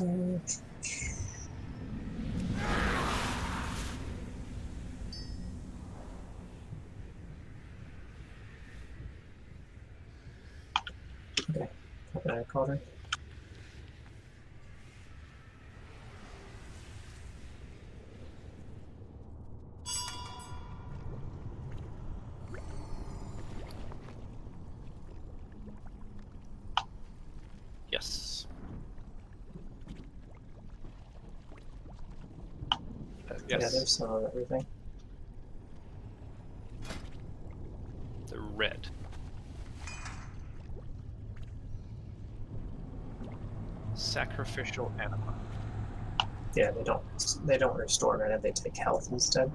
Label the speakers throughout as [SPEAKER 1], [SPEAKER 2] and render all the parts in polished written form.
[SPEAKER 1] Okay, what I called her.
[SPEAKER 2] Yes.
[SPEAKER 1] Yeah, there's some of everything.
[SPEAKER 2] The red. Sacrificial anima.
[SPEAKER 1] Yeah, they don't restore mana, they take health instead.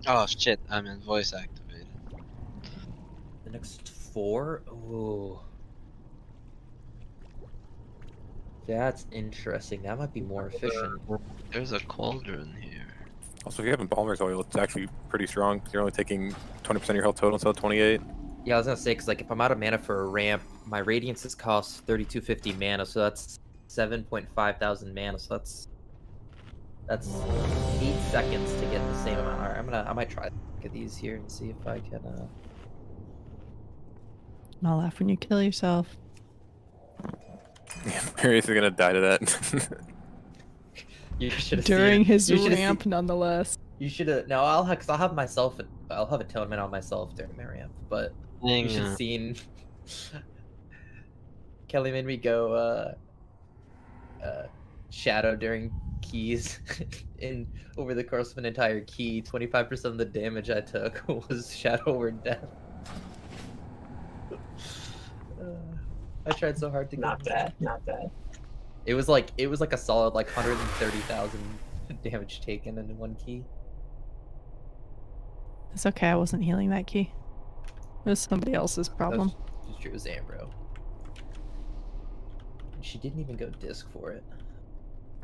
[SPEAKER 3] Oh shit, I'm in voice activated.
[SPEAKER 4] The next 4? Ooh. That's interesting. That might be more efficient.
[SPEAKER 3] There's a cauldron here.
[SPEAKER 5] Also, if you have Embalmer's Oil, it's actually pretty strong. You're only taking 20% of your health total instead of 28.
[SPEAKER 4] Yeah, I was gonna say, because like if I'm out of mana for a ramp, my radiances cost 3250 mana, so that's 7.5 thousand mana, so that's 8 seconds to get the same amount. Alright, I might try to look at these here and see if I can
[SPEAKER 6] I'll laugh when you kill yourself.
[SPEAKER 5] Yeah, Marius is gonna die to that.
[SPEAKER 4] You should have
[SPEAKER 6] During his
[SPEAKER 4] you should've
[SPEAKER 6] ramp, nonetheless.
[SPEAKER 4] You should have. No, I'll have I'll have atonement on myself during my ramp, but you should have seen. Kelly made me go shadow during keys in over the course of an entire key. 25% of the damage I took was shadow or death. I tried so hard to
[SPEAKER 1] Not bad, not bad.
[SPEAKER 4] It was like a solid like 130,000 damage taken in one key.
[SPEAKER 6] It's okay, I wasn't healing that key. It was somebody else's problem.
[SPEAKER 4] That's true, it was Ambro. She didn't even go disc for it.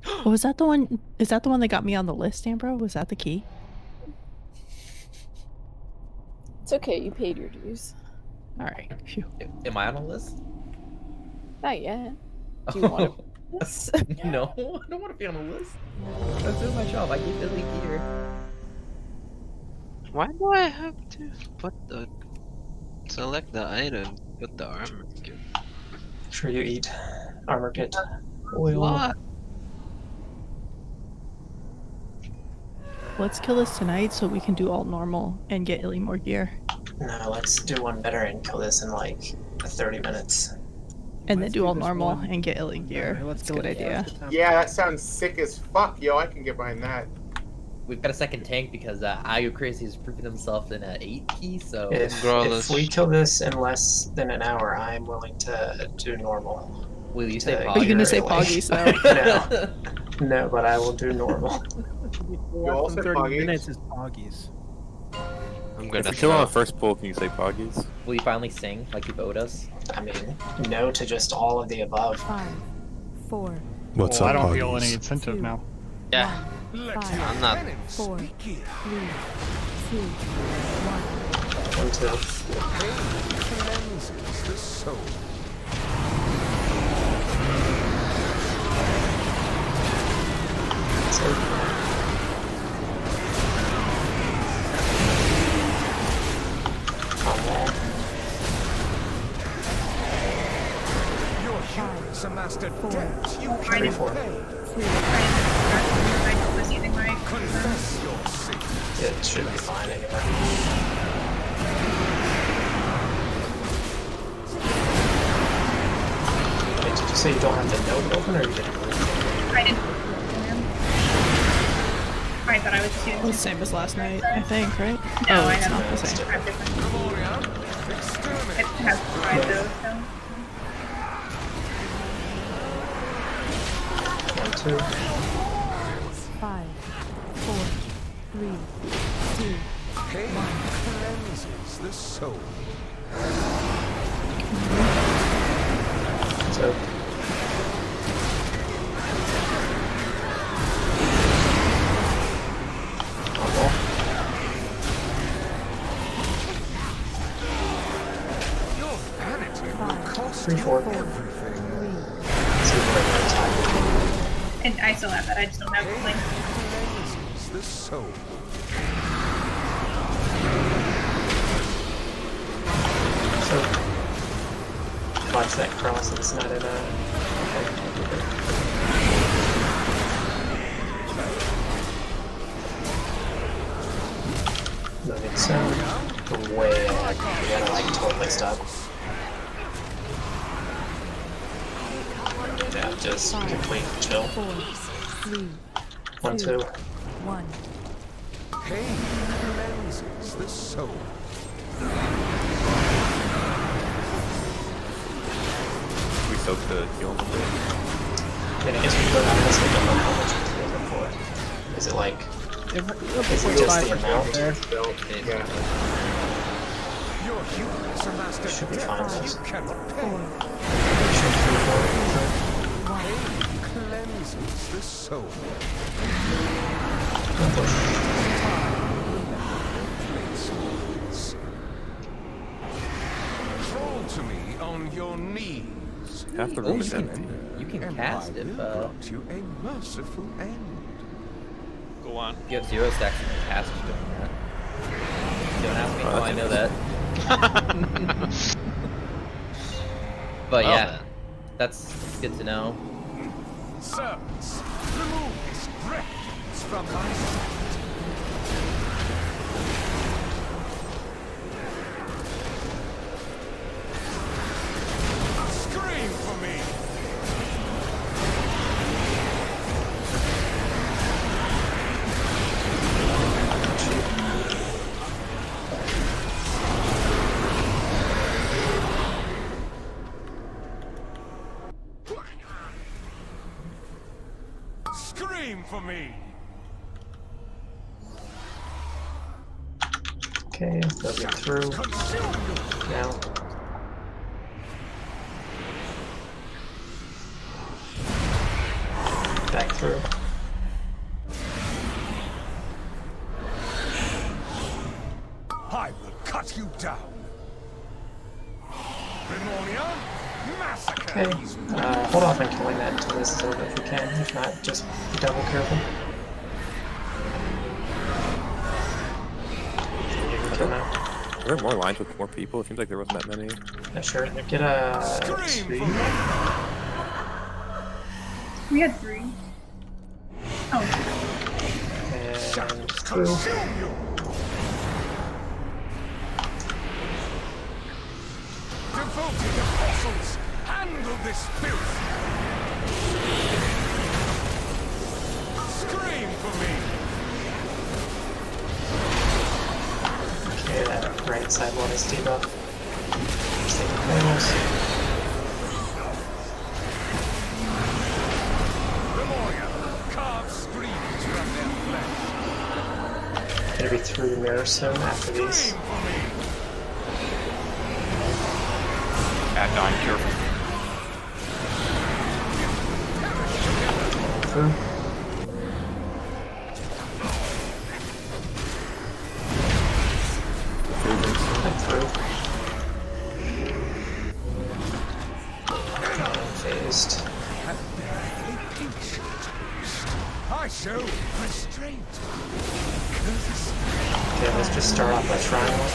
[SPEAKER 6] Oh, was that the one? Is that the one that got me on the list, Ambro? Was that the key?
[SPEAKER 7] It's okay, you paid your dues.
[SPEAKER 6] Alright, phew.
[SPEAKER 4] Am I on a list?
[SPEAKER 7] Not yet. Do you want to?
[SPEAKER 4] No, I don't want to be on a list. I'm doing my job. I get Billy gear.
[SPEAKER 3] Why do I have to select the item, put the armor kit?
[SPEAKER 1] Sure you eat armor kit. Oil.
[SPEAKER 3] What?
[SPEAKER 6] Let's kill this tonight so we can do all normal and get Illy more gear.
[SPEAKER 1] No, let's do one better and kill this in like 30 minutes.
[SPEAKER 6] And then do all normal and get Illy gear.
[SPEAKER 8] Alright,
[SPEAKER 6] That's a good idea.
[SPEAKER 8] Yeah, that sounds sick as fuck, yo. I can get behind that.
[SPEAKER 4] We've got a second tank because Ayu Crazy has proven himself in an 8 key, so...
[SPEAKER 1] If we kill this in less than an hour, I'm willing to do normal.
[SPEAKER 4] Will you say
[SPEAKER 6] Are
[SPEAKER 4] Poggy?
[SPEAKER 6] you gonna say Poggies though?
[SPEAKER 1] No, but I will do normal.
[SPEAKER 8] You all said
[SPEAKER 9] 30
[SPEAKER 8] Poggies?
[SPEAKER 9] minutes is Poggies.
[SPEAKER 3] I'm
[SPEAKER 5] If
[SPEAKER 3] gonna
[SPEAKER 5] you kill on the first pull, can you say Poggies?
[SPEAKER 4] Will you finally sing like you owed us?
[SPEAKER 1] I mean, no to just all of the above.
[SPEAKER 10] 5, 4,
[SPEAKER 11] What's
[SPEAKER 9] Well,
[SPEAKER 11] up,
[SPEAKER 9] I don't feel
[SPEAKER 11] Poggies?
[SPEAKER 9] any incentive
[SPEAKER 10] 2,
[SPEAKER 9] now.
[SPEAKER 3] Yeah.
[SPEAKER 10] 5,
[SPEAKER 3] I'm not.
[SPEAKER 10] 4, 3, 2, 1.
[SPEAKER 1] 1, 2.
[SPEAKER 11] Cleanses the soul. Your heroes amassed a debt you can't pay. Confess your sin.
[SPEAKER 1] It should be fine anyway. Wait, did you say you don't have the note open, or you didn't?
[SPEAKER 12] I didn't. I thought I was just using
[SPEAKER 6] The same as last night, I think, right?
[SPEAKER 12] No,
[SPEAKER 6] Oh,
[SPEAKER 12] I
[SPEAKER 6] it's
[SPEAKER 12] have
[SPEAKER 6] not the same.
[SPEAKER 12] I have different. It has 5 those, so.
[SPEAKER 1] 1, 2.
[SPEAKER 10] 5, 4, 3, 2,
[SPEAKER 11] Pain cleanses the soul.
[SPEAKER 1] So.
[SPEAKER 11] Your vanity will cost
[SPEAKER 1] 3, 4.
[SPEAKER 11] everything.
[SPEAKER 9] And I still have that. I just don't have the link.
[SPEAKER 11] Cleanses the soul.
[SPEAKER 1] So, watch that cross. It's not in a. Moving sound. Way ahead. We gotta like totally stop. Yeah, just complete chill.
[SPEAKER 10] 4, 3,
[SPEAKER 1] 1, 2.
[SPEAKER 10] 1.
[SPEAKER 11] Pain cleanses the soul.
[SPEAKER 5] We soak the heal a little bit.
[SPEAKER 1] And I guess we put on this. I don't know how much we did before. Is it like? Is it just the amount?
[SPEAKER 8] Yeah.
[SPEAKER 11] Your humanness amassed a
[SPEAKER 1] Should be
[SPEAKER 11] depth
[SPEAKER 1] fine.
[SPEAKER 11] you cannot pay. Pain cleanses the soul. Crawl to me on your knees.
[SPEAKER 5] Half the
[SPEAKER 4] Oh,
[SPEAKER 5] room is empty.
[SPEAKER 4] you can
[SPEAKER 11] And
[SPEAKER 4] cast
[SPEAKER 11] I
[SPEAKER 4] if
[SPEAKER 11] will grant you a merciful end.
[SPEAKER 2] Go on.
[SPEAKER 4] you have 0 stacks, you can cast doing that. Don't ask me
[SPEAKER 5] Oh,
[SPEAKER 4] how I know that. But
[SPEAKER 2] Well,
[SPEAKER 4] yeah,
[SPEAKER 2] then.
[SPEAKER 4] that's good to know.
[SPEAKER 11] Servants, remove this refuse from my sight. Scream for me! Scream for me!
[SPEAKER 1] Okay, they'll get through. Now. Back through.
[SPEAKER 11] I will cut you down. Rimonia, massacre
[SPEAKER 1] Okay,
[SPEAKER 11] these
[SPEAKER 1] hold off on killing that until this is over if we can. If not, just be double careful. Kill now.
[SPEAKER 5] Are there more lines with more people? It seems like there wasn't that many.
[SPEAKER 1] Yeah, sure. Get a
[SPEAKER 11] Scream
[SPEAKER 1] 3.
[SPEAKER 11] for me!
[SPEAKER 9] We had 3. Oh,
[SPEAKER 1] And
[SPEAKER 11] Shadows
[SPEAKER 1] 2.
[SPEAKER 11] consume you! Devoted apostles, handle this filth! Scream for me!
[SPEAKER 1] Okay, that right side one is debuff. Save the panels.
[SPEAKER 11] Rimonia, carve screams from their flesh.
[SPEAKER 1] Gonna be through the mirror soon after these.
[SPEAKER 11] Scream for me!
[SPEAKER 2] At 9, careful.
[SPEAKER 1] Through. And through. Phased.
[SPEAKER 11] I show restraint.
[SPEAKER 1] Okay, let's just start off by triangle.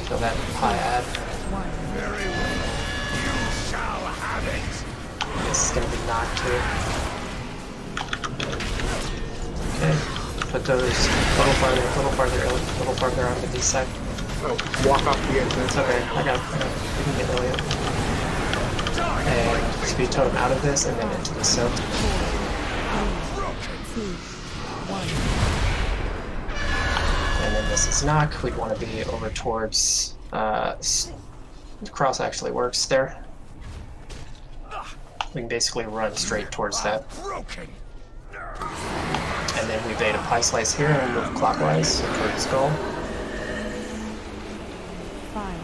[SPEAKER 1] Kill that high ad.
[SPEAKER 11] Very well. You shall have it.
[SPEAKER 1] This is gonna be knocked too. Okay, put those a little farther onto this side.
[SPEAKER 8] Oh, walk off the edge.
[SPEAKER 1] It's okay, I got it. We can get Ilya. And speed totem out of this and then into the soak.
[SPEAKER 10] 2, 1.
[SPEAKER 1] And then this is knock. We'd want to be over towards the cross actually works there. We can basically run straight towards that.
[SPEAKER 11] Broken.
[SPEAKER 1] And then we bait a pie slice here and move clockwise towards the skull.
[SPEAKER 10] 5,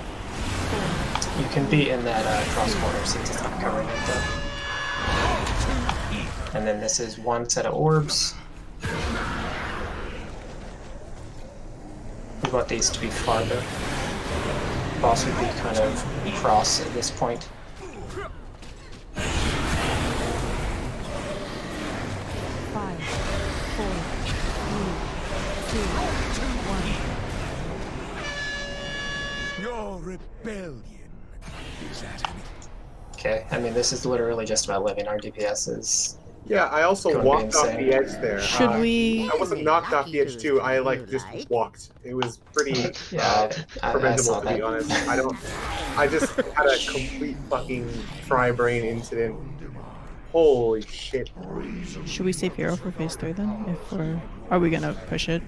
[SPEAKER 10] 4,
[SPEAKER 1] You can be in that cross corner since it's not covering it though. And then this is one set of orbs. We want these to be farther. Boss would be kind of cross at this point.
[SPEAKER 11] Your rebellion is at an
[SPEAKER 1] Okay, I mean, this is literally just about living. Our DPS is...
[SPEAKER 8] Yeah, I also
[SPEAKER 1] Going to be
[SPEAKER 8] walked off
[SPEAKER 1] insane.
[SPEAKER 8] the edge there.
[SPEAKER 6] Should we?
[SPEAKER 8] I wasn't knocked off the edge too. I like just walked. It was pretty
[SPEAKER 1] Yeah, I
[SPEAKER 8] preventable
[SPEAKER 1] saw
[SPEAKER 8] to be
[SPEAKER 1] that.
[SPEAKER 8] honest. I just had a complete fucking fry brain incident. Holy shit.
[SPEAKER 6] Should we save hero for phase 3 then? If we're, are we gonna push it?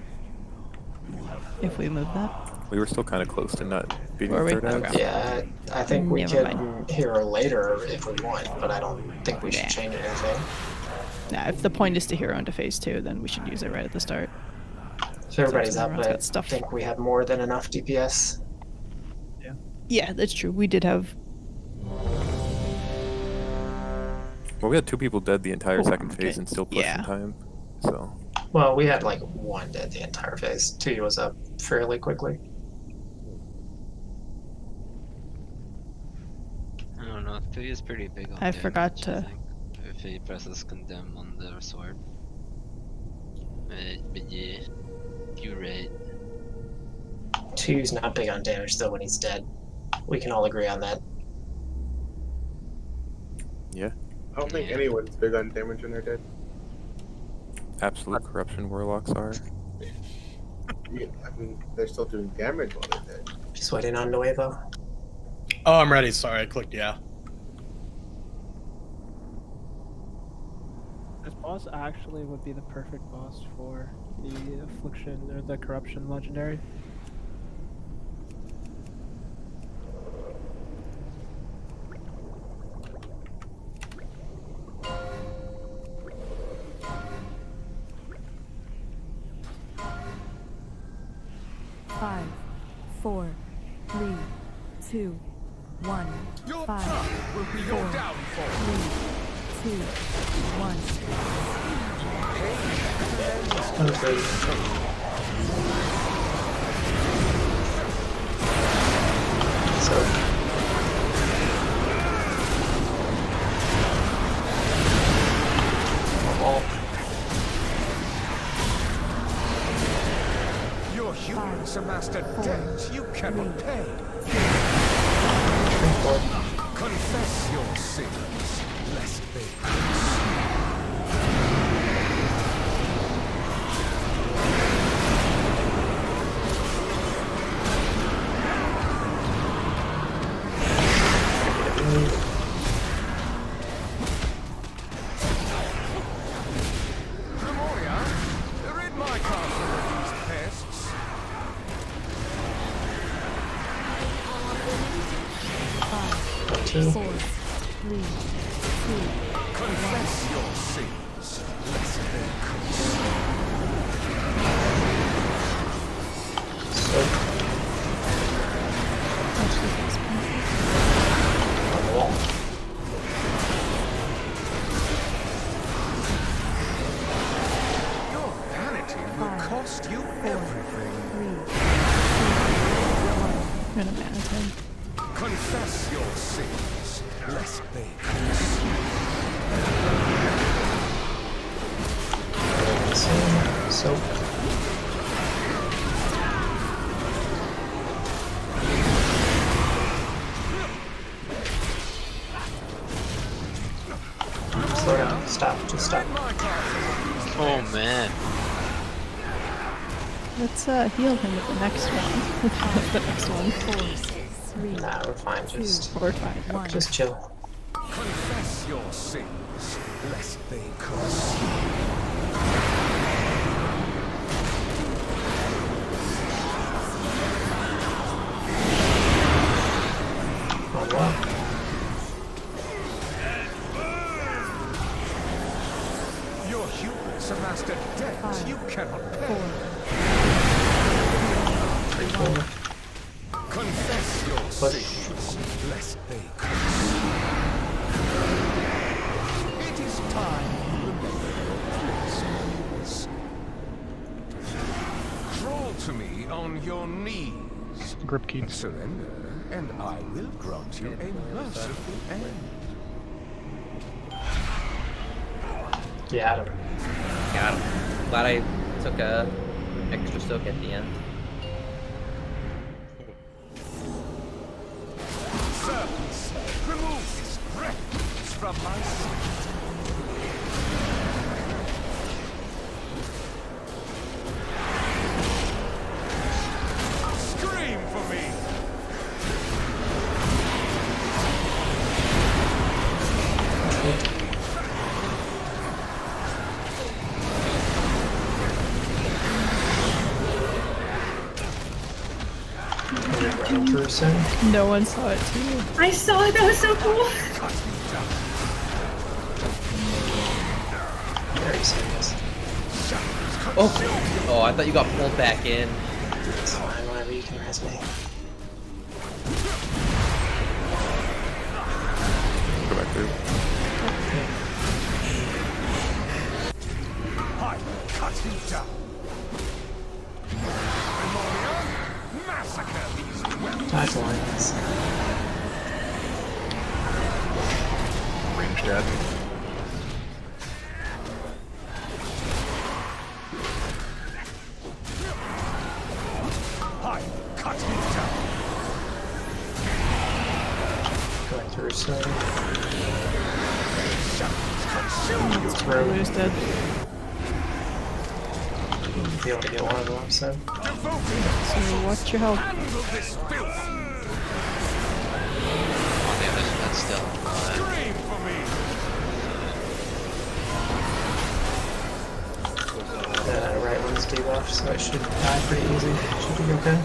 [SPEAKER 6] If we move that?
[SPEAKER 5] We were still kind of close to not beating
[SPEAKER 6] Were we?
[SPEAKER 5] third ads.
[SPEAKER 6] Okay.
[SPEAKER 1] Yeah, I think we
[SPEAKER 6] Never
[SPEAKER 1] can hero later if we want, but I don't think we should
[SPEAKER 6] Yeah.
[SPEAKER 1] change anything.
[SPEAKER 6] Nah, if the point is to hero into phase 2, then we should use it right at the start.
[SPEAKER 1] So everybody's
[SPEAKER 6] So
[SPEAKER 1] up,
[SPEAKER 6] everyone's
[SPEAKER 1] but I
[SPEAKER 6] got stuff.
[SPEAKER 1] think we have more than enough DPS.
[SPEAKER 6] Yeah, that's true. We did have.
[SPEAKER 5] Well, we had 2 people dead the entire second
[SPEAKER 6] okay.
[SPEAKER 5] phase and still pushing
[SPEAKER 6] Yeah.
[SPEAKER 5] time. So
[SPEAKER 1] Well, we had like 1 dead the entire phase. 2 was up fairly quickly.
[SPEAKER 3] I don't know. 3 is pretty big on
[SPEAKER 6] I forgot
[SPEAKER 3] damage, I
[SPEAKER 6] to-
[SPEAKER 3] think, if he presses condemn on the sword. But yeah, you're right.
[SPEAKER 1] 2's not big on damage though when he's dead. We can all agree on that.
[SPEAKER 5] yeah,
[SPEAKER 8] I don't think anyone's big on damage when they're dead.
[SPEAKER 5] absolute corruption warlocks are.
[SPEAKER 8] Yeah, I mean, they're still doing damage while they're dead.
[SPEAKER 1] Just waiting on Nuevo.
[SPEAKER 13] Oh, I'm ready. Sorry, I clicked yeah.
[SPEAKER 14] This boss actually would be the perfect boss for the affliction or the corruption legendary.
[SPEAKER 10] Five, four, three, two, one.
[SPEAKER 11] Your
[SPEAKER 10] Five,
[SPEAKER 11] pride will be your
[SPEAKER 10] four,
[SPEAKER 11] downfall.
[SPEAKER 10] 3, 2, 1.
[SPEAKER 1] So
[SPEAKER 11] Your humans amassed a debt you cannot pay. Confess your sins, lest they Memoria, rid my castle of these pests.
[SPEAKER 10] 5, 4, 3, 2,
[SPEAKER 11] Confess your sins, lest they curse. Your vanity will cost you everything.
[SPEAKER 6] 3, 2, 1. I'm gonna mana him.
[SPEAKER 11] Confess your sins, lest they curse you.
[SPEAKER 1] So slow down. Stop. Just stop.
[SPEAKER 3] Oh man.
[SPEAKER 6] Let's heal him with the next one. The next one.
[SPEAKER 10] 3,
[SPEAKER 1] Nah, we're fine. Just
[SPEAKER 6] We're fine.
[SPEAKER 10] 1.
[SPEAKER 1] just chill.
[SPEAKER 11] Confess your sins, lest they curse you.
[SPEAKER 1] Oh, wow.
[SPEAKER 11] Your humans amassed a debt you cannot pay.
[SPEAKER 10] 4,
[SPEAKER 11] Confess your sins, lest they curse you. It is time you remember your place. Crawl to me on your knees.
[SPEAKER 14] Grip key.
[SPEAKER 11] Surrender, and I will grant you a merciful end.
[SPEAKER 1] Got him.
[SPEAKER 4] Got him. Glad I took a extra soak at the end.
[SPEAKER 11] from my sight. Scream for me!
[SPEAKER 1] Running through soon.
[SPEAKER 6] No one saw it too.
[SPEAKER 9] I saw it. That was so cool.
[SPEAKER 1] Very serious.
[SPEAKER 4] Oh, I thought you got pulled back in.
[SPEAKER 1] It's fine, whenever you can res me.
[SPEAKER 5] Go back through.
[SPEAKER 11] I cut him down. Massacre these dwellers.
[SPEAKER 1] Nice lines.
[SPEAKER 5] Range dead.
[SPEAKER 11] I cut him down.
[SPEAKER 1] Going through soon.
[SPEAKER 6] Blue's dead.
[SPEAKER 1] Be able to get one of them soon.
[SPEAKER 6] So watch your health.
[SPEAKER 11] Handle this filth.
[SPEAKER 3] Oh, yeah, that's still alive.
[SPEAKER 11] Scream for me.
[SPEAKER 1] Right one's debuffed, so it should die pretty easy. Should be okay.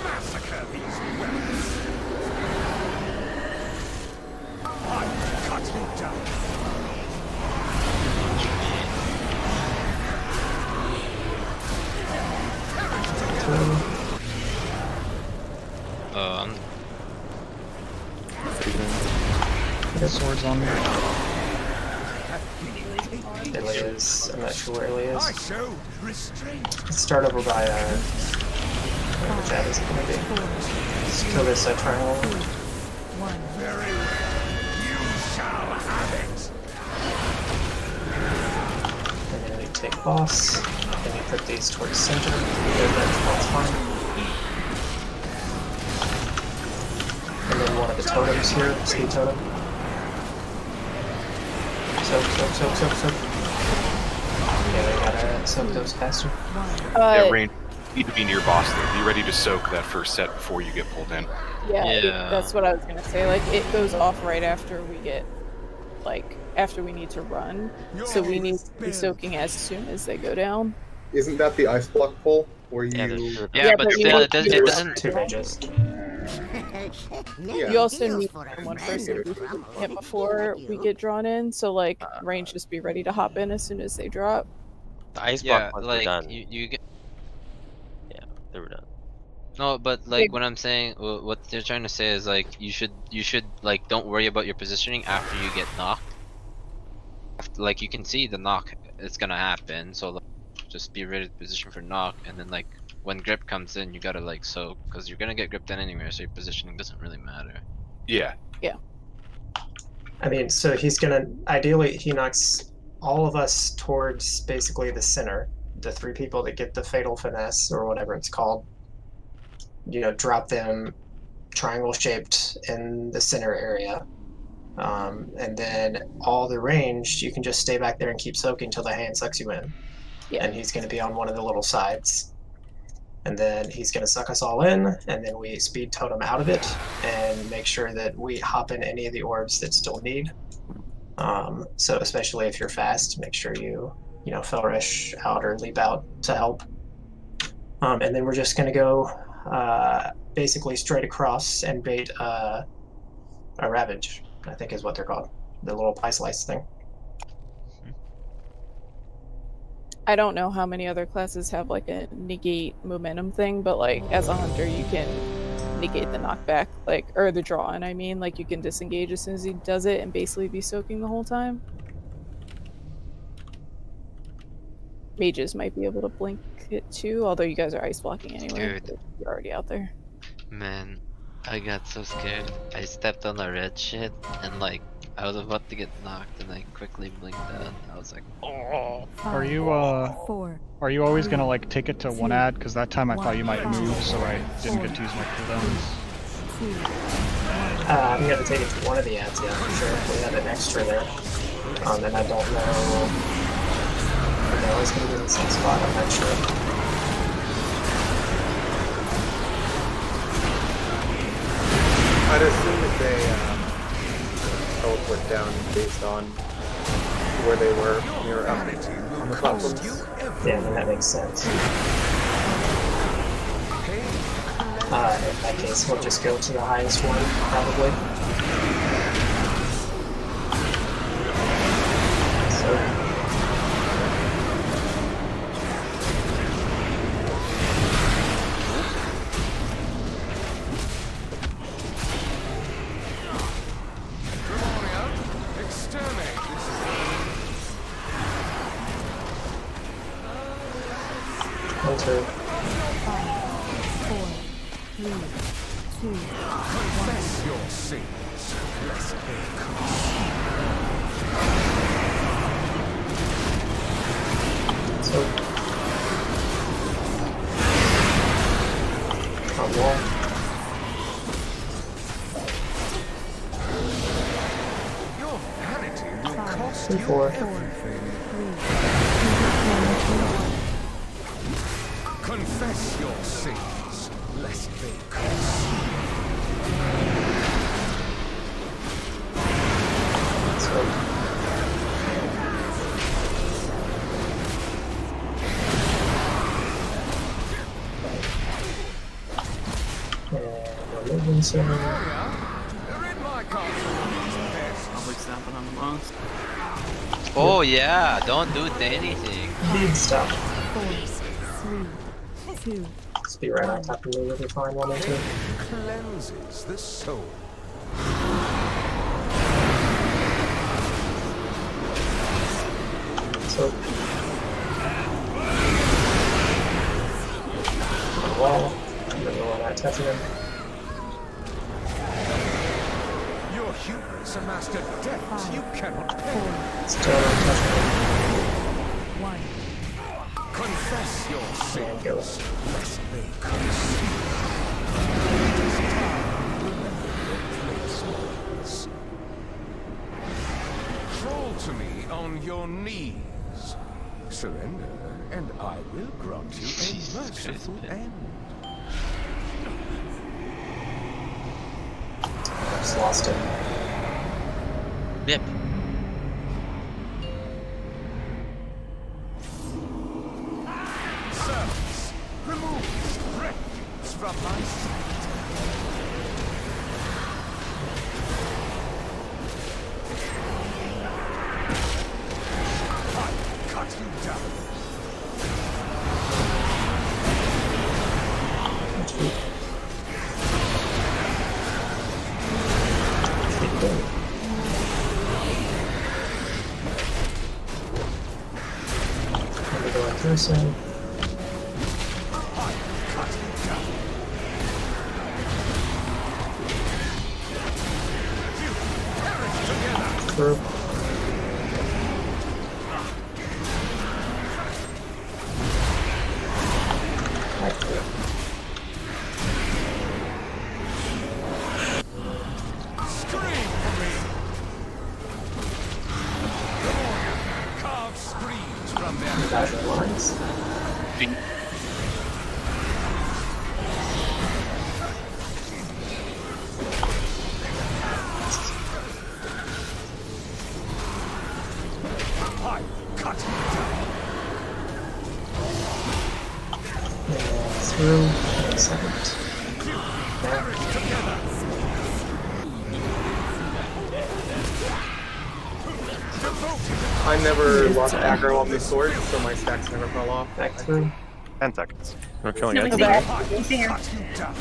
[SPEAKER 11] Massacre these dwellers. I cut him down.
[SPEAKER 3] Oh,
[SPEAKER 1] The
[SPEAKER 14] sword's on me.
[SPEAKER 1] Ilias, I'm not sure where Ilias
[SPEAKER 11] I
[SPEAKER 1] is.
[SPEAKER 11] showed restraint.
[SPEAKER 1] Let's start over by, whatever that is going to be. Let's kill this triangle.
[SPEAKER 11] Very well. You shall have it.
[SPEAKER 1] And then we take boss. Then we put these towards center. That's fine. And then one of the totems here, speed totem. Soak. Yeah, they gotta soak those faster.
[SPEAKER 2] Yeah, range. You need to be near boss though. Be ready to soak that first set before you get pulled in.
[SPEAKER 7] Yeah, that's what I was gonna say. Like, it goes off right after we get, like, after we need to run. So we need to be soaking as soon as they go down.
[SPEAKER 8] Isn't that the ice block pull where you?
[SPEAKER 3] Yeah, but still, it doesn't.
[SPEAKER 1] Two ranges.
[SPEAKER 8] Yeah.
[SPEAKER 7] You also need one person to hit before we get drawn in. So, like, range just be ready to hop in as soon as they drop.
[SPEAKER 15] The ice
[SPEAKER 3] Yeah,
[SPEAKER 15] block ones
[SPEAKER 3] like
[SPEAKER 15] were done.
[SPEAKER 3] you get.
[SPEAKER 15] Yeah, they were done.
[SPEAKER 3] No, but like what I'm saying, what they're trying to say is like you should like don't worry about your positioning after you get knocked. Like you can see the knock, it's gonna happen. So like, just be ready to position for knock, and then like when grip comes in, you gotta like soak because you're gonna get gripped in anyway. So your positioning doesn't really matter.
[SPEAKER 2] Yeah.
[SPEAKER 7] Yeah.
[SPEAKER 1] I mean, so he's gonna, ideally, he knocks all of us towards basically the center. The three people that get the fatal finesse or whatever it's called, you know, drop them triangle shaped in the center area. And then all the ranged, you can just stay back there and keep soaking till the hand sucks you in.
[SPEAKER 7] Yeah.
[SPEAKER 1] And he's going to be on one of the little sides. And then he's going to suck us all in, and then we speed totem out of it and make sure that we hop in any of the orbs that still need. So especially if you're fast, make sure you fell rush out or leap out to help. And then we're just going to go basically straight across and bait a Ravage, I think is what they're called. The little pie slice thing.
[SPEAKER 7] I don't know how many other classes have like a negate momentum thing, but like as a hunter you can negate the knockback, like, or the draw in, I mean, like you can disengage as soon as he does it and basically be soaking the whole time. Mages might be able to blink it too, although you guys are ice blocking anyway.
[SPEAKER 3] Dude.
[SPEAKER 7] You're already out there.
[SPEAKER 3] Man, I got so scared. I stepped on the red shit and like I was about to get knocked and I quickly blinked out. I was like, oh.
[SPEAKER 14] Are you always gonna like take it to one ad? Because that time I thought you might move, so I didn't get to use my cooldowns.
[SPEAKER 1] I'm gonna take it to one of the ads, yeah, for sure. If we have an extra there. And I don't know. No, it's gonna be in the same spot, I'm not sure.
[SPEAKER 8] I'd assume that they teleport down based on where they were when they were up on the platforms.
[SPEAKER 1] Yeah, then that makes sense. In that case, we'll just go to the highest one, probably. So. Enter.
[SPEAKER 10] 5, 4, 3, 2, 1.
[SPEAKER 11] Confess your sins, lest they cost.
[SPEAKER 1] So. On wall.
[SPEAKER 11] Your vanity will cost
[SPEAKER 1] 3,
[SPEAKER 11] you
[SPEAKER 1] 4.
[SPEAKER 11] everything.
[SPEAKER 10] 3, 2, 1.
[SPEAKER 11] Confess your sins, lest they cost.
[SPEAKER 1] So. And we're moving so.
[SPEAKER 11] Rid my castle of these pests.
[SPEAKER 12] Public stomping on the monks.
[SPEAKER 3] Oh yeah, don't do anything.
[SPEAKER 1] Need stuff.
[SPEAKER 10] 4, 3, 2.
[SPEAKER 1] Just be right on top of me if you find one or two.
[SPEAKER 11] Cleanses the soul.
[SPEAKER 1] So. On the wall. I'm not touching him.
[SPEAKER 11] Your hubris amassed a debt you cannot pay.
[SPEAKER 1] Still not touching him.
[SPEAKER 10] 1.
[SPEAKER 11] Confess your
[SPEAKER 1] And go.
[SPEAKER 11] sins, lest they consume. It is time to remember your placements. Crawl to me on your knees. Surrender, and I will grant you a merciful end.
[SPEAKER 1] I just lost it.
[SPEAKER 3] Yep.
[SPEAKER 11] Servants, remove these refuse from my sight. I cut you down.
[SPEAKER 1] Let me go in person. Through. Back through.
[SPEAKER 11] Scream for me! Carve screams from their
[SPEAKER 1] Dodging lines.
[SPEAKER 11] I cut you down.
[SPEAKER 1] And through. And second.
[SPEAKER 11] Perish together.
[SPEAKER 8] I never lost aggro on this sword, so my stacks never fell off.
[SPEAKER 1] Back through.
[SPEAKER 5] 10 seconds. I'm killing
[SPEAKER 9] No,
[SPEAKER 5] it.
[SPEAKER 9] he's there. He's there.
[SPEAKER 11] Cut you down.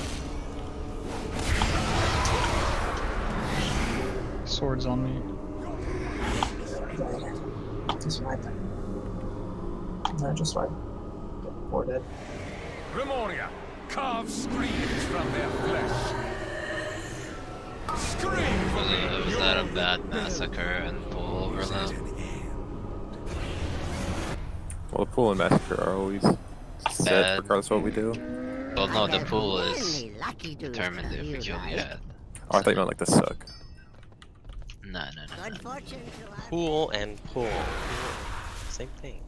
[SPEAKER 12] Swords on me.
[SPEAKER 1] Just swipe. No, just swipe. 4 dead.
[SPEAKER 11] Remoria, carve screams from their flesh. Scream for me.
[SPEAKER 3] Was that a bad massacre and pull over them?
[SPEAKER 5] Well, the pool and massacre are always set,
[SPEAKER 3] Bad.
[SPEAKER 5] regardless of what we do.
[SPEAKER 3] But Well, no, the pool is determined if we kill the ad.
[SPEAKER 5] Oh, I thought you meant like the suck.
[SPEAKER 3] No.
[SPEAKER 15] Pool and pull. Same thing.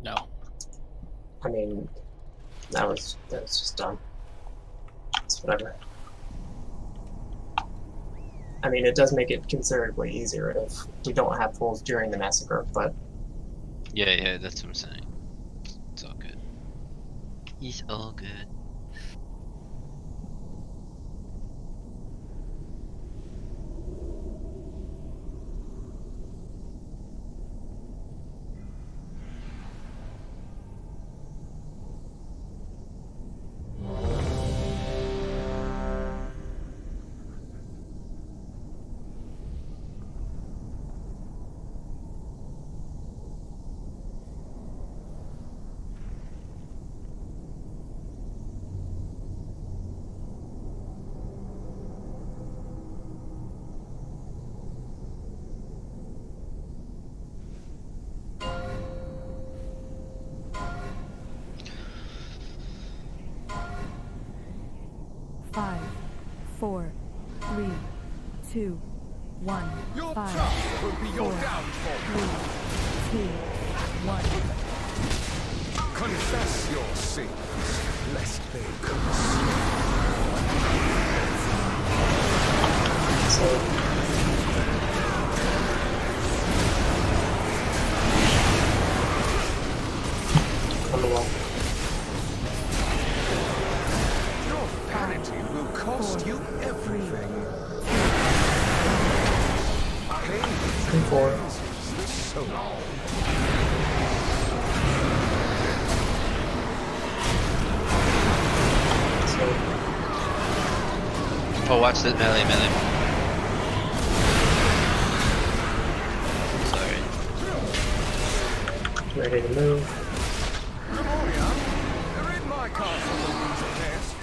[SPEAKER 13] No.
[SPEAKER 1] I mean, that was just dumb. It's whatever. I mean, it does make it considerably easier if we don't have pools during the massacre, but
[SPEAKER 3] Yeah, that's what I'm saying. It's all good. It's all good.
[SPEAKER 10] Five, four, three, two, one.
[SPEAKER 11] Your
[SPEAKER 10] Five,
[SPEAKER 11] trust will be your
[SPEAKER 10] four,
[SPEAKER 11] downfall.
[SPEAKER 10] 3, 2, 1.
[SPEAKER 11] Confess your sins, lest they consume.
[SPEAKER 1] on the wall.
[SPEAKER 11] Your vanity will cost you everything. Pain
[SPEAKER 1] 3-4.
[SPEAKER 11] is the soul.
[SPEAKER 3] Oh, watch this melee. Sorry.
[SPEAKER 1] Ready to move.
[SPEAKER 11] Nathria, they're in my castle with these tests.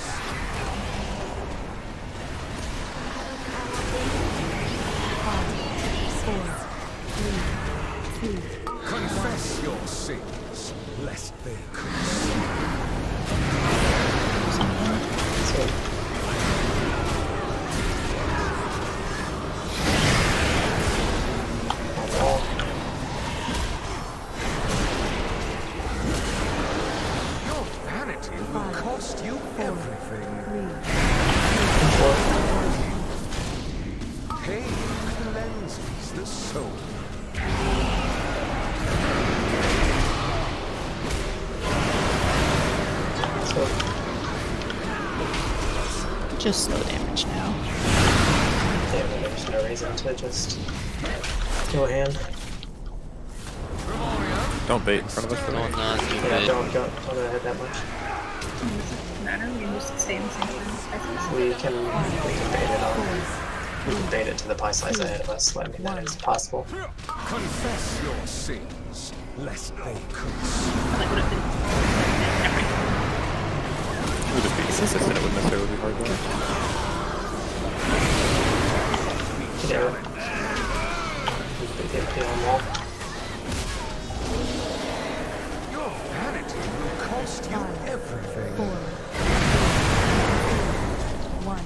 [SPEAKER 11] Confess your sins, lest they consume. Your vanity will cost you everything. Pain cleanses the soul.
[SPEAKER 6] Just slow damage now.
[SPEAKER 1] Yeah, there's no reason to just go a hand.
[SPEAKER 5] Don't bait in front of us.
[SPEAKER 3] Don't not do
[SPEAKER 1] Yeah,
[SPEAKER 3] it.
[SPEAKER 1] don't go ahead that much.
[SPEAKER 12] Doesn't matter, we can just stay in the same place.
[SPEAKER 1] We can bait it on. We can bait it to the pie slice ahead of us. I mean, that is possible.
[SPEAKER 11] Confess your sins, lest they consume.
[SPEAKER 5] We'll just be consistent. It wouldn't necessarily be hard though.
[SPEAKER 1] Yeah. Get on wall.
[SPEAKER 11] Your vanity will cost you everything.
[SPEAKER 10] 1.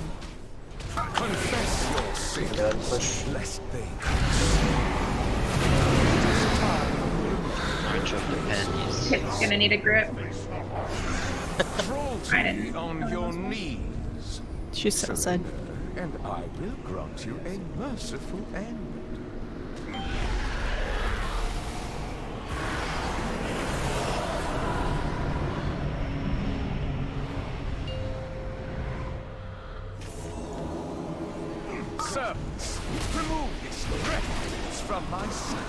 [SPEAKER 11] Confess your sins, lest they
[SPEAKER 3] March of the pennies.
[SPEAKER 12] It's gonna need a grip.
[SPEAKER 11] Crawl to me on your knees.
[SPEAKER 6] She's so sad.
[SPEAKER 11] And I will grant you a merciful end. Servants, remove this refuse from my sight.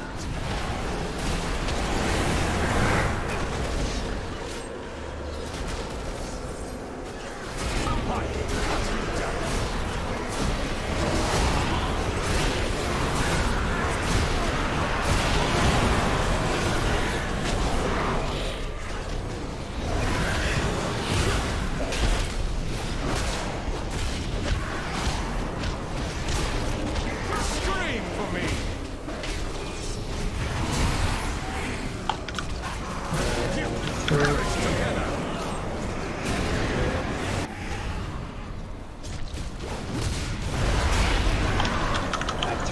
[SPEAKER 11] Scream for me!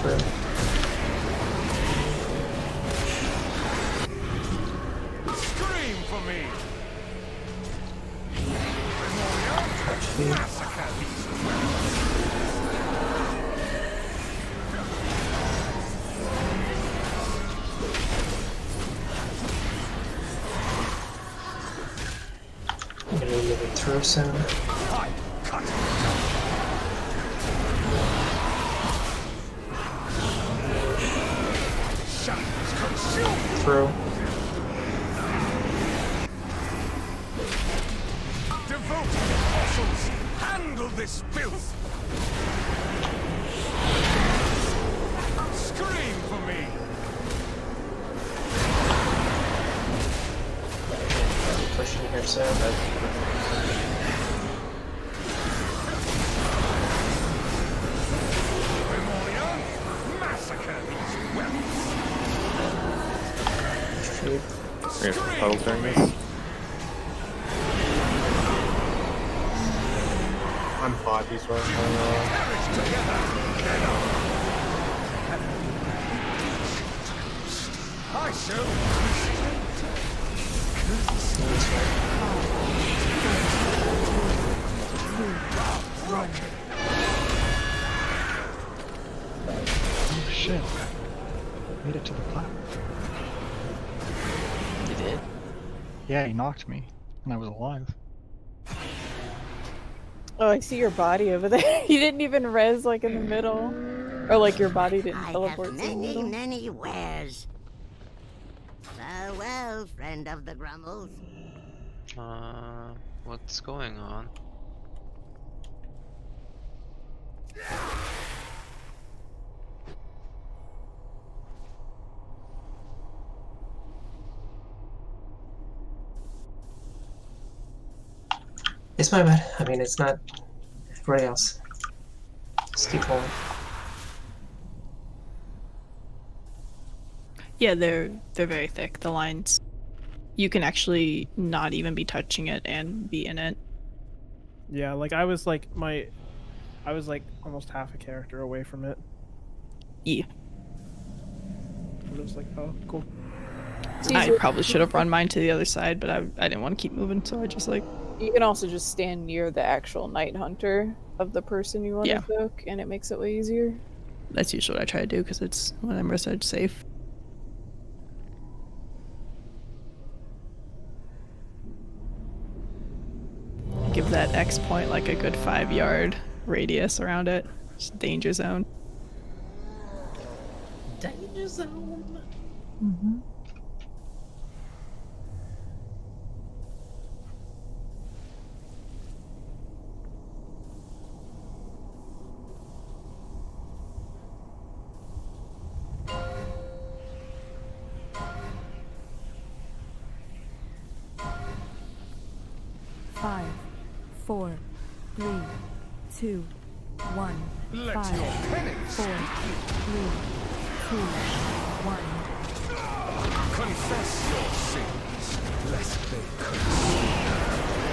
[SPEAKER 1] Through.
[SPEAKER 11] Scream for me!
[SPEAKER 1] Touch feet.
[SPEAKER 11] Massacre these wells!
[SPEAKER 1] I'm gonna be moving through soon. Through.
[SPEAKER 11] Devoted apostles, handle this filth! Scream for me!
[SPEAKER 1] Pushing here soon.
[SPEAKER 11] Massacre these wells!
[SPEAKER 1] Shoot.
[SPEAKER 5] We're gonna puddle during this.
[SPEAKER 8] I'm hot, he's running.
[SPEAKER 11] I shall
[SPEAKER 16] Oh shit. Made it to the platform.
[SPEAKER 15] You did?
[SPEAKER 16] Yeah, he knocked me, and I was alive.
[SPEAKER 7] Oh, I see your body over there. You didn't even res like in the middle. Or like your body didn't teleport to the middle.
[SPEAKER 17] Many wares. Farewell, friend of the Grumbles.
[SPEAKER 3] What's going on?
[SPEAKER 1] It's my bad. I mean, it's not everybody else. Just keep pulling.
[SPEAKER 6] Yeah, they're very thick. The lines, you can actually not even be touching it and be in it.
[SPEAKER 14] Yeah, like I was like almost half a character away from it.
[SPEAKER 6] Yeah.
[SPEAKER 14] I was like, oh, cool.
[SPEAKER 6] I probably should have run mine to the other side, but I didn't want to keep moving, so I just like.
[SPEAKER 7] You can also just stand near the actual Night Hunter of the person you want
[SPEAKER 6] Yeah.
[SPEAKER 7] to poke, and it makes it way easier.
[SPEAKER 6] That's usually what I try to do because it's when I'm research safe. Give that X point like a good 5-yard radius around it. Just danger zone.
[SPEAKER 15] Danger zone.
[SPEAKER 6] Mm-hmm.
[SPEAKER 10] Five, 4, 3, 2, 1.
[SPEAKER 11] Let
[SPEAKER 10] 5,
[SPEAKER 11] your penance
[SPEAKER 10] 4, 3, 2, 1.
[SPEAKER 11] confess your sins, lest they curse.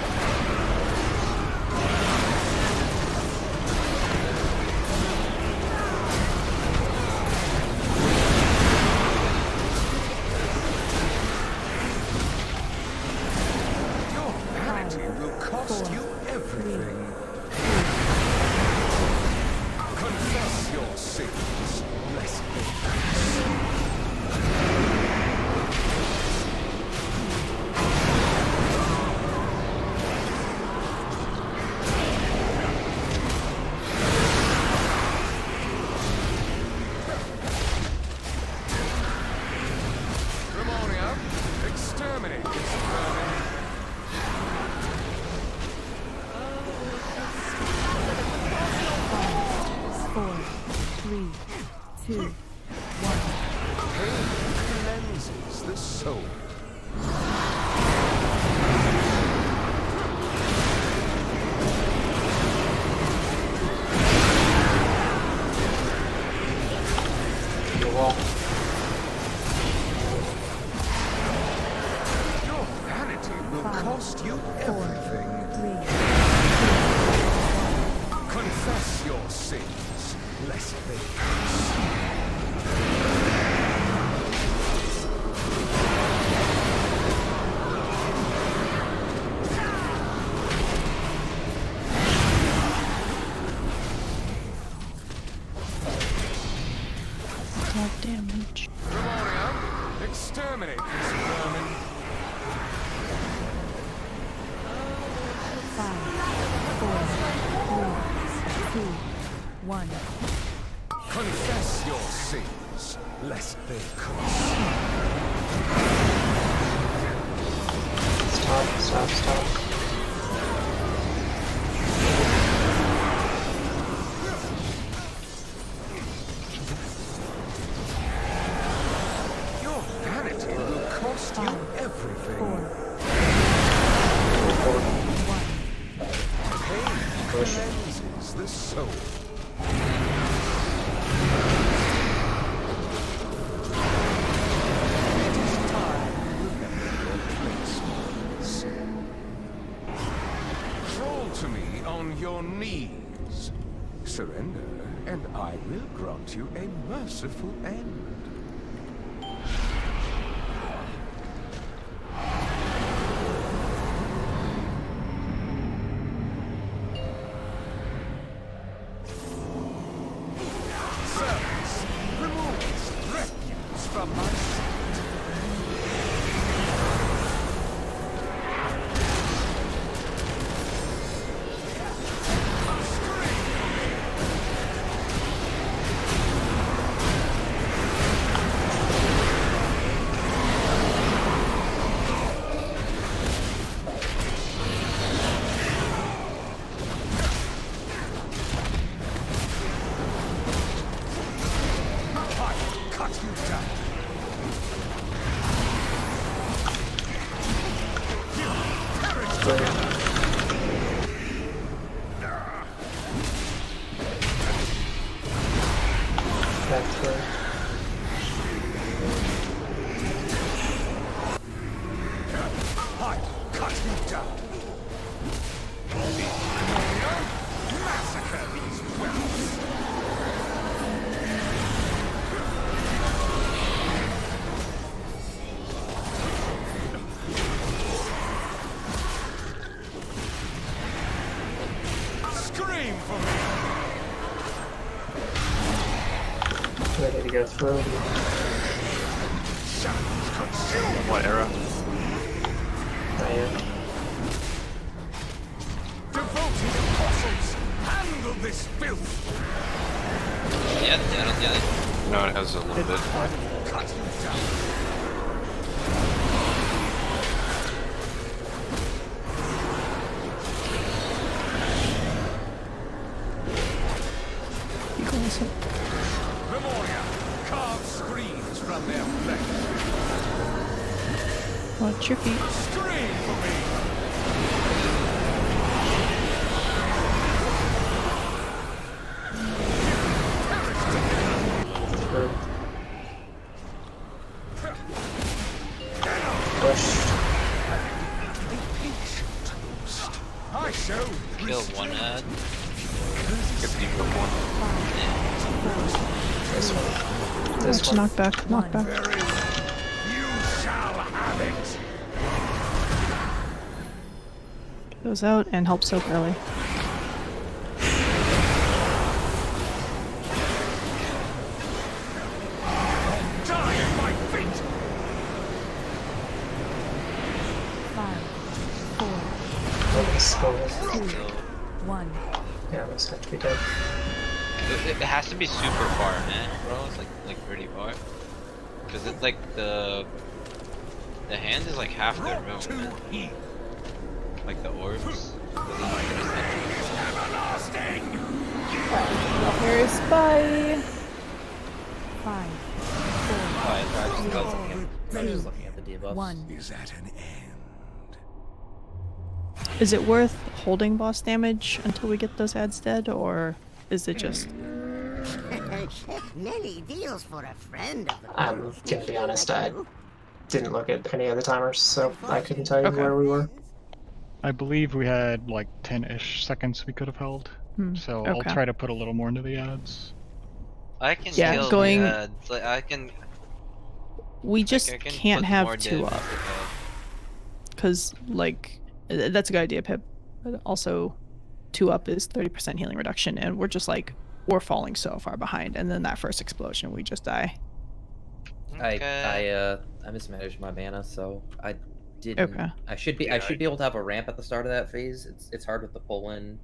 [SPEAKER 11] Your vanity will cost you everything. Confess your sins, lest they curse. Demonia, exterminate this vermin.
[SPEAKER 10] 4, 3, 2, 1.
[SPEAKER 11] Pain cleanses the soul.
[SPEAKER 1] The wall.
[SPEAKER 11] Your vanity will cost you everything.
[SPEAKER 10] 3,
[SPEAKER 11] Confess your sins, lest they curse.
[SPEAKER 6] Stop damage.
[SPEAKER 11] Dromonium, exterminate this vermin.
[SPEAKER 10] 5, 4, 3, 2, 1.
[SPEAKER 11] Confess your sins, lest they consume.
[SPEAKER 1] Stop.
[SPEAKER 11] Your vanity will cost you everything.
[SPEAKER 10] 4,
[SPEAKER 11] Pain cleanses the soul. It is time you remember your placements. Crawl to me on your knees. Surrender, and I will grant you a merciful end. Servants, remove this refuse from my sight. I cut you down. You perish together.
[SPEAKER 1] Back through.
[SPEAKER 11] I cut you down. Massacre these wells. Scream for me.
[SPEAKER 1] Ready to go through.
[SPEAKER 11] Shadows consume.
[SPEAKER 2] What era?
[SPEAKER 1] Not yet.
[SPEAKER 11] Devoted apostles, handle this filth.
[SPEAKER 3] Yeah, I don't get it.
[SPEAKER 2] No, it has a little bit.
[SPEAKER 11] Cut you down.
[SPEAKER 6] You go listen.
[SPEAKER 11] Memoria, carve screens from their flesh.
[SPEAKER 6] Watch your feet.
[SPEAKER 11] Scream for me. Perish together.
[SPEAKER 1] Through. Push.
[SPEAKER 11] I shall
[SPEAKER 3] Kill one ad.
[SPEAKER 2] Get the equal one.
[SPEAKER 1] This one. This
[SPEAKER 6] Watch
[SPEAKER 1] one.
[SPEAKER 6] knockback. Knockback.
[SPEAKER 11] You shall have it.
[SPEAKER 6] Goes out and help soak early.
[SPEAKER 11] Die at my feet.
[SPEAKER 10] 5, 4,
[SPEAKER 1] Oh, this goes.
[SPEAKER 10] 2, 1.
[SPEAKER 1] Yeah, this has to be dead.
[SPEAKER 3] It has to be super far, man, bro. It's like pretty far. Cause it's like the hand is like half the room, man. Like the orbs.
[SPEAKER 11] Everlasting.
[SPEAKER 7] Here's bye.
[SPEAKER 10] 5,
[SPEAKER 4] Alright, I was just looking at the debuffs.
[SPEAKER 10] 1.
[SPEAKER 11] Is at an end.
[SPEAKER 6] Is it worth holding boss damage until we get those ads dead, or is it just...
[SPEAKER 17] Many deals for a friend of the
[SPEAKER 1] I'm gonna be honest, I didn't look at any of the timers, so I couldn't tell you where we were.
[SPEAKER 16] I believe we had like 10-ish seconds we could have held. So I'll
[SPEAKER 6] okay.
[SPEAKER 16] try to put a little more into the ads.
[SPEAKER 3] I can
[SPEAKER 6] Yeah,
[SPEAKER 3] kill
[SPEAKER 6] going-
[SPEAKER 3] the ads. Like I can.
[SPEAKER 6] We just
[SPEAKER 3] I can
[SPEAKER 6] can't
[SPEAKER 3] put more
[SPEAKER 6] have 2
[SPEAKER 3] damage
[SPEAKER 6] up.
[SPEAKER 3] to that.
[SPEAKER 6] Because, like, that's a good idea, Pip. But also, 2 up is 30% healing reduction, and we're just like, we're falling so far behind. And then that first explosion, we just die.
[SPEAKER 3] Okay.
[SPEAKER 4] I mismanaged my mana, so I didn't.
[SPEAKER 6] Okay.
[SPEAKER 4] I should be able to have a ramp at the start of that phase. It's hard with the pull in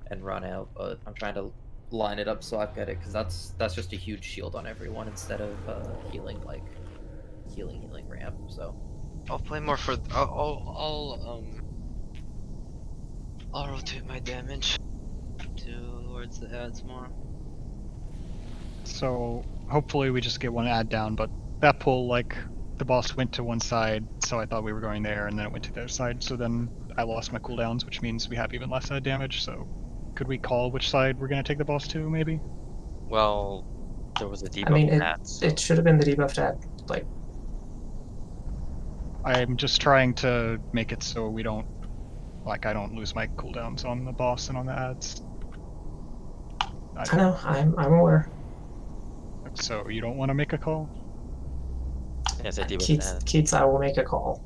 [SPEAKER 4] and run out, but I'm trying to line it up so I've got it because that's just a huge shield on everyone instead of healing ramp. So
[SPEAKER 3] I'll play more for. I'll rotate my damage towards the ads more.
[SPEAKER 16] So hopefully we just get one ad down, but that pull, like, the boss went to one side, so I thought we were going there, and then it went to the other side, so then I lost my cooldowns, which means we have even less ad damage, so could we call which side we're gonna take the boss to, maybe?
[SPEAKER 18] Well, there was a debuff
[SPEAKER 1] I mean,
[SPEAKER 18] ads.
[SPEAKER 1] it should have been the debuffed ad. Like,
[SPEAKER 16] I'm just trying to make it so we don't, like, I don't lose my cooldowns on the boss and on the ads.
[SPEAKER 1] I know, I'm aware.
[SPEAKER 16] So you don't want to make a call?
[SPEAKER 18] Yes, I debuffed ads.
[SPEAKER 1] Keats, I will make a call.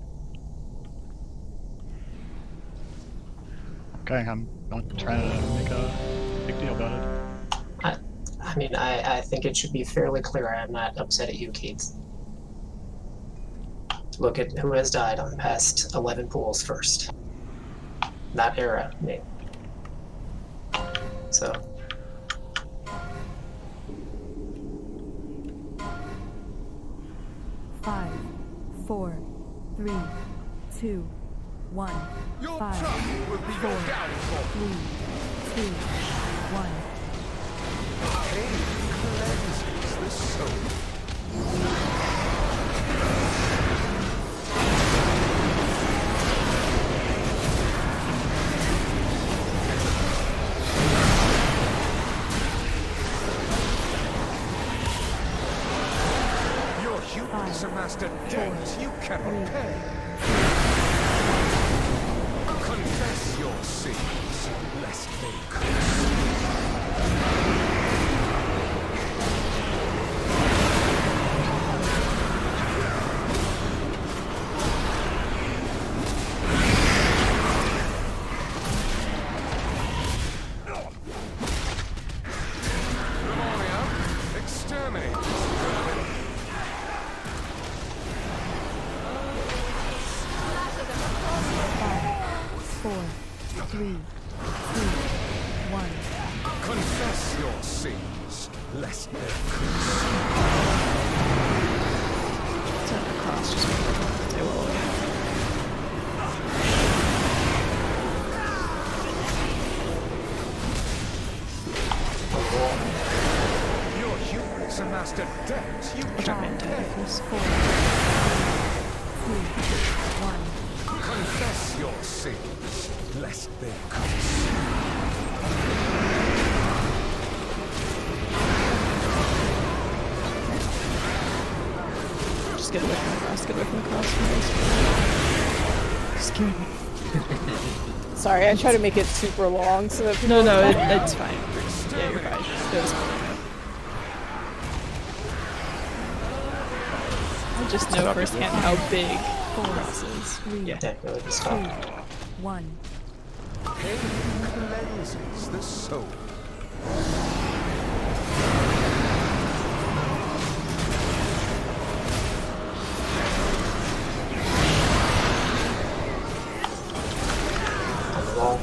[SPEAKER 16] Okay, I'm not trying to make a big deal about it.
[SPEAKER 1] I mean, I think it should be fairly clear I'm not upset at you, Keats. Look at who has died on the past 11 pools first. Not Era, me. So.
[SPEAKER 10] Five, 4, 3, 2, 1.
[SPEAKER 11] Your
[SPEAKER 10] 5,
[SPEAKER 11] trouble will be
[SPEAKER 10] 4,
[SPEAKER 11] your downfall.
[SPEAKER 10] 3, 2, 1.
[SPEAKER 11] Pain cleanses the soul. Your hubris amassed a debt you cannot pay. Confess your sins, lest they curse you. Lemuria, exterminate this vermin.
[SPEAKER 10] 4, 3, 2, 1.
[SPEAKER 11] Confess your sins, lest they curse
[SPEAKER 6] Send it across, just stay well away.
[SPEAKER 11] you. Your hubris amassed a debt you
[SPEAKER 6] Watch out, man.
[SPEAKER 11] cannot pay.
[SPEAKER 10] 4, 2, 1.
[SPEAKER 11] Confess your sins, lest they curse you.
[SPEAKER 6] Just get away from the cross, get away from the cross. Scared me.
[SPEAKER 7] Sorry, I try to make it super long so that people
[SPEAKER 6] No,
[SPEAKER 7] don't-
[SPEAKER 6] it's fine. Yeah, you're fine. It was fine. I just know firsthand how big cross is. Yeah.
[SPEAKER 1] Definitely the
[SPEAKER 10] 2,
[SPEAKER 1] stop.
[SPEAKER 10] 1.
[SPEAKER 11] Pain cleanses the soul.
[SPEAKER 1] On the wall.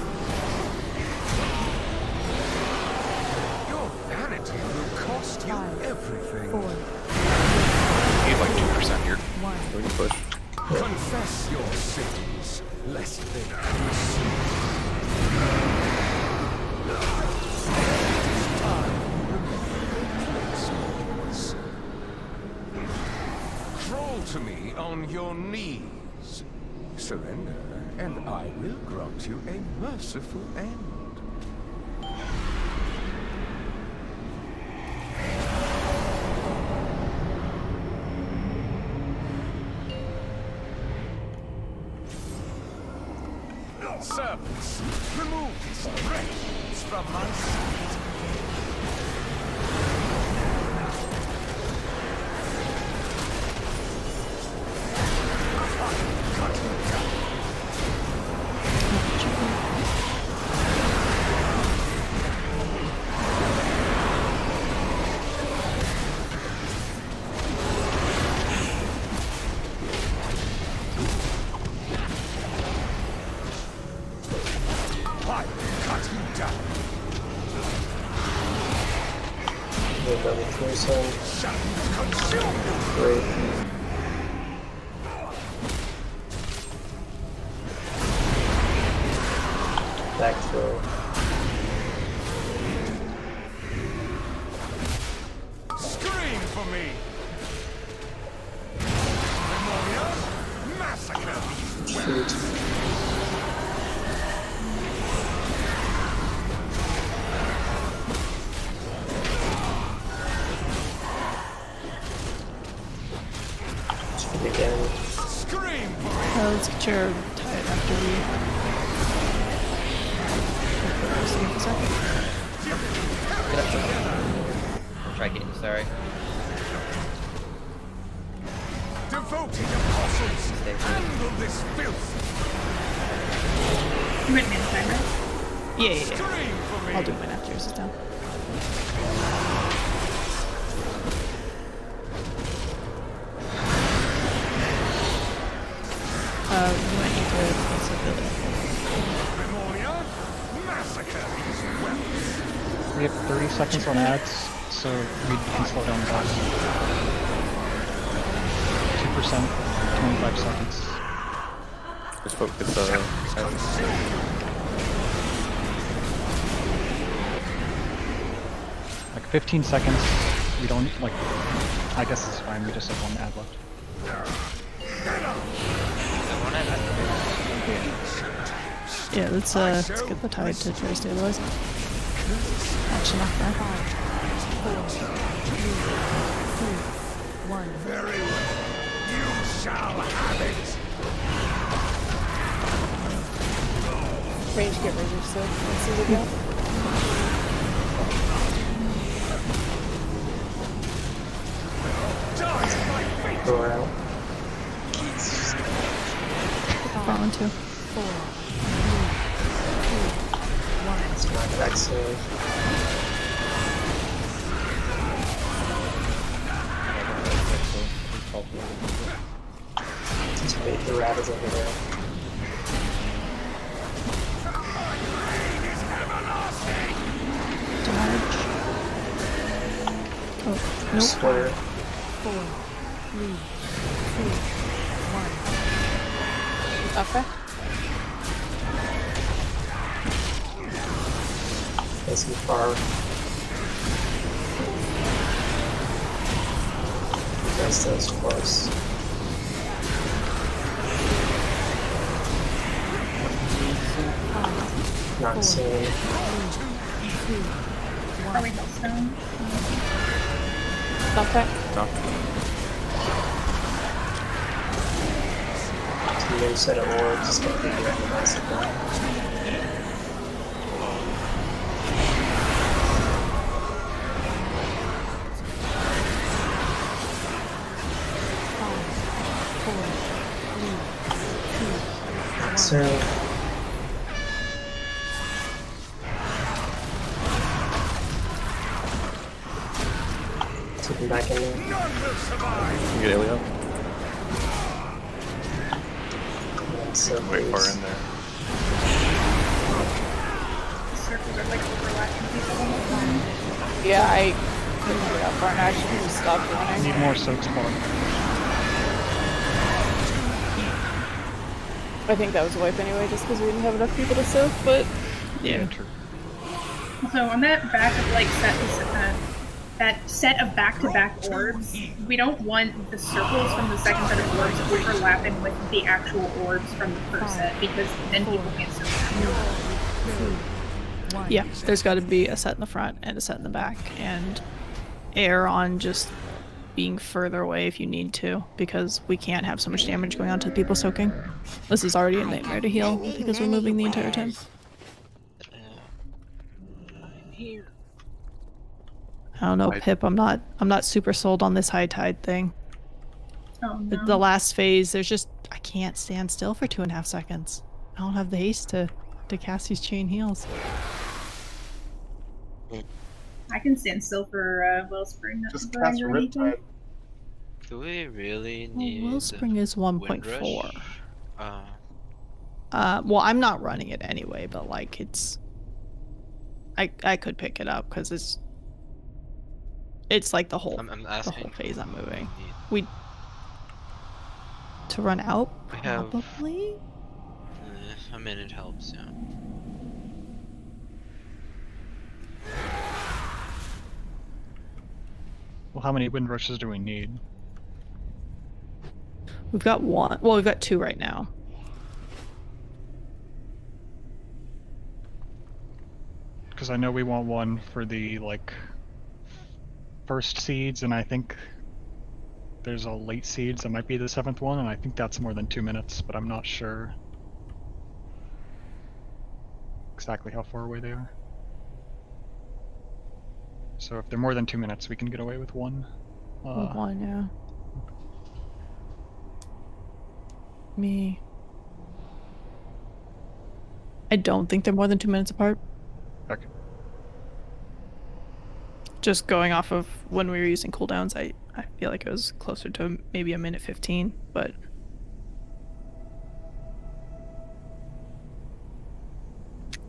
[SPEAKER 11] Your vanity will cost you
[SPEAKER 10] 5,
[SPEAKER 11] everything.
[SPEAKER 10] 4,
[SPEAKER 2] Need like 2% here.
[SPEAKER 10] 1.
[SPEAKER 5] We can push.
[SPEAKER 11] Confess your sins, lest they curse you. Crawl to me on your knees. Surrender, and I will grant you a merciful end. Servants, remove these wretches from my sight.
[SPEAKER 1] Move over through some. Great. Back through.
[SPEAKER 11] Scream for me! Memoria, massacre these
[SPEAKER 1] Shoot. Shoot again.
[SPEAKER 11] Scream for me!
[SPEAKER 6] Let's get your tide after we. See if it's up.
[SPEAKER 4] I'll try getting you, sorry.
[SPEAKER 11] Devoted apostles,
[SPEAKER 4] Stay good.
[SPEAKER 11] handle this filth!
[SPEAKER 9] You went in time, right?
[SPEAKER 6] Yeah.
[SPEAKER 11] Scream for me!
[SPEAKER 6] I'll do mine after yours is done. You might need to cancel the
[SPEAKER 11] Memoria, massacre these wells!
[SPEAKER 16] We have 30 seconds on ads, so we can slow down the box. 2%, 25 seconds.
[SPEAKER 5] Just focus.
[SPEAKER 16] Like 15 seconds. We don't like. I guess it's fine. We just have one ad left.
[SPEAKER 6] Yeah, let's get the tide to try to stabilize. Actually, not that.
[SPEAKER 10] 5, 4, 3, 2, 1.
[SPEAKER 11] Very well. You shall have it!
[SPEAKER 7] Range get rid of so let's see what we got.
[SPEAKER 1] Go out.
[SPEAKER 6] Fallen too.
[SPEAKER 10] 4, 3, 2, 1.
[SPEAKER 1] Knock back save. Just bait the rabbits over there.
[SPEAKER 6] Dodge. Oh, nope.
[SPEAKER 1] Square.
[SPEAKER 10] 4, 3, 2, 1.
[SPEAKER 7] Okay.
[SPEAKER 1] Nice and far. That's those close. Not seeing.
[SPEAKER 10] 2, 1.
[SPEAKER 9] Are we Hellstone?
[SPEAKER 7] Okay.
[SPEAKER 1] New set of orbs is going to be randomized again. So take him back in there.
[SPEAKER 5] You get Ilya?
[SPEAKER 1] So
[SPEAKER 5] Way far in there.
[SPEAKER 9] Circles are like overlapping people.
[SPEAKER 7] Yeah, I couldn't get up front. I actually just stopped running.
[SPEAKER 16] Need more soak spawn.
[SPEAKER 7] I think that was a wipe anyway, just because we didn't have enough people to soak, but
[SPEAKER 6] Yeah.
[SPEAKER 16] True.
[SPEAKER 9] So on that back of like that set of back-to-back orbs, we don't want the circles from the second set of orbs overlapping with the actual orbs from the first set, because then people can't soak them.
[SPEAKER 6] Yeah, there's got to be a set in the front and a set in the back, and err on just being further away if you need to, because we can't have so much damage going on to the people soaking. This is already a nightmare to heal because we're moving the entire time.
[SPEAKER 3] I'm here.
[SPEAKER 6] I don't know, Pip. I'm not super sold on this high tide thing.
[SPEAKER 9] Oh no.
[SPEAKER 6] The last phase, there's just I can't stand still for 2.5 seconds. I don't have the haste to cast these chain heals.
[SPEAKER 9] I can stand still for Wellspring.
[SPEAKER 8] Just cast Riptide.
[SPEAKER 3] Do we really
[SPEAKER 6] Well,
[SPEAKER 3] need
[SPEAKER 6] Wellspring is
[SPEAKER 3] Wind
[SPEAKER 6] 1.4.
[SPEAKER 3] Rush?
[SPEAKER 6] Well, I'm not running it anyway, but like it's I could pick it up because it's It's like the whole
[SPEAKER 3] I'm
[SPEAKER 6] the
[SPEAKER 3] asking.
[SPEAKER 6] whole phase I'm moving. We to run out
[SPEAKER 3] We have
[SPEAKER 6] probably.
[SPEAKER 3] a minute helps. Yeah.
[SPEAKER 16] Well, how many wind rushes do we need?
[SPEAKER 6] We've got one. Well, we've got 2 right now.
[SPEAKER 16] Because I know we want one for the like first seeds, and I think there's a late seeds that might be the 7th one, and I think that's more than 2 minutes, but I'm not sure exactly how far away they are. So if they're more than 2 minutes, we can get away with one.
[SPEAKER 6] One, yeah. Me. I don't think they're more than 2 minutes apart.
[SPEAKER 16] Okay.
[SPEAKER 6] Just going off of when we were using cooldowns, I feel like it was closer to maybe a minute 15, but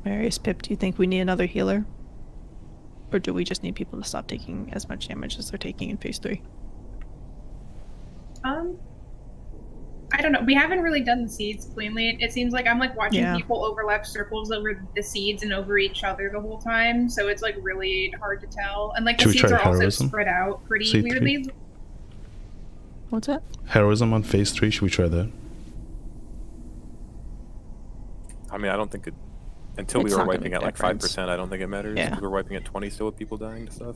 [SPEAKER 6] Marius, Pip, do you think we need another healer? Or do we just need people to stop taking as much damage as they're taking in phase 3?
[SPEAKER 9] I don't know. We haven't really done the seeds cleanly. It seems like I'm like watching
[SPEAKER 6] Yeah.
[SPEAKER 9] people overlap circles over the seeds and over each other the whole time. So it's like really hard to tell. And like the
[SPEAKER 19] Should we
[SPEAKER 9] seeds
[SPEAKER 19] try
[SPEAKER 9] are also
[SPEAKER 19] heroism?
[SPEAKER 9] spread out pretty
[SPEAKER 19] Seed
[SPEAKER 9] weirdly.
[SPEAKER 6] What's that?
[SPEAKER 19] Heroism on phase 3. Should we try that?
[SPEAKER 5] I mean, I don't think it. Until
[SPEAKER 6] It's
[SPEAKER 5] we were
[SPEAKER 6] not gonna
[SPEAKER 5] wiping
[SPEAKER 6] make
[SPEAKER 5] at like
[SPEAKER 6] difference.
[SPEAKER 5] 5%, I don't think it matters.
[SPEAKER 6] Yeah.
[SPEAKER 5] We were wiping at 20 still with people dying to stuff.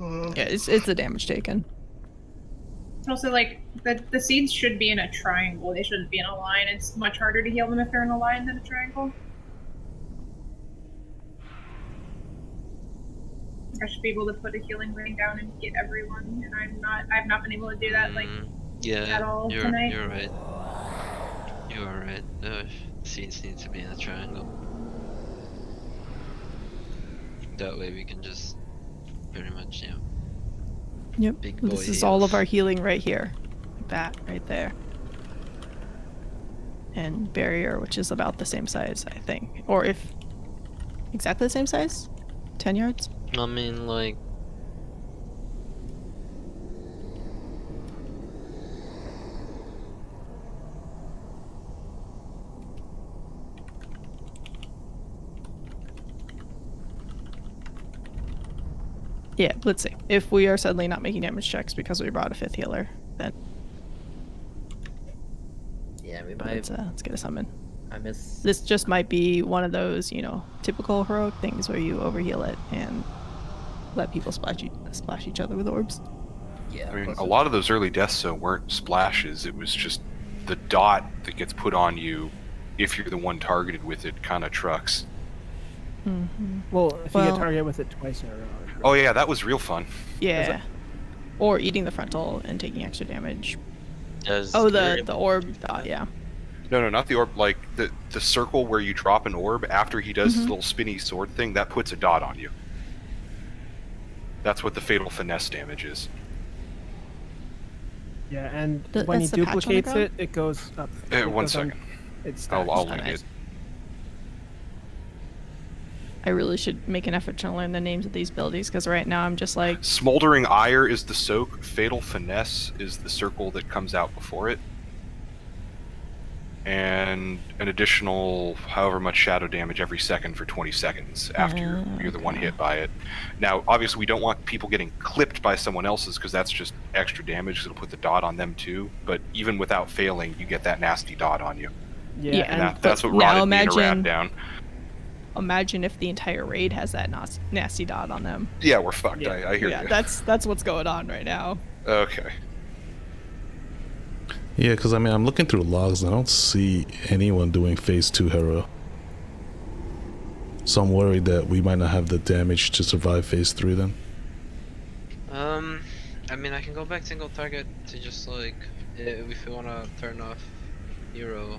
[SPEAKER 6] Yeah, it's the damage taken.
[SPEAKER 9] Also, like the seeds should be in a triangle. They shouldn't be in a line. It's much harder to heal them if they're in a line than a triangle. I should be able to put a healing ring down and get everyone, and I've not been able to do that like
[SPEAKER 3] Yeah.
[SPEAKER 9] at all
[SPEAKER 3] you're
[SPEAKER 9] tonight.
[SPEAKER 3] you're right. You are right. Seeds need to be in a triangle. That way we can just pretty much, you know.
[SPEAKER 6] Yep.
[SPEAKER 3] Big boy
[SPEAKER 6] This is all of
[SPEAKER 3] heals.
[SPEAKER 6] our healing right here. Like that right there. And barrier, which is about the same size, I think. Or if exactly the same size? 10 yards?
[SPEAKER 3] I mean, like.
[SPEAKER 6] Yeah, let's see. If we are suddenly not making damage checks because we brought a 5th healer, then
[SPEAKER 4] Yeah, we
[SPEAKER 6] let's get a summon.
[SPEAKER 4] I miss.
[SPEAKER 6] This just might be one of those, you know, typical heroic things where you overheal it and let people splash each other with orbs.
[SPEAKER 4] Yeah.
[SPEAKER 2] I mean, a lot of those early deaths though weren't splashes. It was just the dot that gets put on you if you're the one targeted with it kind of trucks.
[SPEAKER 6] Mm-hmm.
[SPEAKER 14] Well, if you get targeted with it twice in a row.
[SPEAKER 2] Oh yeah, that was real fun.
[SPEAKER 6] Yeah. Or eating the frontal and taking extra damage.
[SPEAKER 18] Does
[SPEAKER 6] Oh, the orb dot, yeah.
[SPEAKER 2] No, not the orb. Like the circle where you drop an orb after he does his
[SPEAKER 6] Mhm.
[SPEAKER 2] little spinny sword thing. That puts a dot on you. That's what the fatal finesse damage is.
[SPEAKER 14] Yeah, and
[SPEAKER 6] Th-
[SPEAKER 14] when he
[SPEAKER 6] that's the patch on the
[SPEAKER 14] duplicates
[SPEAKER 6] ground?
[SPEAKER 14] it, it goes up.
[SPEAKER 2] One
[SPEAKER 14] goes on-
[SPEAKER 2] second.
[SPEAKER 14] It's
[SPEAKER 2] I'll
[SPEAKER 6] Oh,
[SPEAKER 2] link
[SPEAKER 6] nice.
[SPEAKER 2] it.
[SPEAKER 6] I really should make an effort to learn the names of these abilities because right now I'm just like,
[SPEAKER 2] Smoldering Ire is the soak. Fatal Finesse is the circle that comes out before it. And an additional however much shadow damage every second for 20 seconds after you're the one hit by it. Now, obviously, we don't want people getting clipped by someone else's because that's just extra damage. It'll put the dot on them too. But even without failing, you get that nasty dot on you.
[SPEAKER 6] Yeah,
[SPEAKER 2] And that's what
[SPEAKER 6] now
[SPEAKER 2] rotted me in a rat
[SPEAKER 6] imagine-
[SPEAKER 2] down.
[SPEAKER 6] imagine if the entire raid has that nasty dot on them.
[SPEAKER 2] Yeah, we're fucked.
[SPEAKER 6] Yeah,
[SPEAKER 2] I hear
[SPEAKER 6] yeah,
[SPEAKER 2] you.
[SPEAKER 6] that's what's going on right now.
[SPEAKER 2] Okay.
[SPEAKER 19] Yeah, because I mean, I'm looking through logs and I don't see anyone doing phase 2 hero. So I'm worried that we might not have the damage to survive phase 3 then.
[SPEAKER 3] I mean, I can go back single target to just like if you want to turn off hero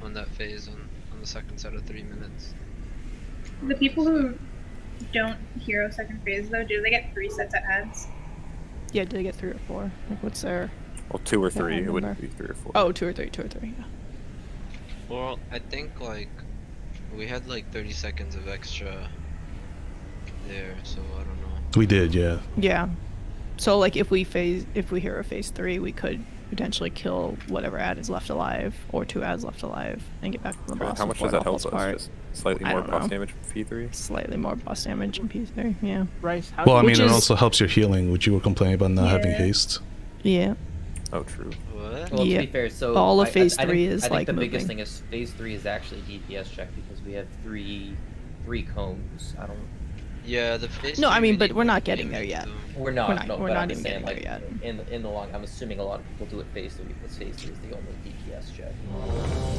[SPEAKER 3] on that phase on the second set of 3 minutes.
[SPEAKER 9] The people who don't hero second phase though, do they get 3 sets of ads?
[SPEAKER 6] Yeah, did they get 3 or 4? Like, what's their?
[SPEAKER 5] Well, 2 or
[SPEAKER 6] Yeah,
[SPEAKER 5] 3.
[SPEAKER 6] I
[SPEAKER 5] It wouldn't
[SPEAKER 6] remember.
[SPEAKER 5] be 3 or 4.
[SPEAKER 6] Oh, 2 or 3, yeah.
[SPEAKER 3] Well, I think like we had like 30 seconds of extra there, so I don't know.
[SPEAKER 19] We did, yeah.
[SPEAKER 6] Yeah. So like if we hear a phase 3, we could potentially kill whatever ad is left alive, or 2 ads left alive, and get back to the boss.
[SPEAKER 5] How much
[SPEAKER 6] before
[SPEAKER 5] does
[SPEAKER 6] it
[SPEAKER 5] that
[SPEAKER 6] all
[SPEAKER 5] help
[SPEAKER 6] falls
[SPEAKER 5] us?
[SPEAKER 6] apart.
[SPEAKER 5] Just slightly
[SPEAKER 6] I
[SPEAKER 5] more
[SPEAKER 6] don't
[SPEAKER 5] boss
[SPEAKER 6] know.
[SPEAKER 5] damage for P3?
[SPEAKER 6] Slightly more boss damage in P3, yeah.
[SPEAKER 14] Bryce, how
[SPEAKER 19] Well, I
[SPEAKER 14] do
[SPEAKER 19] mean,
[SPEAKER 14] you-
[SPEAKER 19] it also helps your healing, which you were complaining about not having haste.
[SPEAKER 6] Yeah.
[SPEAKER 5] Oh, true.
[SPEAKER 3] What?
[SPEAKER 4] Well,
[SPEAKER 6] Yeah.
[SPEAKER 4] to be fair, so
[SPEAKER 6] All of
[SPEAKER 4] I-
[SPEAKER 6] phase
[SPEAKER 4] I think-
[SPEAKER 6] 3 is
[SPEAKER 4] I think
[SPEAKER 6] like
[SPEAKER 4] the
[SPEAKER 6] moving.
[SPEAKER 4] biggest thing is phase 3 is actually DPS check because we have three cones. I don't.
[SPEAKER 3] Yeah, the phase.
[SPEAKER 6] No, I
[SPEAKER 3] 3
[SPEAKER 6] mean,
[SPEAKER 3] we
[SPEAKER 6] but
[SPEAKER 3] need
[SPEAKER 6] we're
[SPEAKER 3] more
[SPEAKER 6] not getting there
[SPEAKER 3] damage,
[SPEAKER 6] yet.
[SPEAKER 3] though.
[SPEAKER 4] We're not. No,
[SPEAKER 6] we're
[SPEAKER 4] but
[SPEAKER 6] not
[SPEAKER 4] I'm
[SPEAKER 6] even
[SPEAKER 4] just saying,
[SPEAKER 6] getting
[SPEAKER 4] like,
[SPEAKER 6] there yet.
[SPEAKER 4] in the long, I'm assuming a lot of people do it phase 3 because phase 3 is the only DPS check.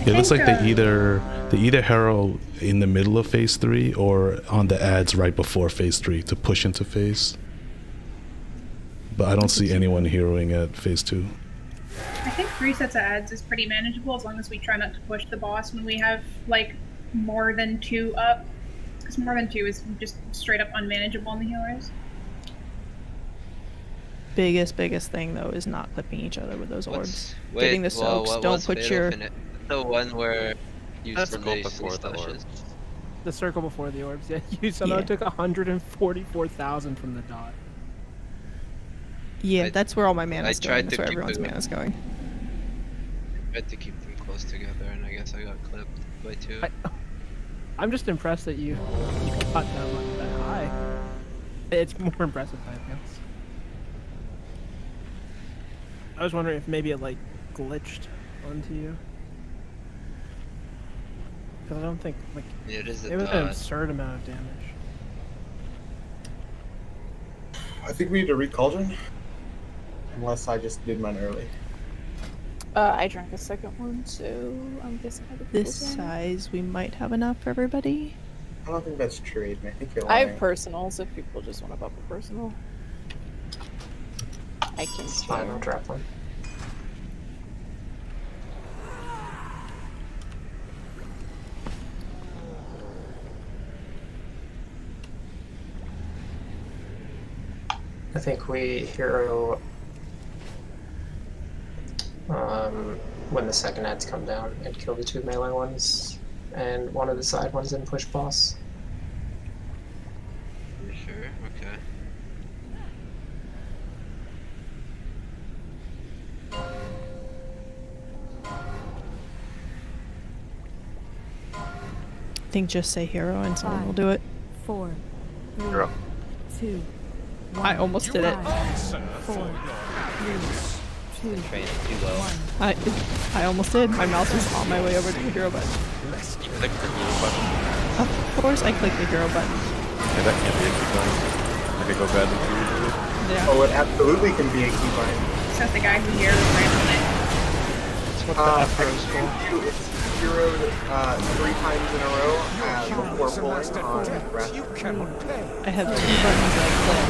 [SPEAKER 19] It looks like they either harrow in the middle of phase 3 or on the ads right before phase 3 to push into phase. But I don't see anyone heroing at phase 2.
[SPEAKER 9] I think 3 sets of ads is pretty manageable as long as we try not to push the boss when we have like more than 2 up. Because more than 2 is just straight up unmanageable on the healers.
[SPEAKER 6] Biggest thing though is not clipping each other with those orbs.
[SPEAKER 3] Wait,
[SPEAKER 6] Getting the
[SPEAKER 3] well,
[SPEAKER 6] soaks.
[SPEAKER 3] what
[SPEAKER 6] Don't
[SPEAKER 3] was
[SPEAKER 6] put
[SPEAKER 3] Fatal
[SPEAKER 6] your.
[SPEAKER 3] Fini- the one where you
[SPEAKER 18] That's
[SPEAKER 3] said
[SPEAKER 18] cool
[SPEAKER 3] they
[SPEAKER 18] before the
[SPEAKER 3] slashes.
[SPEAKER 14] The circle before the orbs. Yeah, you somehow
[SPEAKER 6] Yeah.
[SPEAKER 14] took 144,000 from the dot.
[SPEAKER 6] Yeah, that's where all my mana's
[SPEAKER 3] tried
[SPEAKER 6] going. That's
[SPEAKER 3] to
[SPEAKER 6] where
[SPEAKER 3] keep
[SPEAKER 6] everyone's
[SPEAKER 3] it-
[SPEAKER 6] mana's going.
[SPEAKER 3] I tried to keep them close together, and I guess I got clipped by 2.
[SPEAKER 14] I'm just impressed that you got that high. It's more impressive than anything else. I was wondering if maybe it like glitched onto you. Because I don't think like
[SPEAKER 3] Yeah, it is a
[SPEAKER 14] it was an
[SPEAKER 3] dot.
[SPEAKER 14] absurd amount of damage.
[SPEAKER 8] I think we need to read Cauldron. Unless I just did mine early.
[SPEAKER 7] I drank a second one, so I'm guessing I have
[SPEAKER 6] This size, we might have enough for everybody.
[SPEAKER 8] I don't think that's true, Aiden. I think you're
[SPEAKER 7] I
[SPEAKER 8] lying.
[SPEAKER 7] have personals if people just want to bump a personal. I can
[SPEAKER 1] It's fine, I'll drop one. I think we hero when the second ads come down and kill the 2 melee ones, and one of the side ones and push boss.
[SPEAKER 3] You sure? Okay.
[SPEAKER 6] I think just say hero and someone will do it.
[SPEAKER 10] 4, 3,
[SPEAKER 5] Hero.
[SPEAKER 10] 2,
[SPEAKER 6] I almost did it.
[SPEAKER 10] 4, 3, 2,
[SPEAKER 4] Train is too low.
[SPEAKER 10] 1.
[SPEAKER 6] I almost did. My mouse was on my way over to the hero button.
[SPEAKER 18] You click the blue button.
[SPEAKER 6] Of course I clicked the hero button.
[SPEAKER 5] Yeah, that can't be a keybind. I could go badly too.
[SPEAKER 6] Yeah.
[SPEAKER 8] Oh, it absolutely can be a keybind.
[SPEAKER 9] Says the guy who heroes randomly.
[SPEAKER 14] That's what the F is for.
[SPEAKER 8] It's heroed 3 times in a row before pulling on Wrath.
[SPEAKER 11] You cannot play.
[SPEAKER 6] I have 2 buttons that I click.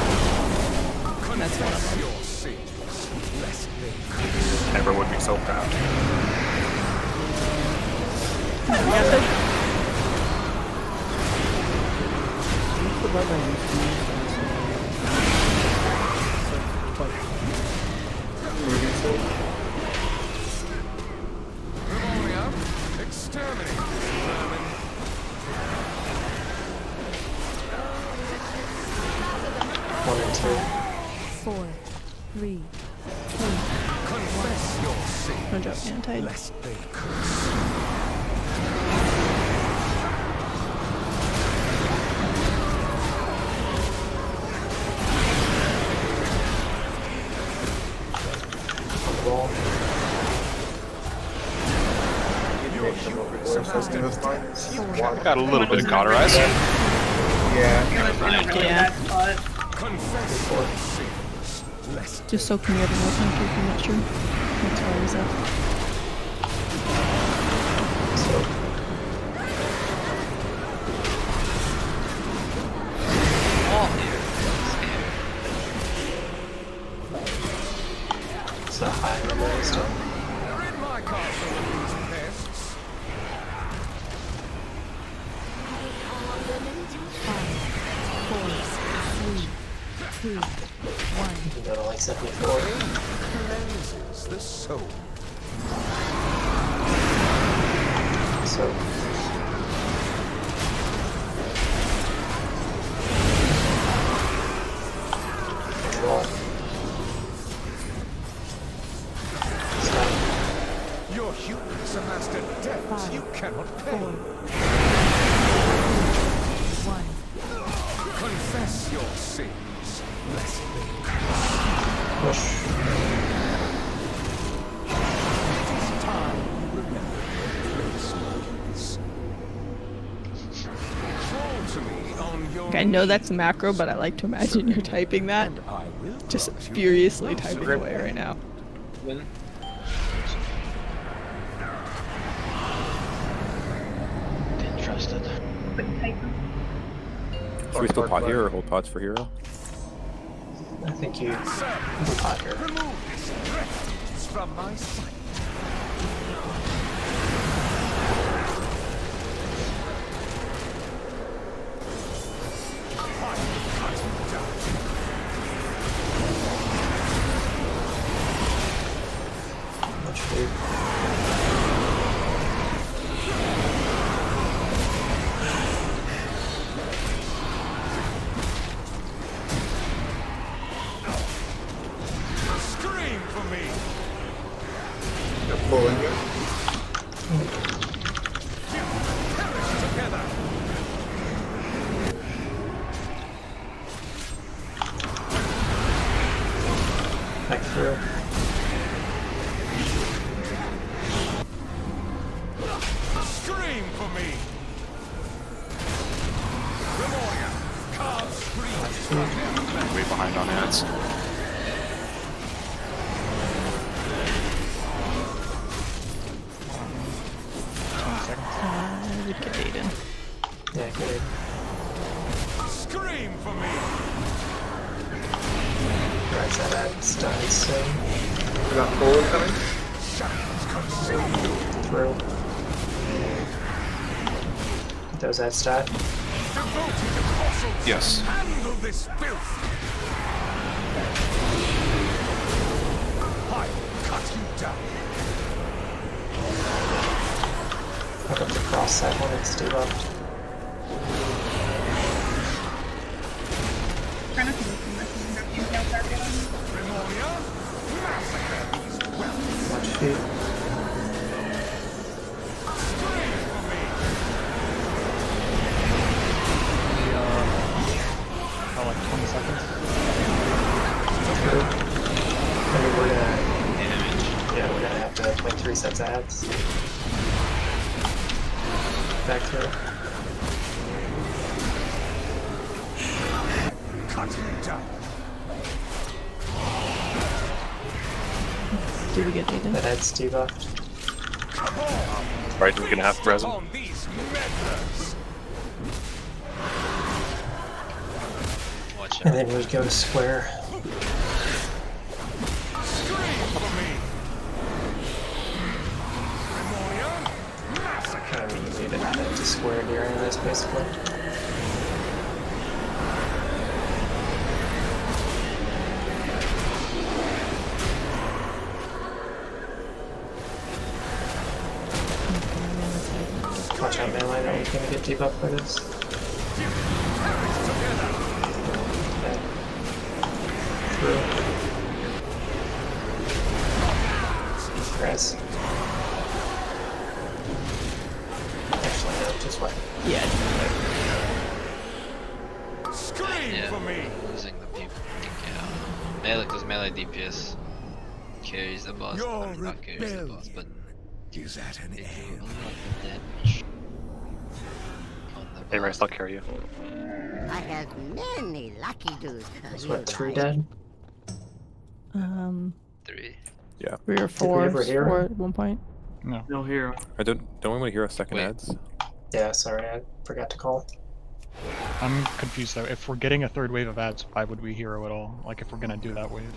[SPEAKER 6] And that's one of them.
[SPEAKER 11] Your sins, lest they
[SPEAKER 5] Never would be so proud.
[SPEAKER 14] What's the button I used to use?
[SPEAKER 8] Moving soul.
[SPEAKER 11] Memoriam, exterminate vermin.
[SPEAKER 1] One and 2.
[SPEAKER 10] 4, 3, 2,
[SPEAKER 11] Confess your sins,
[SPEAKER 6] No joke, anti.
[SPEAKER 11] lest they curse.
[SPEAKER 1] On the wall.
[SPEAKER 2] Got a little bit of cauterize.
[SPEAKER 8] Yeah.
[SPEAKER 9] It was in a really
[SPEAKER 6] Yeah.
[SPEAKER 9] bad spot.
[SPEAKER 11] Confess your sins, lest
[SPEAKER 6] Just soaking your everyone thank you for that true. That's why I was up.
[SPEAKER 1] So it's a high memory still.
[SPEAKER 11] You're in my castle with these pests.
[SPEAKER 10] 4, 3, 2, 1.
[SPEAKER 1] You can go to like 74.
[SPEAKER 11] Cleanses the soul.
[SPEAKER 1] So
[SPEAKER 11] sins, lest they
[SPEAKER 1] Push.
[SPEAKER 11] It is time you remember your place, Marcus. Fall to me on your
[SPEAKER 6] I know that's a macro, but I like to imagine you're typing that.
[SPEAKER 11] and I will
[SPEAKER 6] Just
[SPEAKER 11] grant you
[SPEAKER 6] furiously
[SPEAKER 11] a
[SPEAKER 6] typing
[SPEAKER 11] merciful
[SPEAKER 6] away right now.
[SPEAKER 3] When? Didn't trust it.
[SPEAKER 5] Should we still pot here or hold pots for hero?
[SPEAKER 1] I think you can pot here.
[SPEAKER 11] Remove this threat from my sight.
[SPEAKER 1] Much food.
[SPEAKER 11] Scream for me.
[SPEAKER 8] Pull in here.
[SPEAKER 11] Perish together.
[SPEAKER 1] Back through.
[SPEAKER 11] Scream for me. Lemuria, carve scream.
[SPEAKER 2] Way behind on ads.
[SPEAKER 6] We'd get Aiden.
[SPEAKER 1] Yeah, good.
[SPEAKER 11] Scream for me.
[SPEAKER 1] Right, that ad stuns soon.
[SPEAKER 8] We got pull coming.
[SPEAKER 1] Through. Those ads stat.
[SPEAKER 11] Devoted apostles.
[SPEAKER 2] Yes.
[SPEAKER 11] Handle this filth. I will cut you down.
[SPEAKER 1] Look up the cross side one, it's debuffed.
[SPEAKER 9] Try not to move too much and have impale target on you.
[SPEAKER 11] Lemuria, massacre these wells.
[SPEAKER 1] Much feet.
[SPEAKER 11] Scream for me.
[SPEAKER 16] About like 20 seconds.
[SPEAKER 1] Through. I mean, we're gonna... Yeah, we're gonna have to play 3 sets of ads. Back through.
[SPEAKER 11] Cut you down.
[SPEAKER 6] Do we get Aiden?
[SPEAKER 1] That ad's debuffed.
[SPEAKER 11] Come on.
[SPEAKER 5] Right, we're gonna have present.
[SPEAKER 11] On these meddlers.
[SPEAKER 3] Watch
[SPEAKER 1] And
[SPEAKER 3] out.
[SPEAKER 1] then we'd go to square.
[SPEAKER 11] Scream for me. Lemuria, massacre.
[SPEAKER 1] Kind of easy to head to square during this, basically. Watch out, man. I know he's gonna get debuffed by this.
[SPEAKER 11] Perish together.
[SPEAKER 1] Okay. Through. Press. Actually, no, just wait.
[SPEAKER 6] Yeah.
[SPEAKER 11] Scream
[SPEAKER 3] Yeah,
[SPEAKER 11] for me.
[SPEAKER 3] losing the people. Yeah. Melee, because melee DPS carries the boss.
[SPEAKER 11] Your
[SPEAKER 3] I mean, not carries the boss, but
[SPEAKER 11] is at an
[SPEAKER 3] they do
[SPEAKER 11] end.
[SPEAKER 3] a lot of damage. On the
[SPEAKER 18] Hey,
[SPEAKER 3] boss.
[SPEAKER 18] Rice, I'll carry you.
[SPEAKER 17] I have many lucky dudes.
[SPEAKER 1] Is what, 3 dead?
[SPEAKER 3] 3.
[SPEAKER 5] Yeah.
[SPEAKER 6] 3 or
[SPEAKER 1] we
[SPEAKER 6] 4
[SPEAKER 1] ever hear
[SPEAKER 6] for
[SPEAKER 1] him?
[SPEAKER 6] at one point.
[SPEAKER 16] No.
[SPEAKER 12] No hero.
[SPEAKER 5] I don't we want to hear a second
[SPEAKER 3] Wait.
[SPEAKER 5] ads?
[SPEAKER 1] Yeah, sorry, I forgot to call.
[SPEAKER 16] I'm confused though. If we're getting a third wave of ads, why would we hero at all? Like if we're gonna do that wave.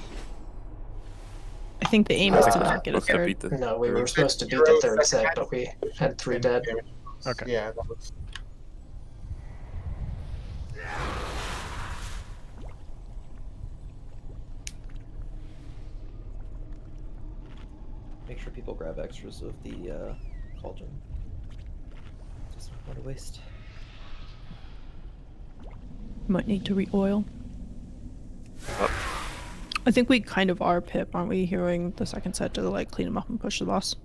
[SPEAKER 6] I think the aim is to not get a
[SPEAKER 5] We're gonna
[SPEAKER 6] third.
[SPEAKER 5] beat the
[SPEAKER 1] No, we were supposed to beat the 3rd set, but we had 3 dead.
[SPEAKER 16] Okay.
[SPEAKER 8] Yeah, that was.
[SPEAKER 4] Make sure people grab extras of the cauldron. Just don't want to waste.
[SPEAKER 6] Might need to re-oil.
[SPEAKER 18] Oh.
[SPEAKER 6] I think we kind of are Pip, aren't we? Heroing the second set to like clean him up and push the boss.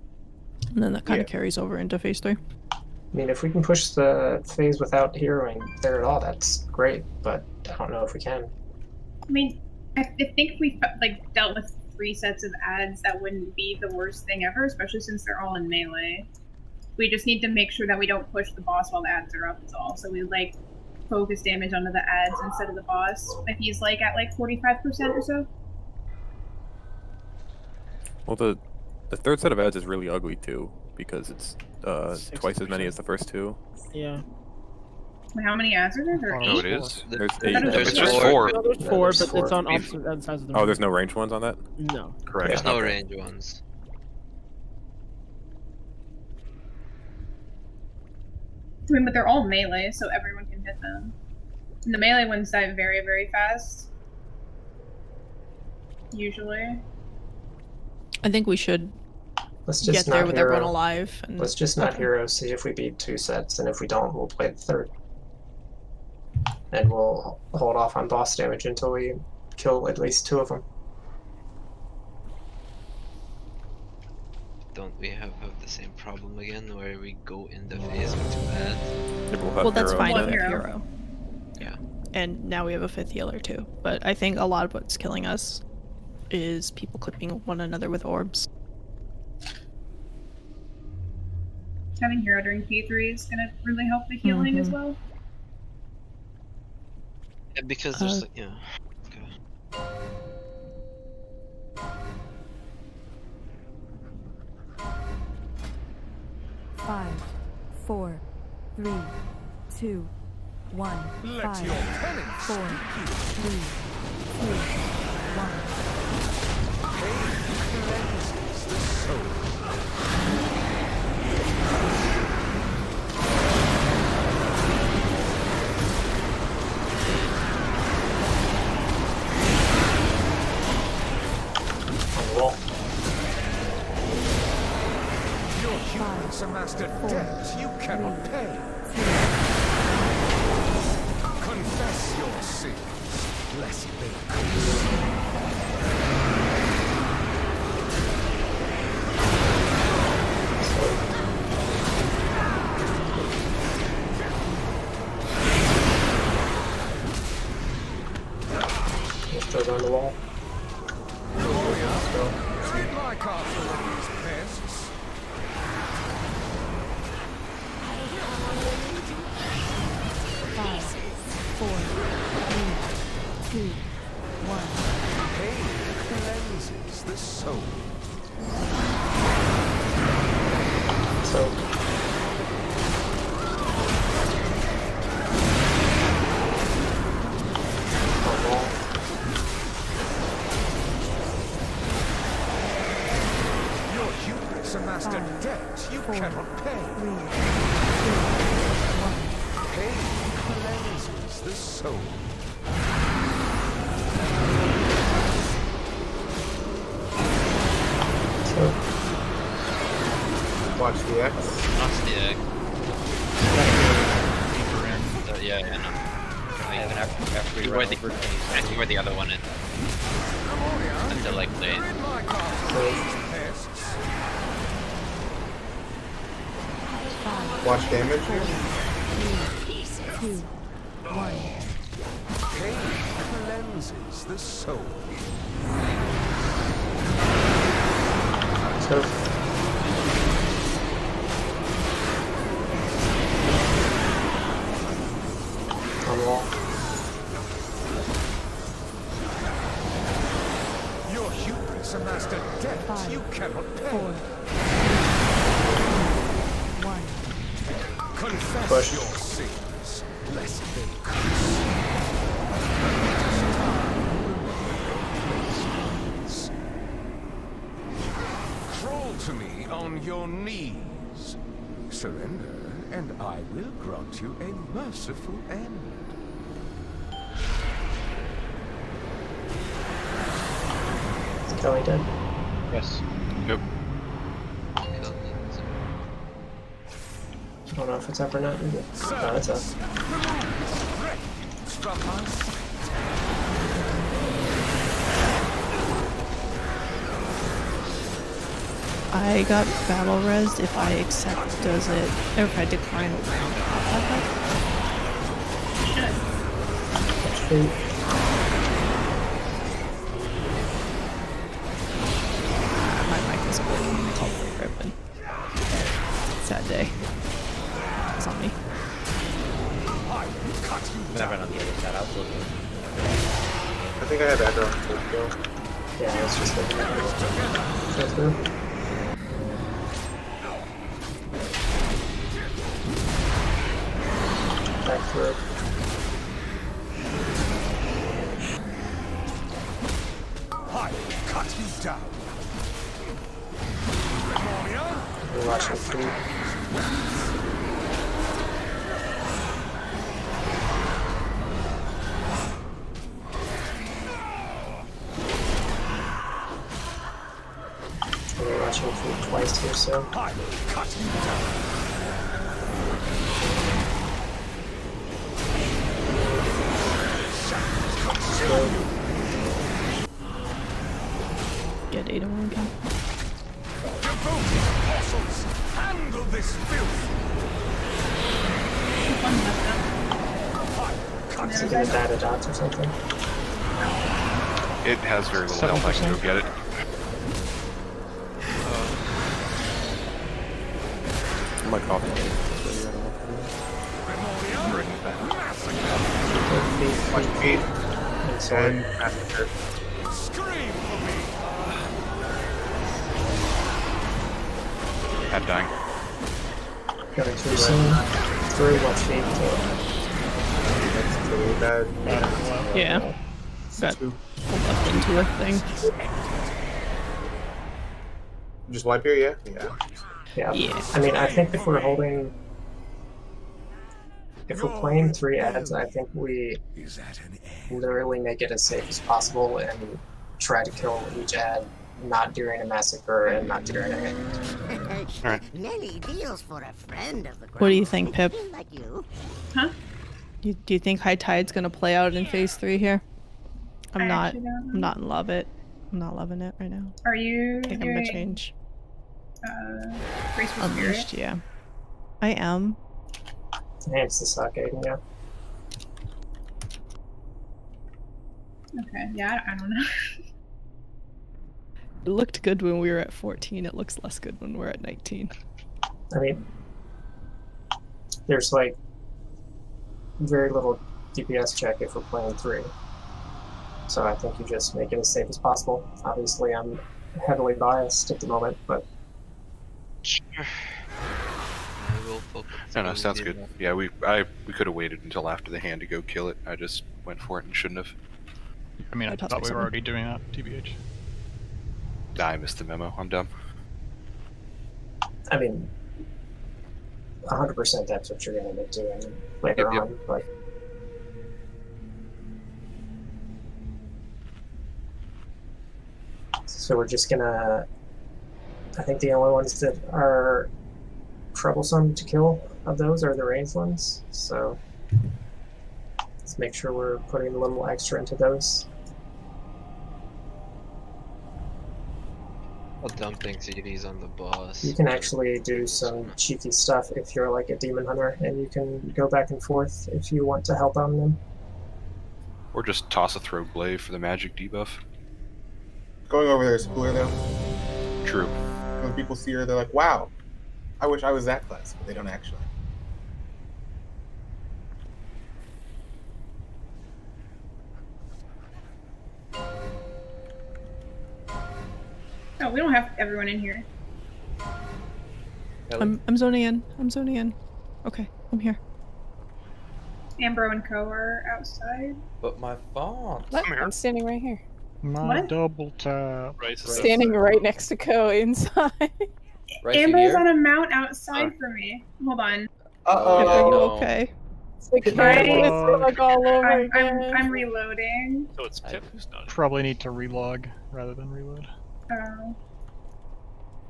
[SPEAKER 6] And then that kind of carries over into phase 3.
[SPEAKER 1] I mean, if we can push the phase without heroing there at all, that's great, but I don't know if we can.
[SPEAKER 9] I mean, I think if we like dealt with 3 sets of ads, that wouldn't be the worst thing ever, especially since they're all in melee. We just need to make sure that we don't push the boss while the ads are up is all. So we like focus damage onto the ads instead of the boss if he's like at like 45% or so.
[SPEAKER 5] Well, the third set of ads is really ugly too because it's twice as many as the first 2.
[SPEAKER 14] Yeah.
[SPEAKER 9] Wait, how many ads are there? There are
[SPEAKER 2] No,
[SPEAKER 9] 8?
[SPEAKER 2] it is.
[SPEAKER 5] There's
[SPEAKER 9] I
[SPEAKER 5] 8.
[SPEAKER 9] thought it was
[SPEAKER 2] It's
[SPEAKER 9] just
[SPEAKER 2] just
[SPEAKER 9] 4.
[SPEAKER 2] 4.
[SPEAKER 14] No, there's
[SPEAKER 1] No,
[SPEAKER 14] 4,
[SPEAKER 1] there's
[SPEAKER 14] but it's
[SPEAKER 1] 4.
[SPEAKER 14] on opposite sides of the
[SPEAKER 5] Oh, there's no ranged ones on that?
[SPEAKER 14] No.
[SPEAKER 2] Correct.
[SPEAKER 3] There's no
[SPEAKER 5] okay.
[SPEAKER 3] range ones.
[SPEAKER 9] I mean, but they're all melee, so everyone can hit them. And the melee ones die very, very fast. Usually.
[SPEAKER 6] I think we should
[SPEAKER 1] Let's just
[SPEAKER 6] get
[SPEAKER 1] not
[SPEAKER 6] there with
[SPEAKER 1] hero.
[SPEAKER 6] everyone alive. And
[SPEAKER 1] Let's just not hero, see if we beat 2 sets, and if we don't, we'll play the third. And we'll hold off on boss damage until we kill at least 2 of them.
[SPEAKER 3] Don't we have the same problem again where we go in the phase with 2 ads?
[SPEAKER 6] Well, that's fine
[SPEAKER 9] One
[SPEAKER 6] if we have
[SPEAKER 9] hero.
[SPEAKER 6] hero.
[SPEAKER 3] Yeah.
[SPEAKER 6] And now we have a 5th healer too. But I think a lot of what's killing us is people clipping one another with orbs.
[SPEAKER 9] Having hero during P3 is gonna really help the healing as well.
[SPEAKER 3] Yeah, because there's like, yeah. Okay.
[SPEAKER 10] Five, 4, 3, 2, 1.
[SPEAKER 11] Let
[SPEAKER 10] 5,
[SPEAKER 11] your penance
[SPEAKER 10] 4, 3, 2, 1.
[SPEAKER 11] pain cleanses the soul.
[SPEAKER 1] On the wall.
[SPEAKER 11] Your humans amassed a debt you cannot pay. Confess your sins, lest they curse.
[SPEAKER 1] Just goes on the wall.
[SPEAKER 11] Treat my castle and these pests.
[SPEAKER 10] Five, 4, 3, 2, 1.
[SPEAKER 11] Pain cleanses the soul.
[SPEAKER 1] So on the wall.
[SPEAKER 11] Your humans amassed a debt you cannot pay.
[SPEAKER 10] 3, 2, 1.
[SPEAKER 11] Pain cleanses the soul.
[SPEAKER 1] So
[SPEAKER 8] Watch the X.
[SPEAKER 3] That's the egg. Yeah, yeah, no.
[SPEAKER 4] And after we
[SPEAKER 3] You
[SPEAKER 4] run
[SPEAKER 3] were the,
[SPEAKER 4] over,
[SPEAKER 3] and you were the other one in. Until like late.
[SPEAKER 11] Rid my castle of these pests.
[SPEAKER 8] Watch damage.
[SPEAKER 10] 3, 2, 1.
[SPEAKER 11] Pain cleanses the soul.
[SPEAKER 1] So on the wall.
[SPEAKER 11] Your humans amassed a debt
[SPEAKER 10] 5,
[SPEAKER 11] you cannot
[SPEAKER 10] 4,
[SPEAKER 11] pay.
[SPEAKER 10] 1.
[SPEAKER 11] Confess
[SPEAKER 1] Push.
[SPEAKER 11] your sins, lest they curse. Crawl to me on your knees. Surrender, and I will grant you a merciful end.
[SPEAKER 1] Is Kelly dead?
[SPEAKER 3] Yes. Yep.
[SPEAKER 1] I don't know if it's up or not. Is it? No, it's up.
[SPEAKER 11] From my sight.
[SPEAKER 6] I got battle res. If I accept, does it? Or if I decline, will it pop that up?
[SPEAKER 1] Shoot.
[SPEAKER 8] think I have aggro on full kill.
[SPEAKER 1] Yeah, it's just like go through. Back through.
[SPEAKER 11] I cut you down.
[SPEAKER 1] We're watching through. We're watching through twice here, so.
[SPEAKER 11] I cut you down.
[SPEAKER 6] Get 801 count.
[SPEAKER 11] Devoted apostles, handle this filth.
[SPEAKER 1] Is it gonna die to dots or something?
[SPEAKER 2] It has very little health. I can go get it.
[SPEAKER 5] My coffee.
[SPEAKER 2] I'm ready with that.
[SPEAKER 8] Watch feet. And massacre.
[SPEAKER 11] Scream for me.
[SPEAKER 2] At dying.
[SPEAKER 1] Going too soon. Through what feet?
[SPEAKER 8] That's really bad.
[SPEAKER 6] Yeah. Got left into a thing.
[SPEAKER 8] Just wipe here, yeah? Yeah.
[SPEAKER 1] Yeah. I mean, I think if we're holding. If we're playing 3 ads, I think we literally make it as safe as possible and try to kill each ad, not during a massacre and not during a hit.
[SPEAKER 17] Many deals for a friend of the
[SPEAKER 6] What do you think, Pip?
[SPEAKER 17] like you.
[SPEAKER 9] Huh?
[SPEAKER 6] Do you think High Tide's gonna play out in phase 3 here? I'm not in love it. I'm not loving it right now.
[SPEAKER 9] Are you
[SPEAKER 6] I think I'm gonna change.
[SPEAKER 9] Graceful
[SPEAKER 6] Unleashed,
[SPEAKER 9] Spirit?
[SPEAKER 6] yeah. I am.
[SPEAKER 1] It's the sake, yeah.
[SPEAKER 9] Okay, yeah, I don't know.
[SPEAKER 6] It looked good when we were at 14. It looks less good when we're at 19.
[SPEAKER 1] I mean, there's like very little DPS check if we're playing 3. So I think you just make it as safe as possible. Obviously, I'm heavily biased at the moment, but
[SPEAKER 2] No, sounds good. Yeah, we could have waited until after the hand to go kill it. I just went for it and shouldn't have.
[SPEAKER 16] I mean, I thought we were already doing that, TBH.
[SPEAKER 2] I missed the memo. I'm dumb.
[SPEAKER 1] I mean, 100% that's what you're going to be doing later on, but so we're just gonna. I think the only ones that are troublesome to kill of those are the ranged ones. So let's make sure we're putting a little extra into those.
[SPEAKER 3] While dumping CDs on the boss.
[SPEAKER 1] You can actually do some cheeky stuff if you're like a demon hunter, and you can go back and forth if you want to help on them.
[SPEAKER 2] Or just toss a throw glaive for the magic debuff.
[SPEAKER 8] Going over there is cooler though.
[SPEAKER 2] True.
[SPEAKER 8] When people see her, they're like, wow, I wish I was that class, but they don't actually.
[SPEAKER 9] Oh, we don't have everyone in here.
[SPEAKER 6] I'm zoning in. I'm zoning in. Okay, I'm here.
[SPEAKER 9] Ambro and Co are outside.
[SPEAKER 4] But my font.
[SPEAKER 7] I'm standing right here.
[SPEAKER 16] My
[SPEAKER 9] What?
[SPEAKER 16] double tap.
[SPEAKER 7] Standing right next to Co inside.
[SPEAKER 9] Amber's on a mount outside for me. Hold on.
[SPEAKER 6] Okay.
[SPEAKER 7] It's like like all over
[SPEAKER 9] I'm reloading.
[SPEAKER 12] So it's Pip who's not.
[SPEAKER 16] Probably need to relog rather than reload.
[SPEAKER 9] Oh.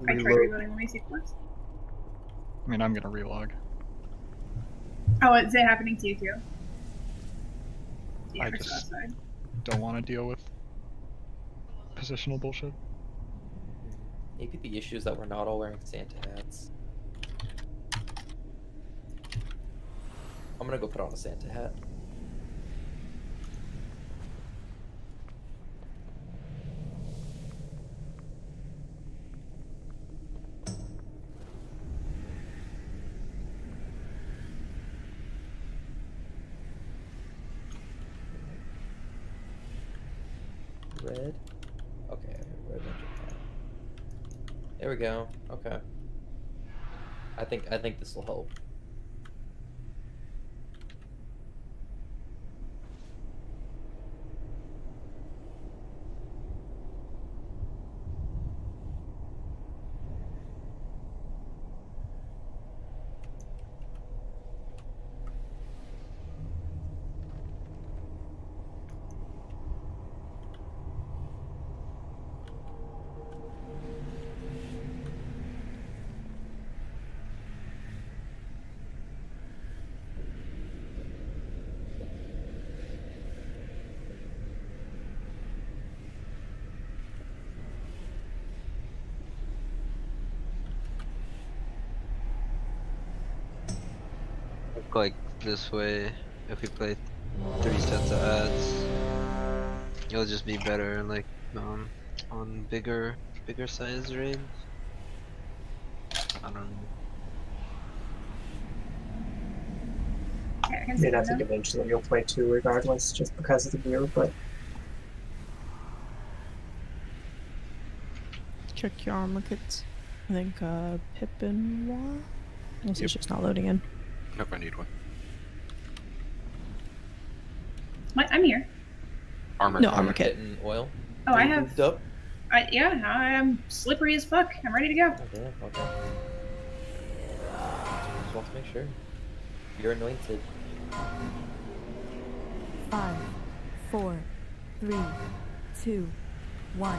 [SPEAKER 9] I tried reloading. Let me see if it works.
[SPEAKER 16] I mean, I'm gonna relog.
[SPEAKER 9] Oh, is it happening to you too? Yeah,
[SPEAKER 16] I
[SPEAKER 9] Amber's
[SPEAKER 16] just
[SPEAKER 9] outside.
[SPEAKER 16] don't want to deal with positional bullshit.
[SPEAKER 4] Maybe the issue is that we're not all wearing Santa hats. I'm gonna go put on a Santa hat. red. Okay, red ninja pad. There we go. Okay. I think this will help.
[SPEAKER 3] Look like this way, if we play 3 sets of ads, it'll just be better, like, on bigger size raids. I don't know.
[SPEAKER 9] Yeah,
[SPEAKER 1] I mean, I think eventually you'll play 2 regardless, just because of the gear, but
[SPEAKER 6] Check your armor kits. I think Pip and Wah. Unless it's just not loading in.
[SPEAKER 2] Nope, I need one.
[SPEAKER 9] I'm here.
[SPEAKER 2] Armor.
[SPEAKER 6] No, armor kit.
[SPEAKER 4] And oil.
[SPEAKER 9] Oh, I have.
[SPEAKER 4] Moved up.
[SPEAKER 9] Yeah, I'm slippery as fuck. I'm ready to go.
[SPEAKER 4] Oh, damn. Okay. Just want to make sure. You're anointed.
[SPEAKER 10] 5, 4, 3, 2, 1.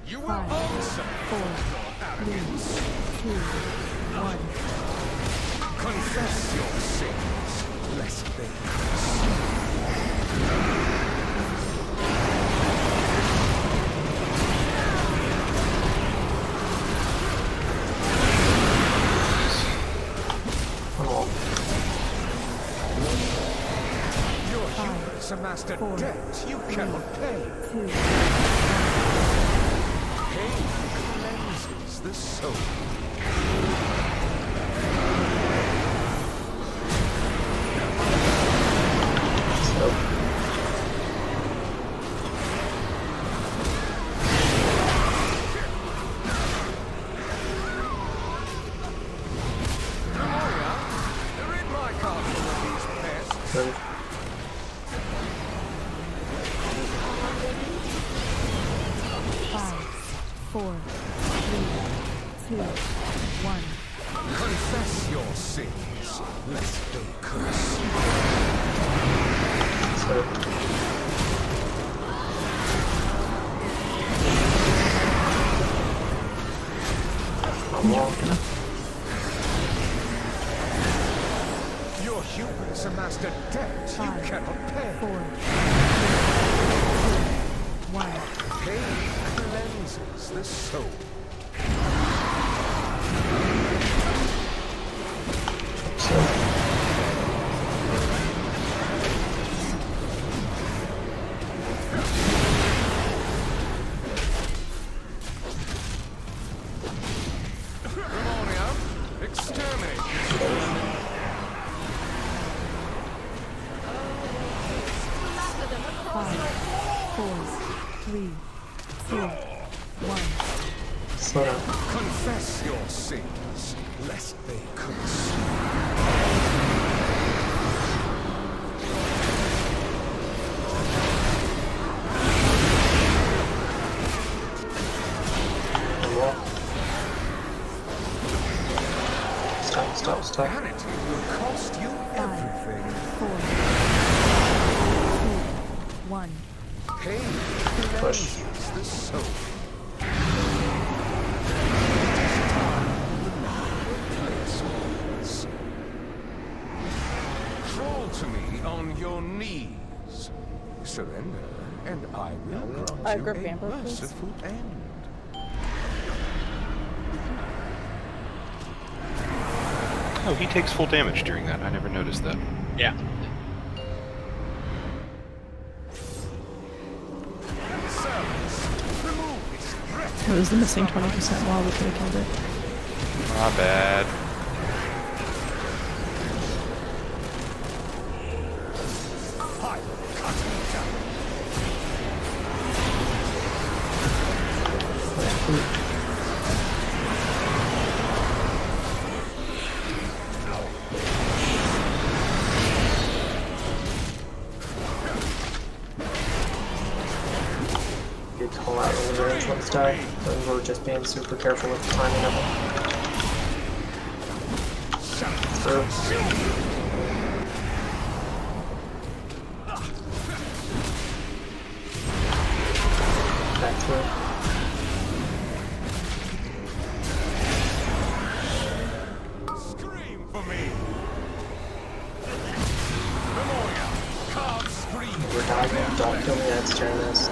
[SPEAKER 11] You will
[SPEAKER 10] 5,
[SPEAKER 11] answer
[SPEAKER 10] 4,
[SPEAKER 11] for
[SPEAKER 10] 3, 2,
[SPEAKER 11] arrogance.
[SPEAKER 10] 1.
[SPEAKER 11] Confess your sins, lest they Your humans amassed a debt you cannot pay.
[SPEAKER 10] 2.
[SPEAKER 11] Pain cleanses the soul. Rid my castle of these pests.
[SPEAKER 10] 5, 4, 3, 2, 1.
[SPEAKER 11] Confess your sins, lest they curse Your humans amassed a debt you
[SPEAKER 10] 5,
[SPEAKER 11] cannot pay.
[SPEAKER 10] 4, 3, 2, 1.
[SPEAKER 11] Pain cleanses the soul. Demonia, exterminate.
[SPEAKER 10] 5, 4, 3, 2, 1.
[SPEAKER 1] slow down.
[SPEAKER 11] Confess your sins, lest they curse.
[SPEAKER 1] Stop.
[SPEAKER 11] Vanity will cost you
[SPEAKER 10] 5,
[SPEAKER 11] everything.
[SPEAKER 10] 4, 2, 1.
[SPEAKER 11] Pain
[SPEAKER 1] Push.
[SPEAKER 11] cleanses the soul. Crawl to me on your knees. Surrender, and I will grant you
[SPEAKER 7] grab
[SPEAKER 11] a
[SPEAKER 7] Vampire, please.
[SPEAKER 11] merciful end.
[SPEAKER 2] Oh, he takes full damage during that. I never noticed that.
[SPEAKER 13] Yeah.
[SPEAKER 6] It was the missing 20% while we could have killed it.
[SPEAKER 2] My bad.
[SPEAKER 1] Good call out when the range ones die. And we're just being super careful with the timing of them. Through. Back through.
[SPEAKER 11] Scream for me. Memoria, can't scream.
[SPEAKER 1] We're dying. Don't kill the ads during this.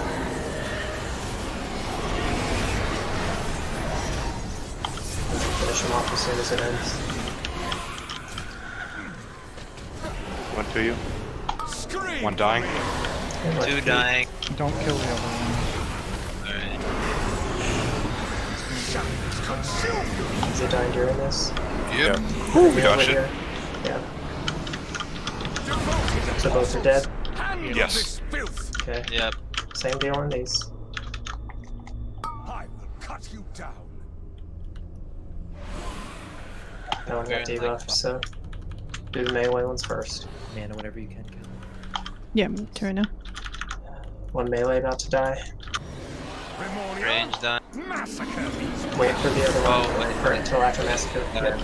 [SPEAKER 1] Finish him off as soon as it ends.
[SPEAKER 2] One to you.
[SPEAKER 11] Scream.
[SPEAKER 2] One dying.
[SPEAKER 3] Two dying.
[SPEAKER 16] Don't kill the other one.
[SPEAKER 3] Alright.
[SPEAKER 1] Is it dying during this?
[SPEAKER 2] Yep.
[SPEAKER 1] Ooh,
[SPEAKER 2] We dodged it.
[SPEAKER 1] Yeah. So both are dead?
[SPEAKER 2] Yes.
[SPEAKER 1] Okay.
[SPEAKER 3] Yep.
[SPEAKER 1] Same deal on these.
[SPEAKER 11] I will cut you down.
[SPEAKER 1] No one got debuffed, so do the melee ones first.
[SPEAKER 4] Mana whenever you can.
[SPEAKER 6] Yeah, I'm turn now.
[SPEAKER 1] One melee about to die.
[SPEAKER 3] Range done.
[SPEAKER 1] Wait for the other one.
[SPEAKER 3] Oh, wait.
[SPEAKER 1] Or until after massacre. Yeah.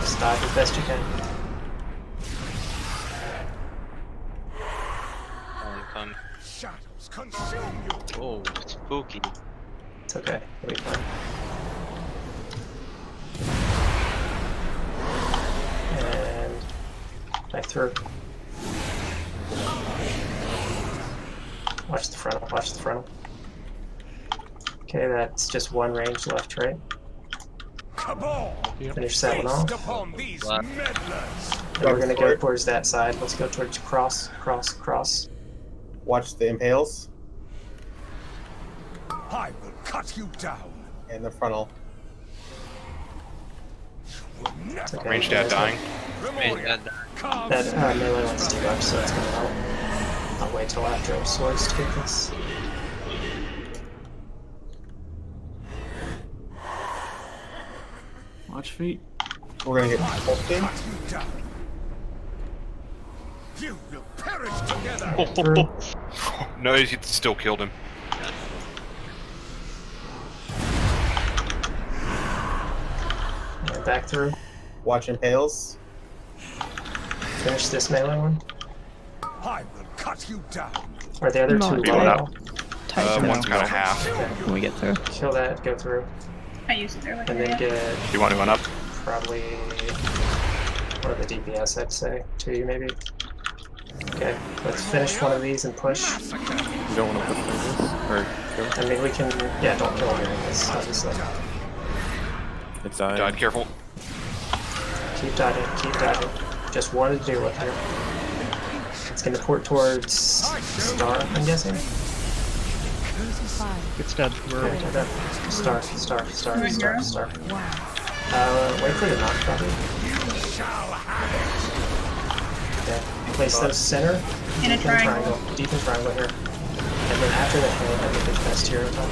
[SPEAKER 1] Just dodge as best you can.
[SPEAKER 3] Come.
[SPEAKER 11] Shadows consume you.
[SPEAKER 3] Oh, spooky.
[SPEAKER 1] It's okay. It'll be fine. And back through. Watch the frontal, watch the frontal. Okay, that's just one range left, right? Finish that one off. And we're gonna go towards that side. Let's go towards cross, cross, cross.
[SPEAKER 8] Watch the impales.
[SPEAKER 11] I will cut you down.
[SPEAKER 8] And the frontal.
[SPEAKER 1] It's okay.
[SPEAKER 2] Range dad dying.
[SPEAKER 3] Range dad dying.
[SPEAKER 1] That melee one's debuffed, so it's gonna help. I'll wait till after swords to get this.
[SPEAKER 13] Watch feet.
[SPEAKER 8] We're gonna get pulsing.
[SPEAKER 11] You will perish together.
[SPEAKER 2] No, he still killed him.
[SPEAKER 1] And back through.
[SPEAKER 8] Watch impales.
[SPEAKER 1] Finish this melee one.
[SPEAKER 11] I will cut you down.
[SPEAKER 1] Are the other two
[SPEAKER 2] Going
[SPEAKER 1] low?
[SPEAKER 2] up. One's got a half.
[SPEAKER 6] When we get through.
[SPEAKER 1] Kill that, go through.
[SPEAKER 9] I used it there like
[SPEAKER 1] And then get
[SPEAKER 2] Do you want to run up?
[SPEAKER 1] probably one of the DPS, I'd say. 2 maybe. Okay, let's finish one of these and push.
[SPEAKER 5] You don't want to push like this? Or kill?
[SPEAKER 1] I mean, we can. Yeah, don't kill during this, obviously.
[SPEAKER 5] It's dying.
[SPEAKER 2] Died, careful.
[SPEAKER 1] Keep dodging, keep dodging. Just one to deal with here. It's gonna port towards Star, I'm guessing.
[SPEAKER 16] It's dead. We're
[SPEAKER 1] Okay, okay. Star. Wait for the knock, probably. Okay, place those center.
[SPEAKER 9] In a
[SPEAKER 1] deep
[SPEAKER 9] triangle.
[SPEAKER 1] Deep in triangle here. And then after the hand, I think it's best here at the top.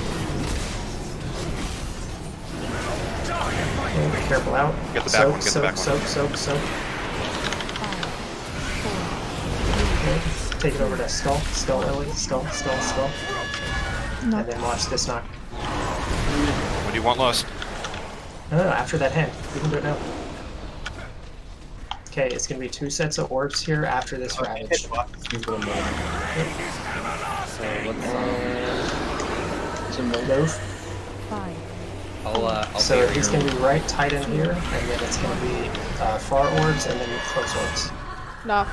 [SPEAKER 1] Okay, be careful out.
[SPEAKER 2] Get the back one, get the
[SPEAKER 1] Soak,
[SPEAKER 2] back one.
[SPEAKER 1] soak. Okay, take it over to skull, Ellie, skull.
[SPEAKER 6] No.
[SPEAKER 1] And then watch this knock.
[SPEAKER 2] What do you want lost?
[SPEAKER 1] No, after that hand. You can do it now. Okay, it's gonna be 2 sets of orbs here after this ravage. So move. So he's gonna be right tight in here, and then it's gonna be far orbs and then close orbs.
[SPEAKER 7] Knock.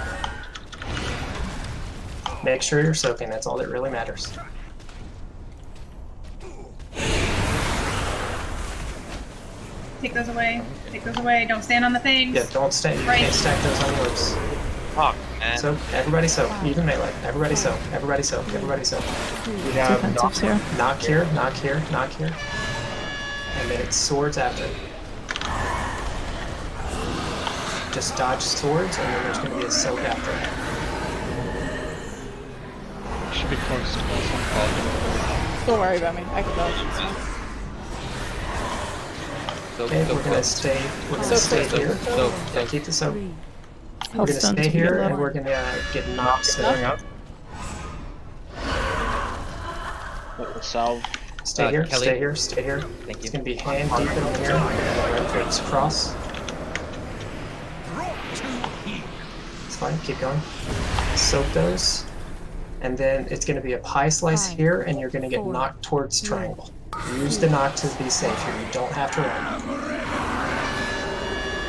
[SPEAKER 1] Make sure you're soaking, that's all that really matters.
[SPEAKER 9] Take those away. Take those away. Don't stand on the things.
[SPEAKER 1] Yeah, don't stay. You
[SPEAKER 9] Right.
[SPEAKER 1] can't stack those on orbs.
[SPEAKER 3] Fuck, man.
[SPEAKER 1] So everybody soak, even melee. Everybody soak. We have
[SPEAKER 6] Defensives here.
[SPEAKER 1] knock here. And then it's swords after. Just dodge swords, and then there's going to be a soak after.
[SPEAKER 16] should be close to this one.
[SPEAKER 7] Don't worry about me. I can dodge.
[SPEAKER 1] Okay, we're gonna stay. We're gonna stay here. Yeah, keep the soak. We're gonna
[SPEAKER 6] Stuns
[SPEAKER 1] stay
[SPEAKER 6] if you
[SPEAKER 1] here,
[SPEAKER 6] get
[SPEAKER 1] and
[SPEAKER 6] low.
[SPEAKER 1] we're gonna get knocked setting up.
[SPEAKER 12] Salve.
[SPEAKER 1] Stay here.
[SPEAKER 4] Kelly.
[SPEAKER 1] Stay here. Stay here.
[SPEAKER 4] Thank
[SPEAKER 1] It's
[SPEAKER 4] you.
[SPEAKER 1] gonna be hand deep in here. Red Fate's cross. It's fine. Keep going. Soak those. And then it's going to be a pie slice here, and you're going to get knocked towards triangle. Use the knock to be safe here. You don't have to run.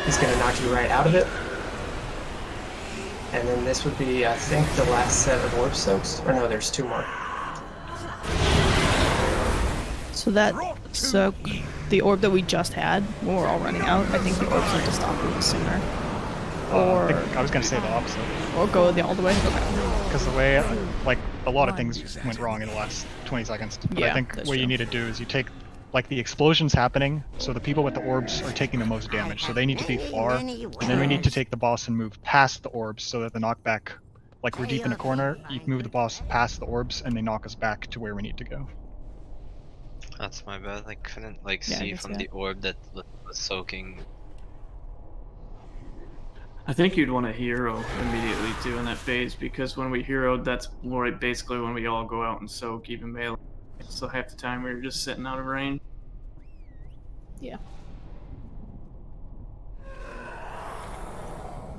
[SPEAKER 1] He's going to knock you right out of it. And then this would be, I think, the last set of orb soaks. Or no, there's 2 more.
[SPEAKER 6] So that soak, the orb that we just had, when we're all running out, I think the orbs need to stop a little sooner. Or
[SPEAKER 16] I was gonna say the opposite.
[SPEAKER 6] Or go all the way. Okay.
[SPEAKER 16] Because the way, like, a lot of things went wrong in the last 20 seconds. But
[SPEAKER 6] Yeah,
[SPEAKER 16] I think
[SPEAKER 6] that's
[SPEAKER 16] what you
[SPEAKER 6] true.
[SPEAKER 16] need to do is you take, like, the explosions happening, so the people with the orbs are taking the most damage, so they need to be far. And then we need to take the boss and move past the orbs so that the knockback, like, we're deep in a corner, you move the boss past the orbs and they knock us back to where we need to go.
[SPEAKER 3] That's my bad. I couldn't like
[SPEAKER 6] Yeah, I
[SPEAKER 3] see
[SPEAKER 6] can
[SPEAKER 3] from
[SPEAKER 6] see
[SPEAKER 3] the
[SPEAKER 6] that.
[SPEAKER 3] orb that was soaking.
[SPEAKER 20] I think you'd want to hero immediately too in that phase, because when we heroed, that's basically when we all go out and soak, even melee. So half the time we were just sitting out of range.
[SPEAKER 6] Yeah.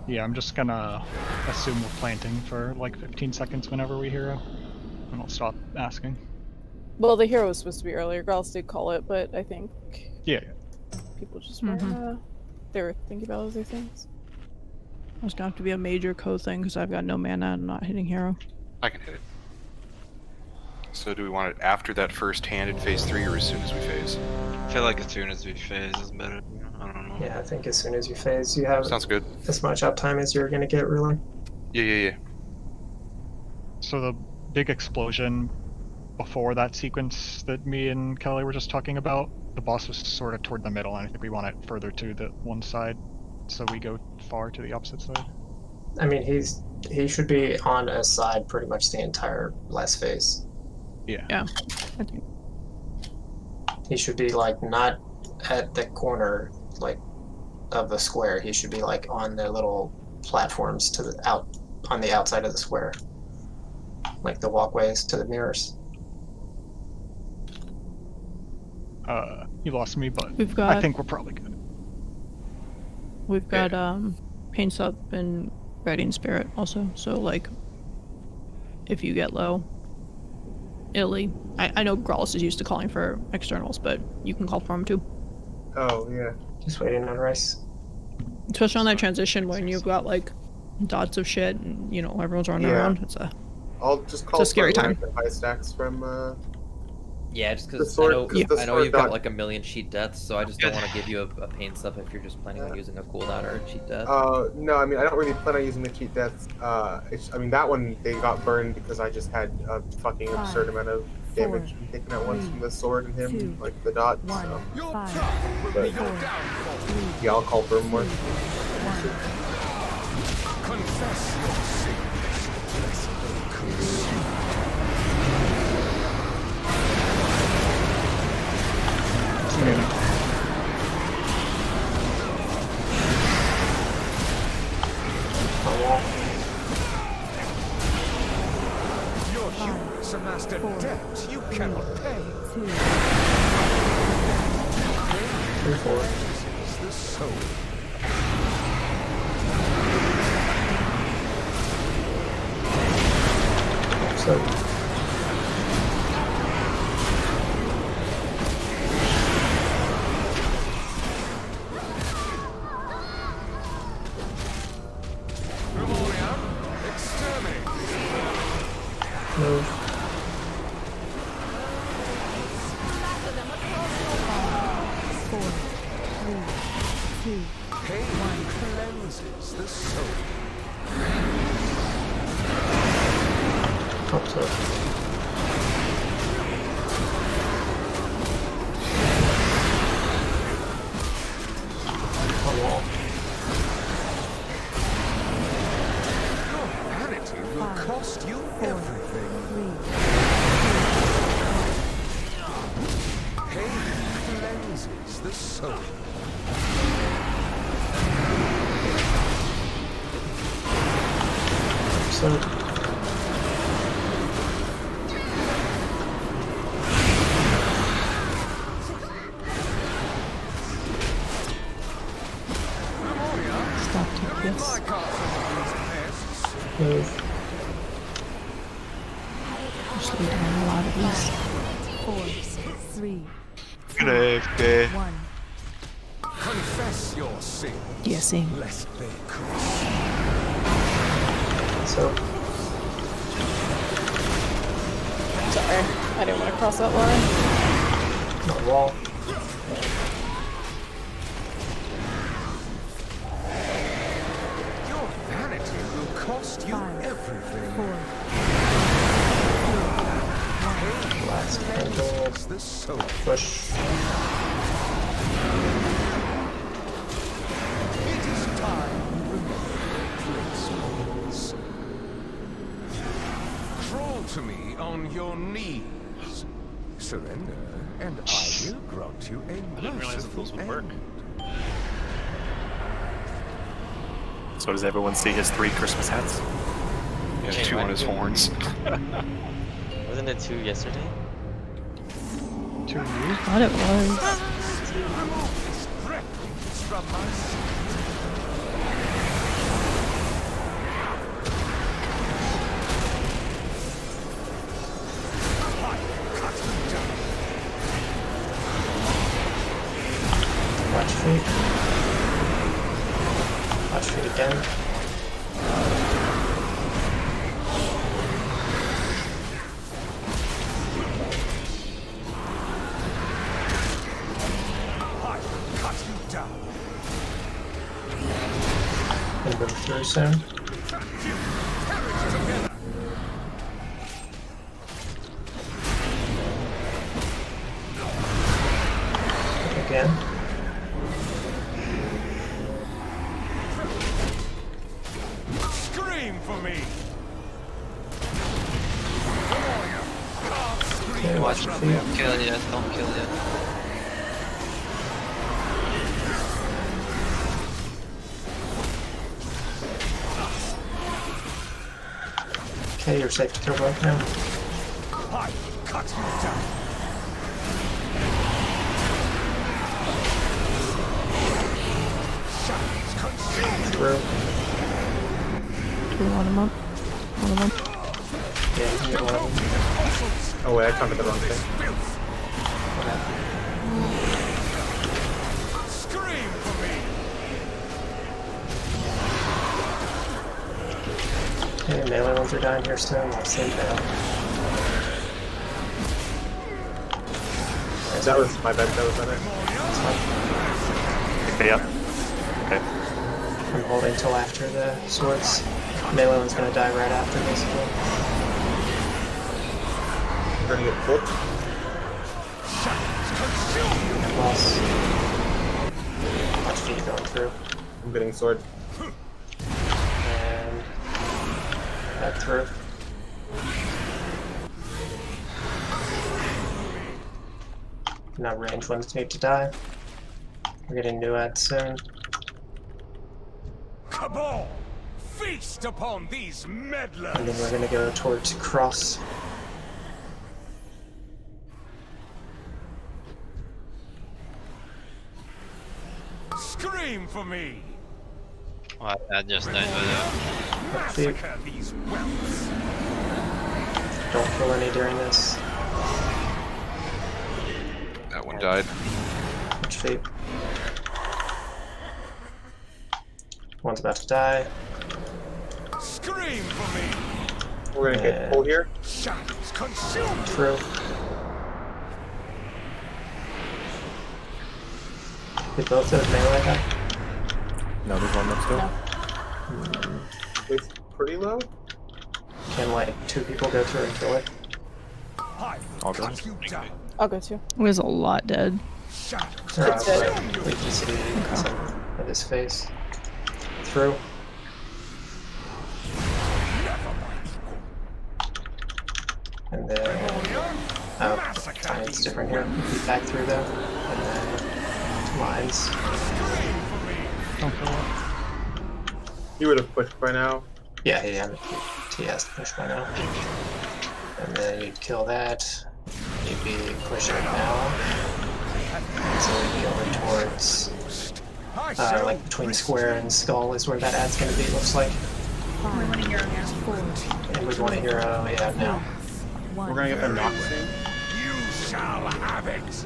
[SPEAKER 16] Yeah, I'm just gonna assume we're planting for like 15 seconds whenever we hero, and I'll stop asking.
[SPEAKER 7] Well, the hero was supposed to be earlier. Girls did call it, but I think
[SPEAKER 16] Yeah.
[SPEAKER 7] people just weren't. They were thinking about other things.
[SPEAKER 6] There's gonna have to be a major code thing because I've got no mana and I'm not hitting hero.
[SPEAKER 2] I can hit it. So do we want it after that first hand in phase 3 or as soon as we phase?
[SPEAKER 3] I feel like as soon as we phase is better. I don't know.
[SPEAKER 1] Yeah, I think as soon as you phase, you have
[SPEAKER 2] Sounds good.
[SPEAKER 1] as much uptime as you're going to get, really.
[SPEAKER 2] Yeah.
[SPEAKER 16] So the big explosion before that sequence that me and Kelly were just talking about, the boss was sort of toward the middle, and I think we want it further to the one side, so we go far to the opposite side.
[SPEAKER 1] I mean, he should be on a side pretty much the entire last phase.
[SPEAKER 16] Yeah.
[SPEAKER 6] Yeah. I think.
[SPEAKER 1] He should be like not at the corner like of the square. He should be like on the little platforms to the on the outside of the square, like the walkways to the mirrors.
[SPEAKER 16] You lost me, but
[SPEAKER 6] We've got-
[SPEAKER 16] I think we're probably good.
[SPEAKER 6] We've got Paints Up and Guardian Spirit also, so like if you get low, Illy. I know Grawlus is used to calling for externals, but you can call for them too.
[SPEAKER 8] Oh, yeah.
[SPEAKER 1] Just waiting on Rice.
[SPEAKER 6] Especially on that transition when you've got like dots of shit and you know everyone's running
[SPEAKER 8] Yeah.
[SPEAKER 6] around. It's a
[SPEAKER 8] I'll just call
[SPEAKER 6] It's a scary
[SPEAKER 8] for
[SPEAKER 6] time.
[SPEAKER 8] high stacks from
[SPEAKER 4] Yeah, just
[SPEAKER 8] The
[SPEAKER 4] because
[SPEAKER 8] sword-
[SPEAKER 4] I know,
[SPEAKER 8] 'cause the
[SPEAKER 4] I know
[SPEAKER 8] sword
[SPEAKER 4] you've got
[SPEAKER 8] dot-
[SPEAKER 4] like a million cheat deaths, so I just don't want to give you a pain sub if you're just planning on using a cooldown or a cheat death.
[SPEAKER 8] No, I mean, I don't really plan on using the cheat deaths. I mean, that one, they got burned because I just had a fucking absurd amount of damage taken at once from the sword and him, like the dot. So. But, yeah, I'll call for him more.
[SPEAKER 11] Confess your sins. Your humans amassed a debt you cannot pay.
[SPEAKER 1] 3-4.
[SPEAKER 11] This is the soul.
[SPEAKER 1] So
[SPEAKER 11] Exterminate.
[SPEAKER 1] move.
[SPEAKER 11] Pain cleanses the soul.
[SPEAKER 1] Hope so. On wall.
[SPEAKER 11] Your vanity will cost you everything. Pain cleanses the soul.
[SPEAKER 1] sword.
[SPEAKER 6] Stop TPS.
[SPEAKER 1] Move.
[SPEAKER 6] Just lay down a lot of these.
[SPEAKER 10] 4, 3,
[SPEAKER 2] Good AFK.
[SPEAKER 10] 1.
[SPEAKER 11] Confess your sin,
[SPEAKER 6] Yeah, same.
[SPEAKER 11] lest they curse.
[SPEAKER 1] So,
[SPEAKER 7] Sorry, I didn't want to cross that line.
[SPEAKER 1] on the wall.
[SPEAKER 11] Your vanity will cost you
[SPEAKER 10] 5,
[SPEAKER 11] everything.
[SPEAKER 10] 4,
[SPEAKER 1] Last handle.
[SPEAKER 11] It's the soul.
[SPEAKER 1] Push.
[SPEAKER 11] It is time you remember principles. Crawl to me on your knees. Surrender, and I will grant you a
[SPEAKER 12] I didn't realize that those would work.
[SPEAKER 21] So does everyone see his 3 Christmas hats?
[SPEAKER 2] He has
[SPEAKER 3] Wait,
[SPEAKER 2] 2
[SPEAKER 3] why
[SPEAKER 2] on his
[SPEAKER 3] did you-
[SPEAKER 2] horns.
[SPEAKER 3] Wasn't it 2 yesterday?
[SPEAKER 16] 2 you?
[SPEAKER 6] I thought it was.
[SPEAKER 11] from my
[SPEAKER 1] Watch feet. Watch feet again.
[SPEAKER 11] cut you down.
[SPEAKER 1] And move through soon. Again.
[SPEAKER 11] Scream for me.
[SPEAKER 1] Okay, watch your feet.
[SPEAKER 3] Don't kill yet, don't kill yet.
[SPEAKER 1] Okay, you're safe to kill both now.
[SPEAKER 11] I cut you down. Shadows consume.
[SPEAKER 1] Through.
[SPEAKER 6] Do we want him up? One of them.
[SPEAKER 1] Yeah, you can get one of them.
[SPEAKER 8] Oh wait, I counted the wrong thing.
[SPEAKER 11] Scream for me.
[SPEAKER 1] Okay, melee ones are dying here soon. I'll save them.
[SPEAKER 8] That was my bad. That was better.
[SPEAKER 1] That's fine.
[SPEAKER 21] Pick me up. Okay.
[SPEAKER 1] I'm holding till after the swords. Melee one's gonna die right after this one.
[SPEAKER 8] We're gonna get flipped.
[SPEAKER 1] Boss. Watch feet going through.
[SPEAKER 8] I'm getting sword.
[SPEAKER 1] And back through. Now range ones need to die. We're getting new ads soon.
[SPEAKER 11] Cabal, feast upon these meddlers.
[SPEAKER 1] And then we're gonna go towards cross.
[SPEAKER 11] Scream for me.
[SPEAKER 3] What? I just died by that.
[SPEAKER 11] Massacre these whelps.
[SPEAKER 1] Don't kill any during this.
[SPEAKER 2] That one died.
[SPEAKER 1] Watch feet. One's about to die.
[SPEAKER 11] Scream for me.
[SPEAKER 8] We're gonna get pull here.
[SPEAKER 11] Shadows consume.
[SPEAKER 1] True. Did both those melee die?
[SPEAKER 5] No, there's one left still.
[SPEAKER 8] It's pretty low.
[SPEAKER 1] Can like 2 people go through and kill it?
[SPEAKER 5] All good.
[SPEAKER 7] I'll go too.
[SPEAKER 6] There's a lot dead.
[SPEAKER 1] Or
[SPEAKER 7] It's dead.
[SPEAKER 1] we can see some of his face. Through. And then fine, it's different here. Back through though. And then lines.
[SPEAKER 16] Don't kill it.
[SPEAKER 8] You would have pushed by now.
[SPEAKER 1] Yeah, yeah, he has to push by now. And then you'd kill that. You'd be pushing now. So we'd be over towards, like between square and skull is where that ad's going to be, looks like.
[SPEAKER 9] We want a hero now.
[SPEAKER 1] And we'd want a hero, yeah, now.
[SPEAKER 8] We're gonna get the knock soon.
[SPEAKER 11] You shall have it.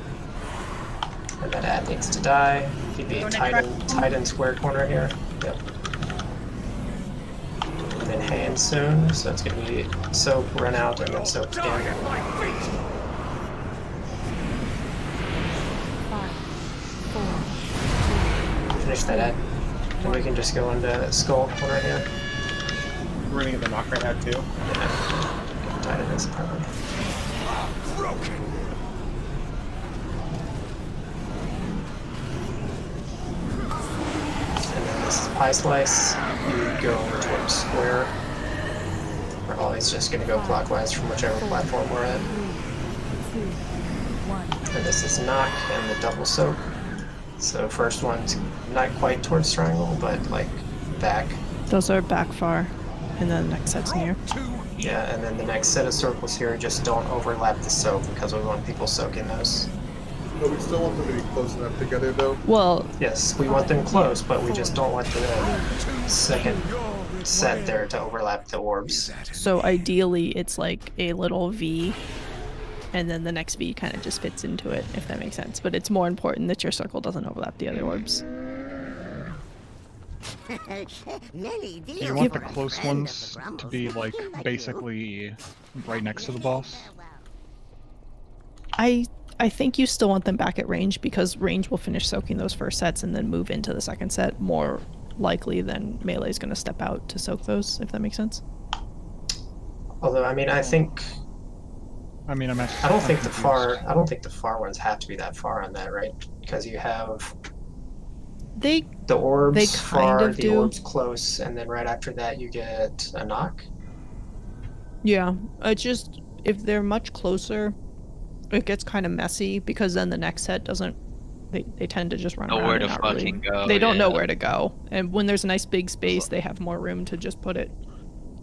[SPEAKER 1] And that ad needs to die. He'd be tied in square corner here. Yep. And then hand soon, so it's gonna be soak, run out, and then soak again.
[SPEAKER 10] 5, 4,
[SPEAKER 1] Finish that ad. And we can just go into skull corner here.
[SPEAKER 8] We're gonna get the knock right out too.
[SPEAKER 1] Yeah. Tied in this apartment. And then this is pie slice. You go over towards square. We're always just gonna go clockwise from whichever platform we're at.
[SPEAKER 10] 3, 2, 1.
[SPEAKER 1] And this is knock and the double soak. So first one's not quite towards triangle, but like back.
[SPEAKER 6] Those are back far, and then the next set's near.
[SPEAKER 1] Yeah, and then the next set of circles here just don't overlap the soak because we want people soaking those.
[SPEAKER 8] But we still want them to be close enough together, though.
[SPEAKER 6] Well,
[SPEAKER 1] yes, we want them close, but we just don't want the second set there to overlap the orbs.
[SPEAKER 6] So ideally, it's like a little V, and then the next V kind of just fits into it, if that makes sense. But it's more important that your circle doesn't overlap the other orbs.
[SPEAKER 16] You want the close ones to be like basically right next to the boss?
[SPEAKER 6] I think you still want them back at range because range will finish soaking those first sets and then move into the second set more likely than melee is going to step out to soak those, if that makes sense.
[SPEAKER 1] Although, I mean, I think
[SPEAKER 16] I mean, I'm actually.
[SPEAKER 1] I don't think the far ones have to be that far on that, right? Because you have the orbs
[SPEAKER 6] they
[SPEAKER 1] far,
[SPEAKER 6] kind of
[SPEAKER 1] the
[SPEAKER 6] do.
[SPEAKER 1] orbs close, and then right after that you get a knock.
[SPEAKER 6] Yeah, it's just if they're much closer, it gets kind of messy because then the next set doesn't. They tend to just run
[SPEAKER 3] Know
[SPEAKER 6] around.
[SPEAKER 3] where
[SPEAKER 6] and
[SPEAKER 3] to
[SPEAKER 6] not
[SPEAKER 3] fucking go,
[SPEAKER 6] They don't know
[SPEAKER 3] yeah.
[SPEAKER 6] where to go, and when there's a nice big space, they have more room to just put it.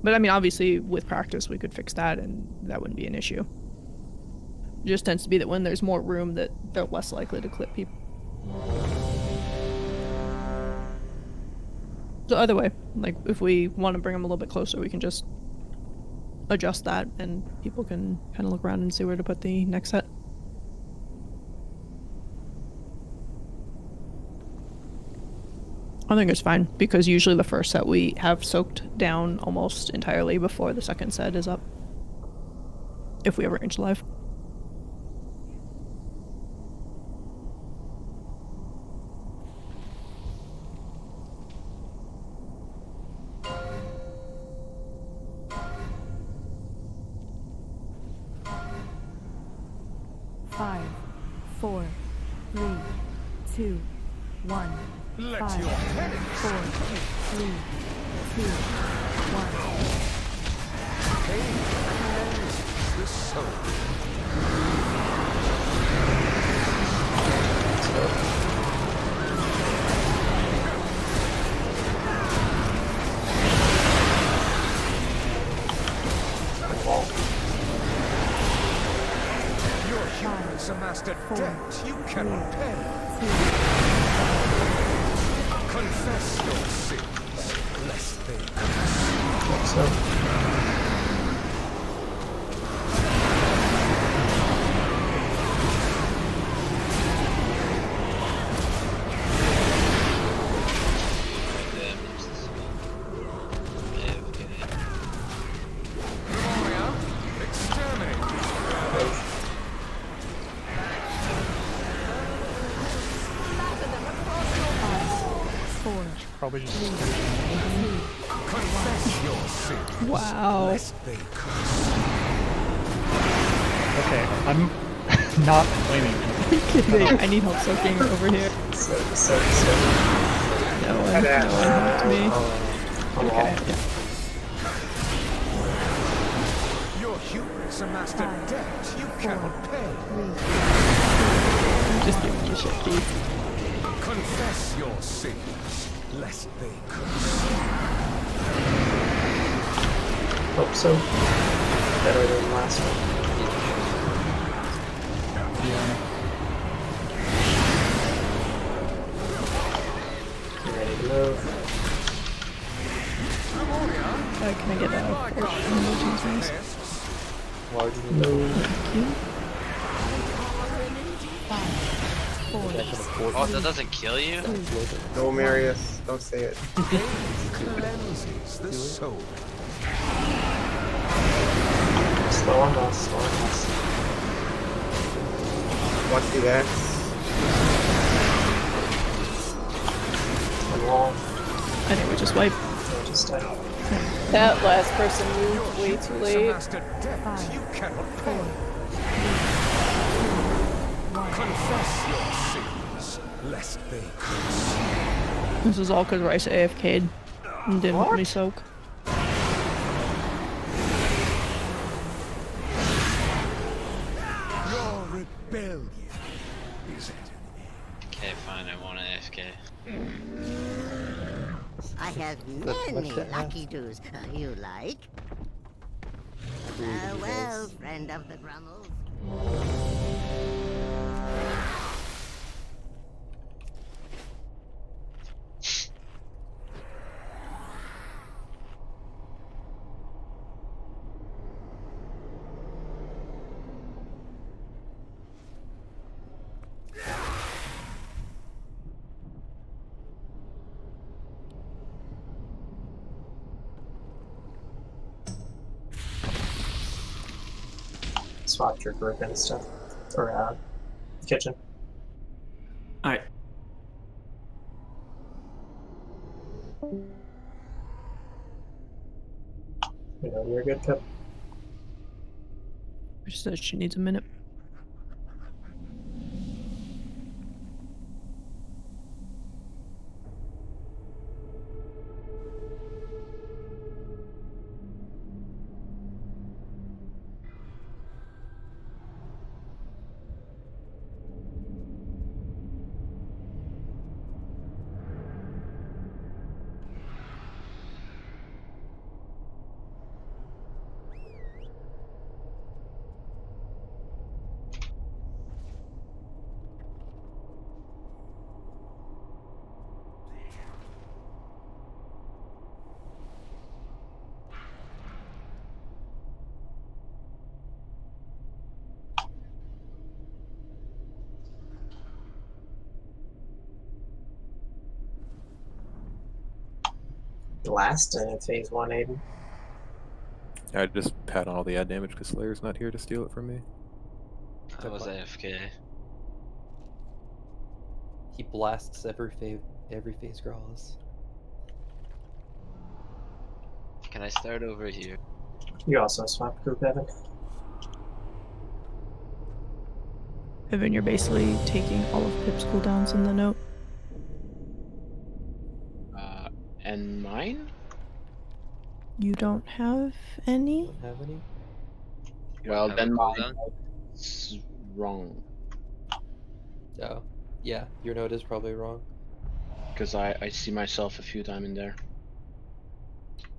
[SPEAKER 6] But I mean, obviously, with practice, we could fix that, and that wouldn't be an issue. It just tends to be that when there's more room, that they're less likely to clip people. So either way, like if we want to bring them a little bit closer, we can just adjust that, and people can kind of look around and see where to put the next set. I think it's fine because usually the first set we have soaked down almost entirely before the second set is up. If we have range live.
[SPEAKER 10] Five, 4, 3, 2, 1.
[SPEAKER 11] Let
[SPEAKER 10] 5,
[SPEAKER 11] your
[SPEAKER 10] 4, 3, 2, 1.
[SPEAKER 11] pain cleanse the soul. Your humans amassed a debt you cannot pay. Confess your sins, lest they
[SPEAKER 16] Probably just.
[SPEAKER 11] confess your sins,
[SPEAKER 6] Wow.
[SPEAKER 11] lest they curse.
[SPEAKER 16] Okay, I'm not blaming you.
[SPEAKER 6] Kidding. I need help soaking over here. No one helped me. Okay.
[SPEAKER 11] Your humans amassed a debt you cannot pay.
[SPEAKER 6] Just giving you shit, Keith.
[SPEAKER 11] Confess your sins, lest they curse.
[SPEAKER 1] Hope so. Better than last one. You ready to move?
[SPEAKER 6] Can I get a
[SPEAKER 4] Large
[SPEAKER 1] move?
[SPEAKER 3] Oh, that doesn't kill you?
[SPEAKER 8] No, Marius, don't say it.
[SPEAKER 11] Cleanses the soul.
[SPEAKER 1] Slow on us, slow on us.
[SPEAKER 8] Watch the X.
[SPEAKER 1] One wall.
[SPEAKER 6] I think we just wipe.
[SPEAKER 1] Yeah, just
[SPEAKER 7] That last person moved way too late.
[SPEAKER 11] You cannot pay. Confess your sins, lest they consume.
[SPEAKER 6] This is all because Rice AFK'd and didn't let me soak.
[SPEAKER 11] Your rebellion is at
[SPEAKER 3] Okay, fine, I want an AFK.
[SPEAKER 17] I have many lucky doos. You like? Well, friend of the Grummels.
[SPEAKER 1] Swapped your group and stuff. Or, kitchen.
[SPEAKER 20] Alright.
[SPEAKER 1] You know, you're a good cup.
[SPEAKER 6] She says she needs a minute.
[SPEAKER 1] Last in phase 1, Aiden.
[SPEAKER 5] I just pat on all the ad damage because Slayer's not here to steal it from me.
[SPEAKER 3] I was AFK.
[SPEAKER 4] He blasts every phase Graws.
[SPEAKER 3] Can I start over here?
[SPEAKER 1] You also swapped group, Evan.
[SPEAKER 6] Evan, you're basically taking all of Pip's cooldowns in the note.
[SPEAKER 13] And mine?
[SPEAKER 6] You don't have any?
[SPEAKER 4] Don't have any?
[SPEAKER 13] Well,
[SPEAKER 3] have
[SPEAKER 13] then
[SPEAKER 3] a
[SPEAKER 13] mine
[SPEAKER 3] cooldown?
[SPEAKER 13] is wrong.
[SPEAKER 4] Oh. Yeah, your note is probably wrong.
[SPEAKER 13] Because I see myself a few times in there.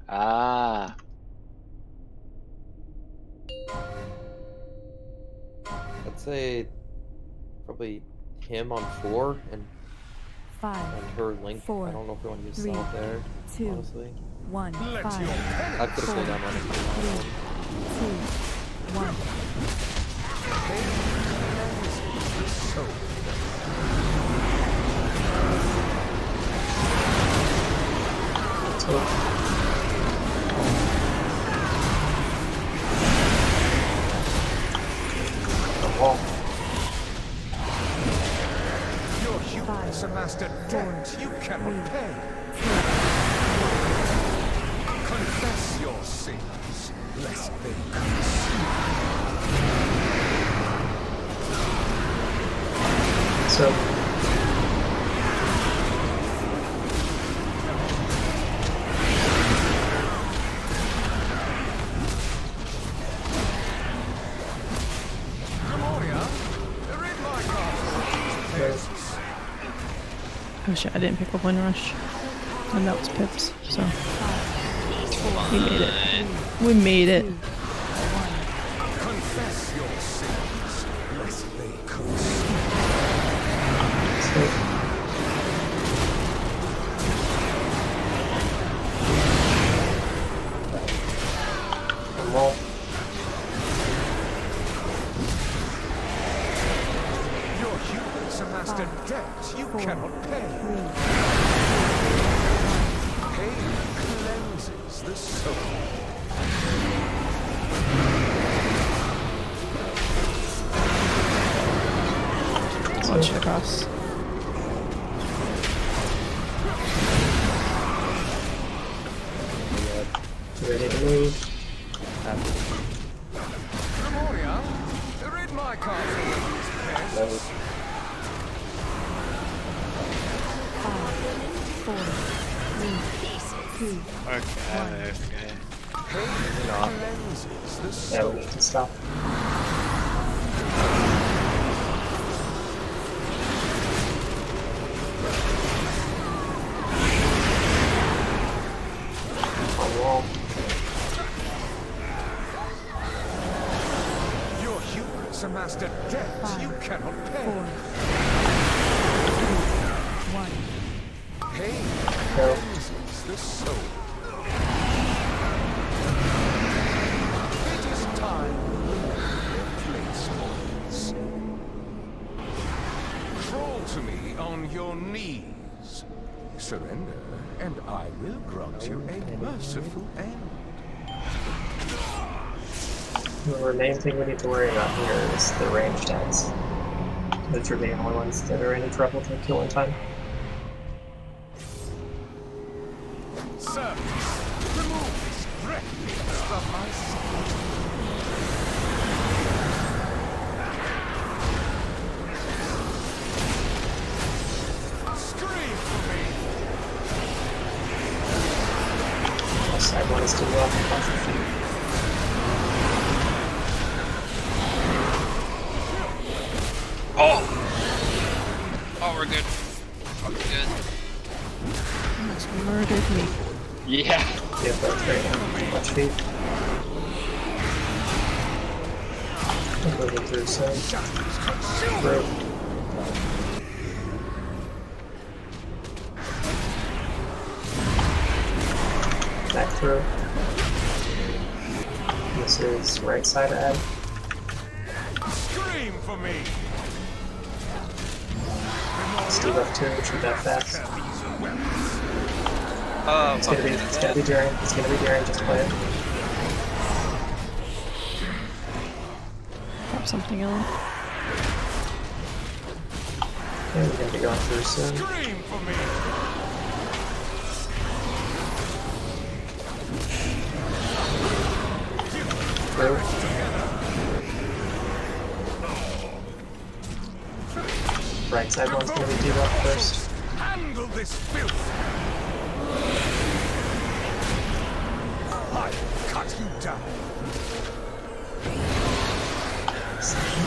[SPEAKER 13] Ah.
[SPEAKER 4] I'd say probably him on 4 and
[SPEAKER 10] 5
[SPEAKER 4] and her Link.
[SPEAKER 10] 4
[SPEAKER 4] I don't know if we want to use
[SPEAKER 10] 3
[SPEAKER 4] Salt there,
[SPEAKER 10] 2
[SPEAKER 4] honestly.
[SPEAKER 10] 1
[SPEAKER 11] Let
[SPEAKER 10] 5
[SPEAKER 11] your
[SPEAKER 4] I could have played down one if you
[SPEAKER 10] 2 1
[SPEAKER 11] the soul.
[SPEAKER 1] The wall.
[SPEAKER 11] Your hubris amassed a debt you cannot pay. Confess your sins, lest they consume.
[SPEAKER 1] So,
[SPEAKER 6] Oh shit, I didn't pick up Wind Rush. And that was Pip's, so. We made it. We made it.
[SPEAKER 11] Confess your sins, lest they curse.
[SPEAKER 1] Roll.
[SPEAKER 11] Your humans amassed a debt you cannot pay. Pain cleanses the soul.
[SPEAKER 6] Watch it across.
[SPEAKER 1] Ready to move.
[SPEAKER 11] Memoria, rid my castle of these pests.
[SPEAKER 10] 5, 4, 3, 2,
[SPEAKER 18] Okay.
[SPEAKER 11] Cleanses the
[SPEAKER 1] Yeah,
[SPEAKER 11] soul.
[SPEAKER 1] we need to stop. On wall.
[SPEAKER 11] Your humans amassed a debt you cannot pay.
[SPEAKER 10] 1.
[SPEAKER 11] Pain
[SPEAKER 1] Go.
[SPEAKER 11] cleanses the soul. It is time to place orders. Crawl to me on your knees. Surrender, and I will grant you a merciful end.
[SPEAKER 1] The main thing we need to worry about here is the ranged heads. Those are the only ones that are any trouble to kill in time.
[SPEAKER 11] Sir, remove this wreckage from my sight. Scream for me!
[SPEAKER 1] Side one is to the left, watch your feet.
[SPEAKER 3] Oh! Oh, we're good. We're good.
[SPEAKER 6] Almost murdered me.
[SPEAKER 3] Yeah.
[SPEAKER 1] Yeah, that's right now. Watch feet. Moving through some. Through. Back through. This is right side ad.
[SPEAKER 11] Scream for me!
[SPEAKER 1] Steve up 2, shoot that fast.
[SPEAKER 3] Oh,
[SPEAKER 1] It's gonna be daring. It's gonna be daring, just play it.
[SPEAKER 6] Drop something else.
[SPEAKER 1] Yeah, we're gonna be going through soon.
[SPEAKER 11] Scream for me!
[SPEAKER 1] Through. Right side one's gonna be debuffed first.
[SPEAKER 11] Handle this filth! I cut you down!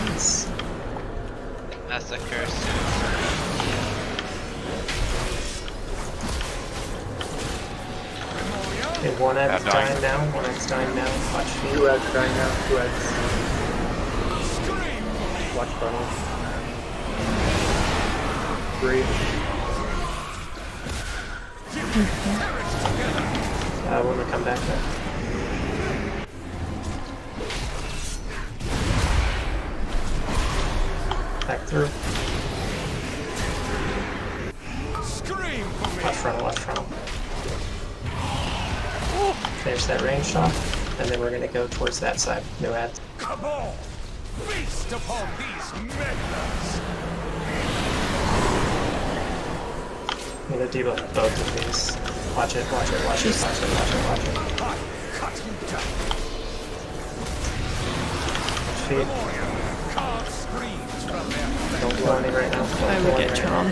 [SPEAKER 1] Nice.
[SPEAKER 3] Massacre.
[SPEAKER 1] Okay, one ad's dying now, one ad's dying now. Watch feet.
[SPEAKER 8] 2 ads dying now, 2 ads. Watch funnel. 3.
[SPEAKER 1] When we come back there. Back through.
[SPEAKER 11] Scream for me!
[SPEAKER 1] Watch frontal, watch frontal. Finish that range shot, and then we're gonna go towards that side. No ads.
[SPEAKER 11] Cabal! Feast upon these meddlers!
[SPEAKER 1] I'm gonna debuff both of these. Watch it, watch it, watch it, watch it, watch it, watch it.
[SPEAKER 11] I cut you down!
[SPEAKER 1] Feet.
[SPEAKER 11] Carve screams from their
[SPEAKER 1] Don't kill any right now. Don't
[SPEAKER 6] I
[SPEAKER 1] kill
[SPEAKER 6] would
[SPEAKER 1] any
[SPEAKER 6] get
[SPEAKER 1] right
[SPEAKER 6] Tron.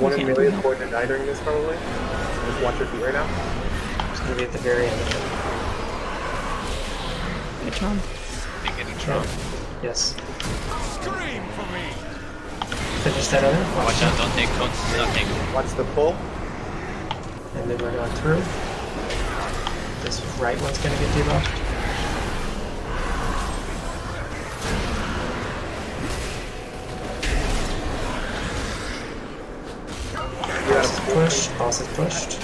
[SPEAKER 8] One in melee is going to die during this probably. Just watch your feet right now.
[SPEAKER 1] It's gonna be at the very end of
[SPEAKER 6] Get Tron.
[SPEAKER 3] You're getting
[SPEAKER 1] it.
[SPEAKER 3] Tron.
[SPEAKER 1] Yes.
[SPEAKER 11] Scream for me!
[SPEAKER 1] Finish that other.
[SPEAKER 3] Watch out, don't take nothing.
[SPEAKER 8] Watch the pull.
[SPEAKER 1] And then we're going through. This right one's gonna get debuffed. Boss is pushed.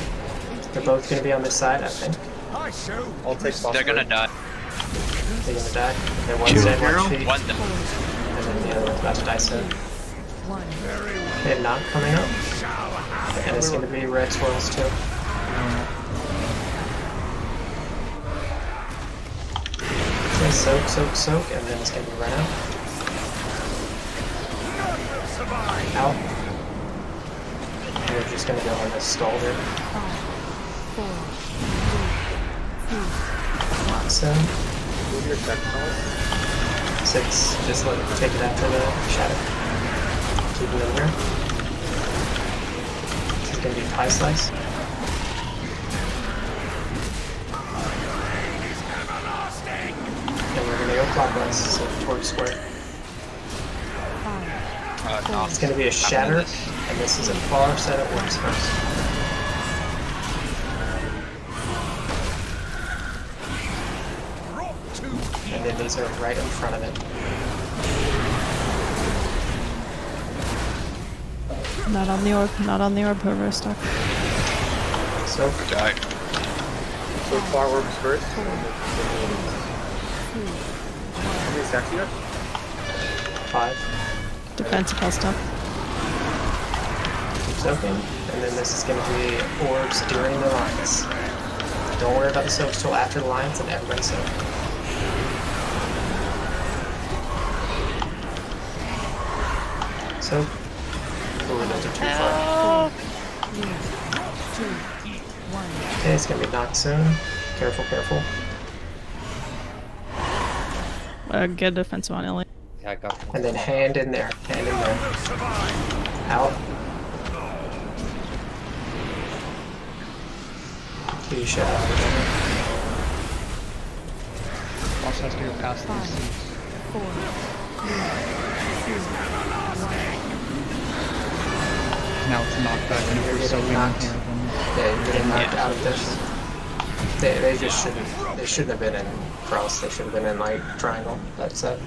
[SPEAKER 1] They're both gonna be on this side, I think.
[SPEAKER 8] I'll take boss.
[SPEAKER 3] They're gonna die.
[SPEAKER 1] They're gonna die. They're one dead, one feet.
[SPEAKER 3] One died.
[SPEAKER 1] And then the other one's about to die soon. Okay, not coming up. And it's gonna be red swirls too. Okay, soak, and then it's gonna be run out. Out. And we're just gonna go on this stall here.
[SPEAKER 10] 5, 4, 3, 2,
[SPEAKER 1] So,
[SPEAKER 8] Move your tech calls.
[SPEAKER 1] 6, just take it after the shadow. Keep it in here. This is gonna be pie slice. And we're gonna go clockwise, so towards square. It's gonna be a shatter, and this is a far set of orbs first. And then these are right in front of it.
[SPEAKER 6] Not on the orb, whoever is stuck.
[SPEAKER 1] So,
[SPEAKER 2] Die.
[SPEAKER 8] So far orbs first. How many stacks you have?
[SPEAKER 1] 5.
[SPEAKER 6] Defensive health stuff.
[SPEAKER 1] Keep soaking. And then this is going to be orbs during the lines. Don't worry about the soaks till after the lines, and everybody soak. Soak. Ooh, those are too far. Okay, it's going to be knocked soon. Careful, careful.
[SPEAKER 6] Get a defensive on Ellie.
[SPEAKER 4] Yeah, I got
[SPEAKER 1] And then hand in there. Hand in there. Out. You should
[SPEAKER 16] Boss has to go past these seats.
[SPEAKER 10] 4, 3, 2, 1.
[SPEAKER 16] Now it's knocked back and
[SPEAKER 1] You're
[SPEAKER 16] we're so
[SPEAKER 1] getting knocked. Yeah, you're getting knocked out of this. They just shouldn't. They shouldn't have been in cross. They should have been in like triangle. That's it.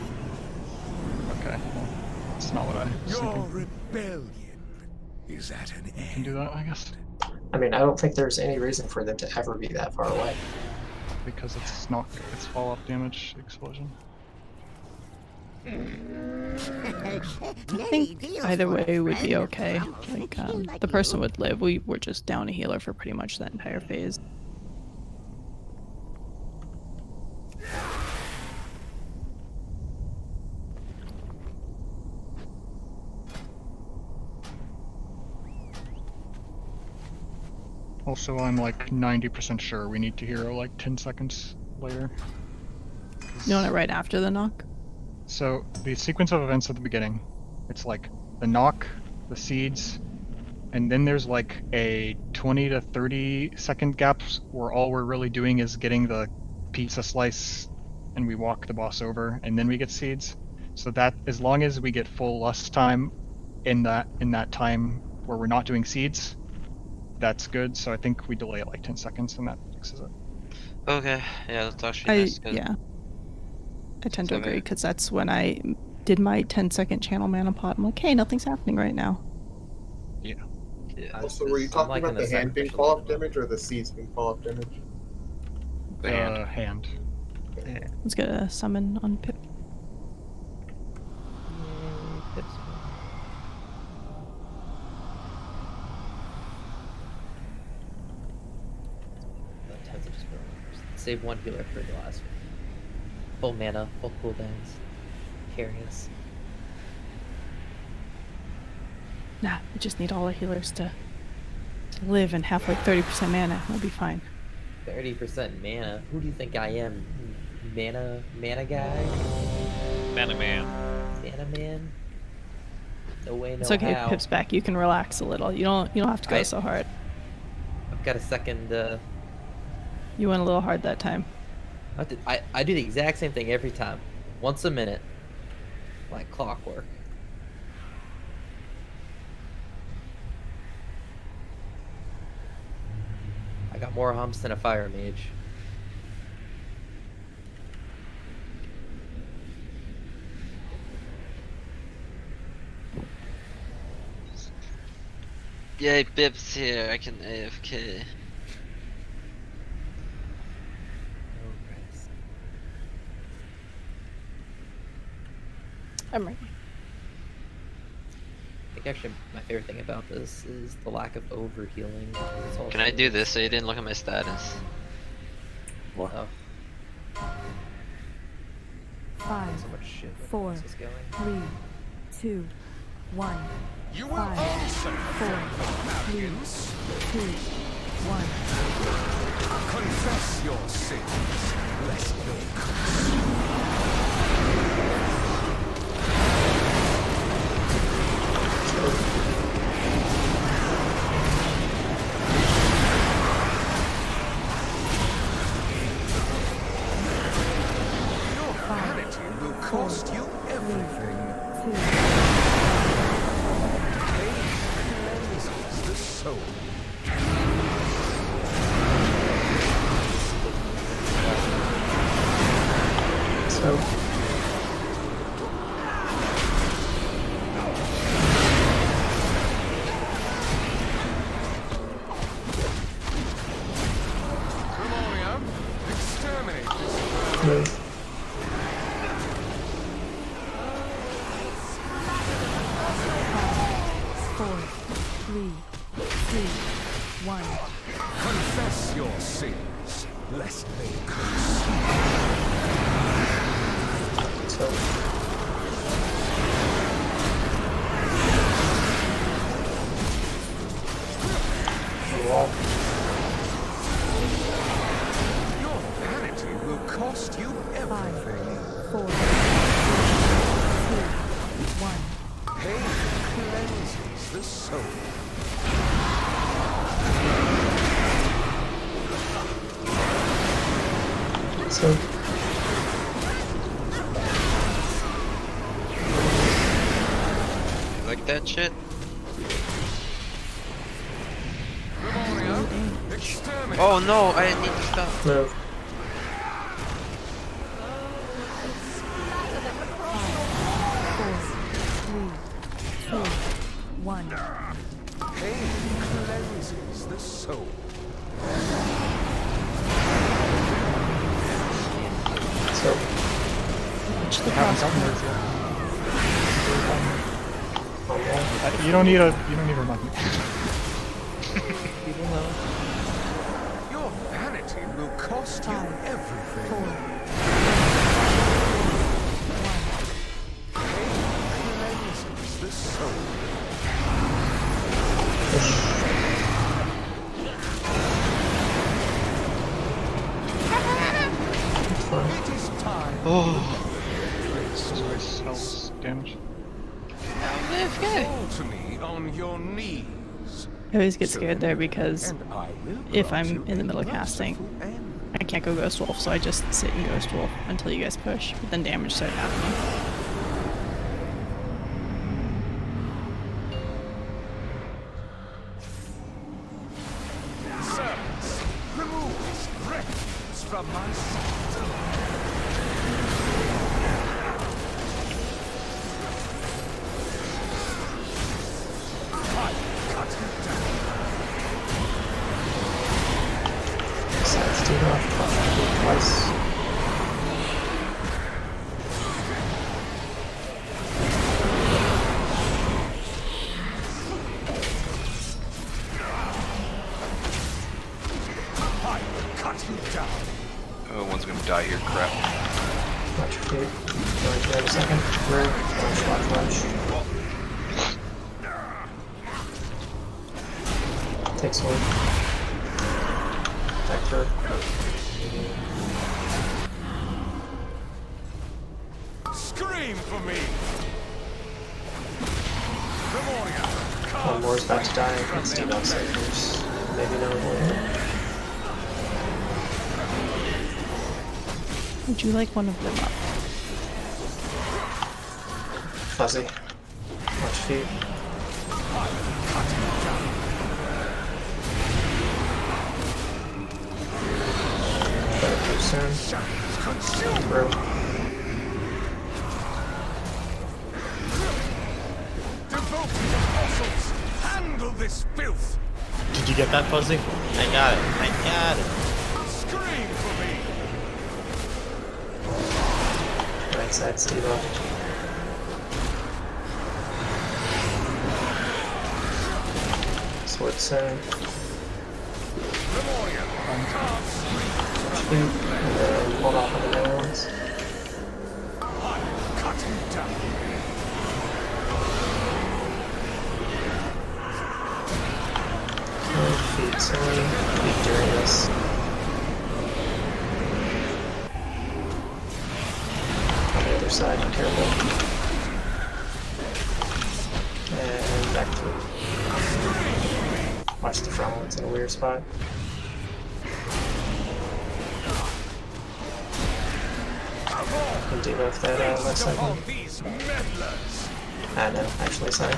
[SPEAKER 16] Okay, well, it's not what I was
[SPEAKER 11] Your
[SPEAKER 16] thinking.
[SPEAKER 11] rebellion is at an end.
[SPEAKER 16] Can do that, I guess,
[SPEAKER 1] I mean, I don't think there's any reason for them to ever be that far away.
[SPEAKER 16] because it's knock, it's fall off damage explosion.
[SPEAKER 6] I think either way would be okay. Like, the person would live. We were just down a healer for pretty much that entire phase.
[SPEAKER 16] Also, I'm like 90% sure we need to hero like 10 seconds later.
[SPEAKER 6] You want it right after the knock?
[SPEAKER 16] So, the sequence of events at the beginning, it's like the knock, the seeds, and then there's like a 20 to 30 second gaps where all we're really doing is getting the pizza slice and we walk the boss over and then we get seeds. So that, as long as we get full lust time in that time where we're not doing seeds, that's good. So I think we delay it like 10 seconds and that fixes it.
[SPEAKER 3] Okay, yeah, that's actually nice.
[SPEAKER 6] Yeah. I tend to agree, because that's when I did my 10-second channel mana pot. I'm like, hey, nothing's happening right now.
[SPEAKER 16] Yeah.
[SPEAKER 8] Also, were you talking
[SPEAKER 4] like
[SPEAKER 8] about
[SPEAKER 4] in
[SPEAKER 8] the
[SPEAKER 4] the
[SPEAKER 8] hand being
[SPEAKER 4] sacrificial
[SPEAKER 8] fall off damage or the seeds being fall off damage?
[SPEAKER 16] The hand.
[SPEAKER 6] Let's get a summon on Pip.
[SPEAKER 4] Save one healer for the last one. Full mana, full cooldowns. Carry us.
[SPEAKER 6] Nah, we just need all the healers to live and have like 30% mana. We'll be fine.
[SPEAKER 4] 30% mana? Who do you think I am? Mana guy?
[SPEAKER 15] Mana man.
[SPEAKER 4] Mana man? No way, no
[SPEAKER 6] It's okay,
[SPEAKER 4] how.
[SPEAKER 6] Pip's back. You can relax a little. You don't have to go so hard.
[SPEAKER 4] I've got a second,
[SPEAKER 6] You went a little hard that time.
[SPEAKER 4] I do the exact same thing every time. Once a minute. Like clockwork. I got more humps than a fire mage.
[SPEAKER 3] Yay, Bib's here. I can AFK.
[SPEAKER 7] I'm ready.
[SPEAKER 4] I think actually my favorite thing about this is the lack of overhealing.
[SPEAKER 3] Can I do this so you didn't look at my status?
[SPEAKER 5] What?
[SPEAKER 4] Oh.
[SPEAKER 10] 5,
[SPEAKER 4] So much shit.
[SPEAKER 10] 4,
[SPEAKER 4] This is going.
[SPEAKER 10] 3, 2, 1.
[SPEAKER 11] You will
[SPEAKER 10] 5,
[SPEAKER 11] answer
[SPEAKER 10] 4, 3, 2, 1.
[SPEAKER 11] Confess your sins, lest they curse Your vanity will cost you everything. Pain cleanses the soul.
[SPEAKER 1] So.
[SPEAKER 11] Primorium, exterminate this
[SPEAKER 1] Move.
[SPEAKER 10] Four, three, two, one.
[SPEAKER 11] Confess your sins, lest they curse.
[SPEAKER 1] So. Wall.
[SPEAKER 11] Your vanity will cost you everything.
[SPEAKER 10] 4, 3, 2, 1.
[SPEAKER 11] Pain cleanses the soul.
[SPEAKER 1] So.
[SPEAKER 3] You like that shit? Oh no, I need to stop.
[SPEAKER 1] Move.
[SPEAKER 10] 4, 3, 2, 1.
[SPEAKER 11] Pain cleanses the soul.
[SPEAKER 1] So.
[SPEAKER 6] Watch the crossbow.
[SPEAKER 19] You don't need a reminder.
[SPEAKER 4] People know.
[SPEAKER 11] Your vanity will cost you everything.
[SPEAKER 10] 4,
[SPEAKER 11] Pain cleanses the soul. It is time.
[SPEAKER 16] Nice health damage.
[SPEAKER 11] Fall to me on your knees.
[SPEAKER 6] I always get scared there because
[SPEAKER 11] And I will
[SPEAKER 6] if
[SPEAKER 11] grant
[SPEAKER 6] I'm
[SPEAKER 11] you
[SPEAKER 6] in the
[SPEAKER 11] a
[SPEAKER 6] middle of casting,
[SPEAKER 11] merciful end.
[SPEAKER 6] I can't go Ghost Wolf, so I just sit in Ghost Wolf until you guys push, but then damage starts happening.
[SPEAKER 11] Servants, remove this refuse from my sight. I cut him down.
[SPEAKER 1] Besides, do not twice.
[SPEAKER 11] I cut him down.
[SPEAKER 2] Oh, one's gonna die here. Crap.
[SPEAKER 1] Watch your feet. Going for a second. Through. Watch. Take sword. Back through.
[SPEAKER 11] Scream for me. Memoria,
[SPEAKER 1] One more is about to die. Let's do not savers. Maybe no more.
[SPEAKER 6] Would you like one of them up?
[SPEAKER 1] Fuzzy. Watch feet. Better too soon. Through.
[SPEAKER 11] devoted apostles, handle Smell this filth.
[SPEAKER 12] Did you get that, Fuzzy? I got it. I got it.
[SPEAKER 11] Scream for me.
[SPEAKER 1] Right side, Steve-O. Sword soon. And then hold off on the other ones. Feet, sorry. Feet during this. On the other side, careful. And back through. Watch the front one's in a weird spot. Can debuff that left side one. No, actually, sorry.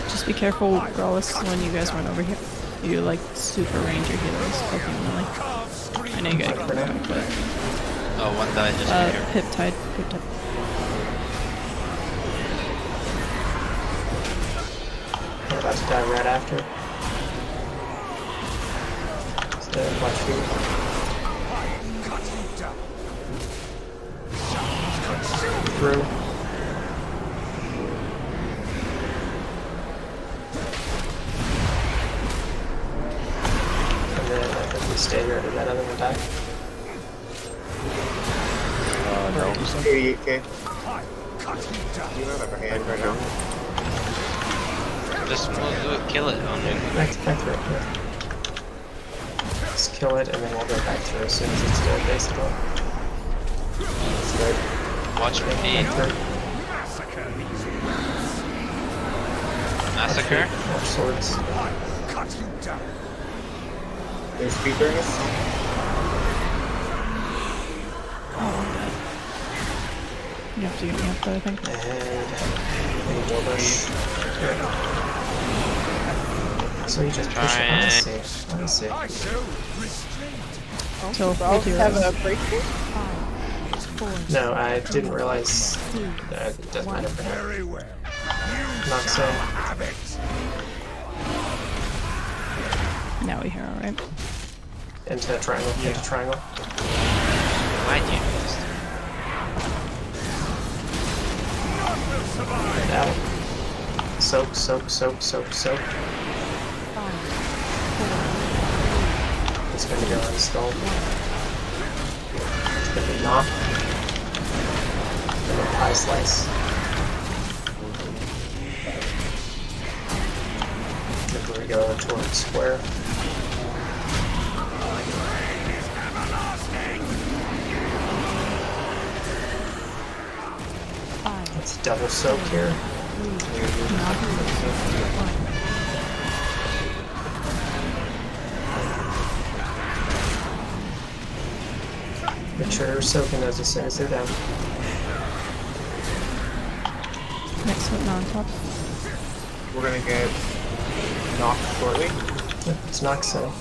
[SPEAKER 6] Just be careful, Growlithe, when you guys run over here. You like super ranger healers poking melee. I know you gotta get rid of it, but
[SPEAKER 3] Oh, one died just here.
[SPEAKER 6] Piptide.
[SPEAKER 1] We're about to die right after. So watch feet. Through. And then I think we stay here to that other one die.
[SPEAKER 5] No.
[SPEAKER 8] 88k. You don't have a hand right now.
[SPEAKER 3] Just we'll do it, kill it on you.
[SPEAKER 1] Back through it, yeah. Just kill it, and then we'll go back through as soon as it's dead, basically. It's good.
[SPEAKER 3] Watch me.
[SPEAKER 1] Back through.
[SPEAKER 3] Massacre?
[SPEAKER 1] Watch swords.
[SPEAKER 8] There's speed during this.
[SPEAKER 6] You have to get me up there, I think.
[SPEAKER 1] And more bush. So you just push it. I see.
[SPEAKER 6] So,
[SPEAKER 7] I'll have a breakthrough?
[SPEAKER 1] No, I didn't realize that it doesn't matter for now. Not so.
[SPEAKER 6] Now we hear, alright.
[SPEAKER 1] Into triangle, into triangle.
[SPEAKER 3] Why'd you do this?
[SPEAKER 1] And out. Soak. It's gonna go on the skull. It's gonna be knock. And then pie slice. Then we go towards square. Let's double soak here. Make sure you're soaking those as soon as they're down.
[SPEAKER 6] Next one on top.
[SPEAKER 8] We're gonna get knocked shortly.
[SPEAKER 1] Yep, it's knocked so.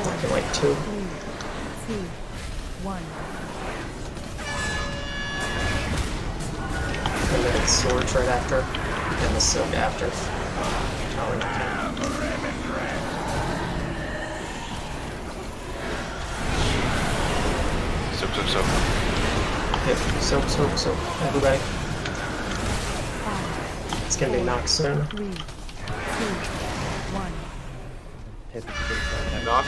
[SPEAKER 1] Knocking like 2.
[SPEAKER 10] 3, 2, 1.
[SPEAKER 1] And then it's swords right after, and the silk after. Oh, okay.
[SPEAKER 2] Soak.
[SPEAKER 1] Yep, soak. Everybody. It's gonna be knocked soon.
[SPEAKER 10] 3, 2, 1.
[SPEAKER 8] Knock.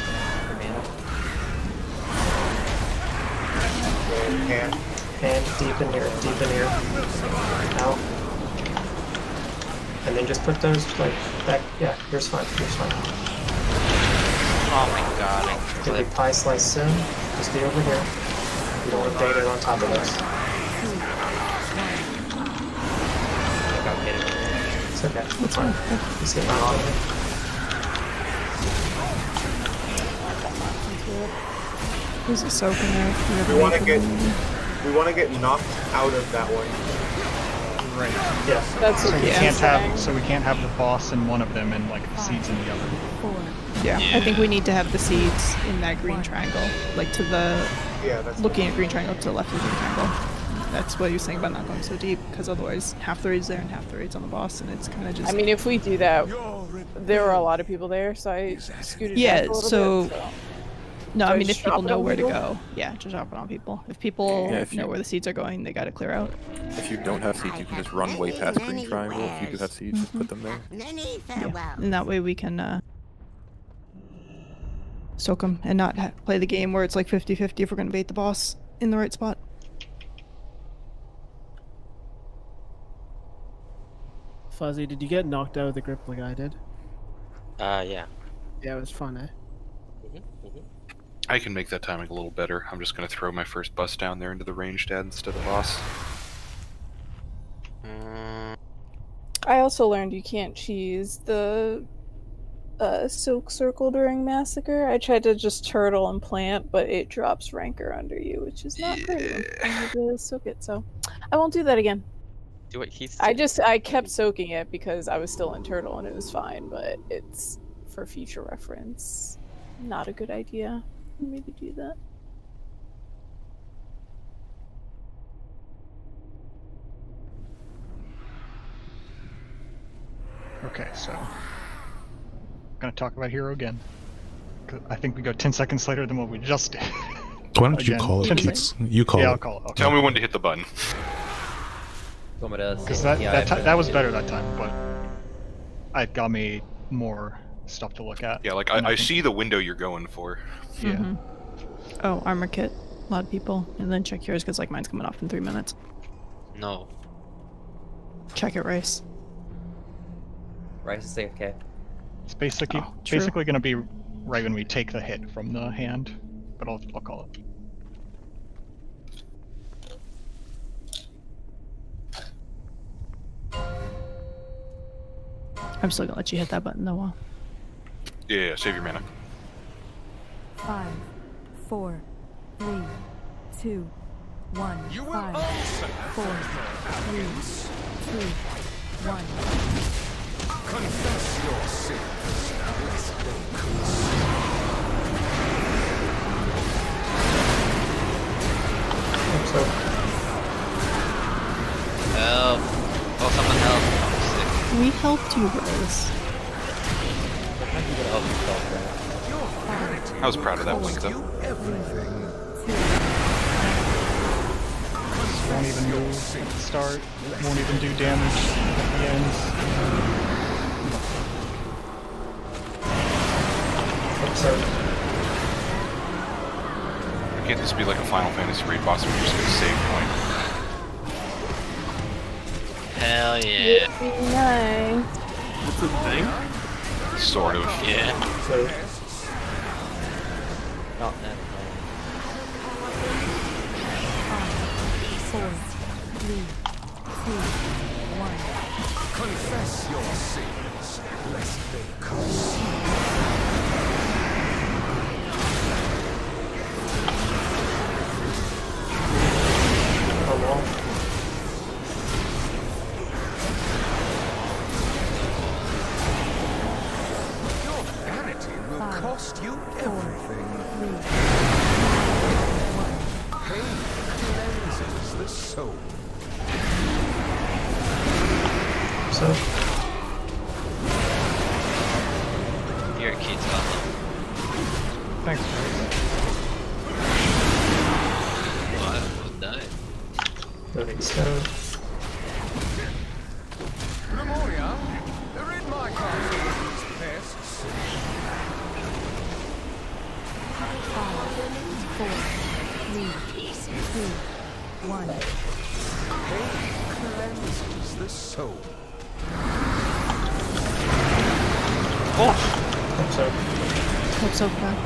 [SPEAKER 1] Hand deep in here. Out. And then just put those like back. Yeah, here's fine.
[SPEAKER 3] Oh my god, I
[SPEAKER 1] It'll be pie slice soon. Just be over here. You don't want to date it on top of those. It's okay. It's fine. Just get knocked over.
[SPEAKER 6] There's a soak in there.
[SPEAKER 8] We want to get knocked out of that one.
[SPEAKER 16] Right.
[SPEAKER 1] Yeah.
[SPEAKER 7] That's
[SPEAKER 16] So
[SPEAKER 7] what
[SPEAKER 16] we
[SPEAKER 7] I'm
[SPEAKER 16] can't
[SPEAKER 7] saying.
[SPEAKER 16] have the boss in one of them and like the seeds in the other.
[SPEAKER 10] 4.
[SPEAKER 6] Yeah, I think we need to have the seeds in that green triangle. Like to the...
[SPEAKER 8] Yeah, that's
[SPEAKER 6] looking at green triangle to the left of the green triangle. That's what he was saying about not going so deep, because otherwise half the raid's there and half the raid's on the boss, and it's kind of just.
[SPEAKER 7] I mean, if we do that, there were a lot of people there, so I scooted back a little bit. So.
[SPEAKER 6] No,
[SPEAKER 7] Do
[SPEAKER 6] I
[SPEAKER 7] I
[SPEAKER 6] mean,
[SPEAKER 7] just
[SPEAKER 6] if people
[SPEAKER 7] drop it
[SPEAKER 6] know
[SPEAKER 7] on
[SPEAKER 6] where to
[SPEAKER 7] people?
[SPEAKER 6] go, yeah, just drop it on people. If people know where the seeds are going, they gotta clear out.
[SPEAKER 5] If you don't have seeds, you can just run way past Green Triangle. If you do have seeds, just put them there.
[SPEAKER 6] Yeah. And that way we can soak them and not play the game where it's like 50-50 if we're gonna bait the boss in the right spot.
[SPEAKER 14] Fuzzy, did you get knocked out of the grip like I did?
[SPEAKER 22] Yeah.
[SPEAKER 14] Yeah, it was fun, eh?
[SPEAKER 2] I can make that timing a little better. I'm just going to throw my first bust down there into the ranged ad instead of boss.
[SPEAKER 7] I also learned you can't cheese the soak circle during Massacre. I tried to just turtle and plant, but it drops rancor under you, which is not great when you need to soak it, so I won't do that again.
[SPEAKER 22] Do what he's
[SPEAKER 7] I kept soaking it because I was still in turtle and it was fine, but it's for future reference. Not a good idea for me to do that.
[SPEAKER 16] Okay, so gonna talk about hero again. 'Cause I think we go 10 seconds later than what we just did.
[SPEAKER 23] Why don't you
[SPEAKER 16] Again,
[SPEAKER 23] call it,
[SPEAKER 16] 10
[SPEAKER 23] Keats?
[SPEAKER 16] seconds.
[SPEAKER 23] You call
[SPEAKER 16] Yeah,
[SPEAKER 23] it.
[SPEAKER 16] I'll call it.
[SPEAKER 2] Tell me when to hit the button.
[SPEAKER 16] Because that was better that time, but it got me more stuff to look at.
[SPEAKER 2] Yeah, like I see the window you're going for.
[SPEAKER 16] Yeah.
[SPEAKER 6] Mm-hmm. Oh, armor kit. A lot of people. And then check yours, because like mine's coming off in 3 minutes.
[SPEAKER 3] No.
[SPEAKER 6] Check it, Rice.
[SPEAKER 4] Rice is AFK.
[SPEAKER 16] It's basically
[SPEAKER 6] true.
[SPEAKER 16] gonna be right when we take the hit from the hand, but I'll call it.
[SPEAKER 6] I'm still gonna let you hit that button though. While.
[SPEAKER 2] Yeah, save your mana.
[SPEAKER 10] 5, 4, 3, 2, 1. 5, 4, 3, 2, 1.
[SPEAKER 11] Confess your sins, lest they consume.
[SPEAKER 3] Help. Oh, someone help. I'm sick.
[SPEAKER 6] We helped you, Rose.
[SPEAKER 2] I was proud of that blink though.
[SPEAKER 16] Won't even move at the start. Won't even do damage at the end.
[SPEAKER 2] Can't this be like a Final Fantasy raid boss where you're just gonna save point?
[SPEAKER 3] Hell yeah.
[SPEAKER 7] Nice.
[SPEAKER 20] That's a thing?
[SPEAKER 2] Sort of.
[SPEAKER 3] Yeah.
[SPEAKER 4] Not that.
[SPEAKER 10] 4, 3, 2, 1.
[SPEAKER 11] Confess your sins, lest they consume. Your vanity will cost you everything. Pain cleanses the soul.
[SPEAKER 3] Here, Keats, welcome.
[SPEAKER 16] Thanks.
[SPEAKER 3] Oh, I almost died.
[SPEAKER 1] Moving stone.
[SPEAKER 11] Memoria, rid my castle of these pests.
[SPEAKER 10] 5, 4, 3, 2, 1.
[SPEAKER 11] Pain cleanses the soul.
[SPEAKER 1] Oh! Hope so.
[SPEAKER 6] Hope so, bad.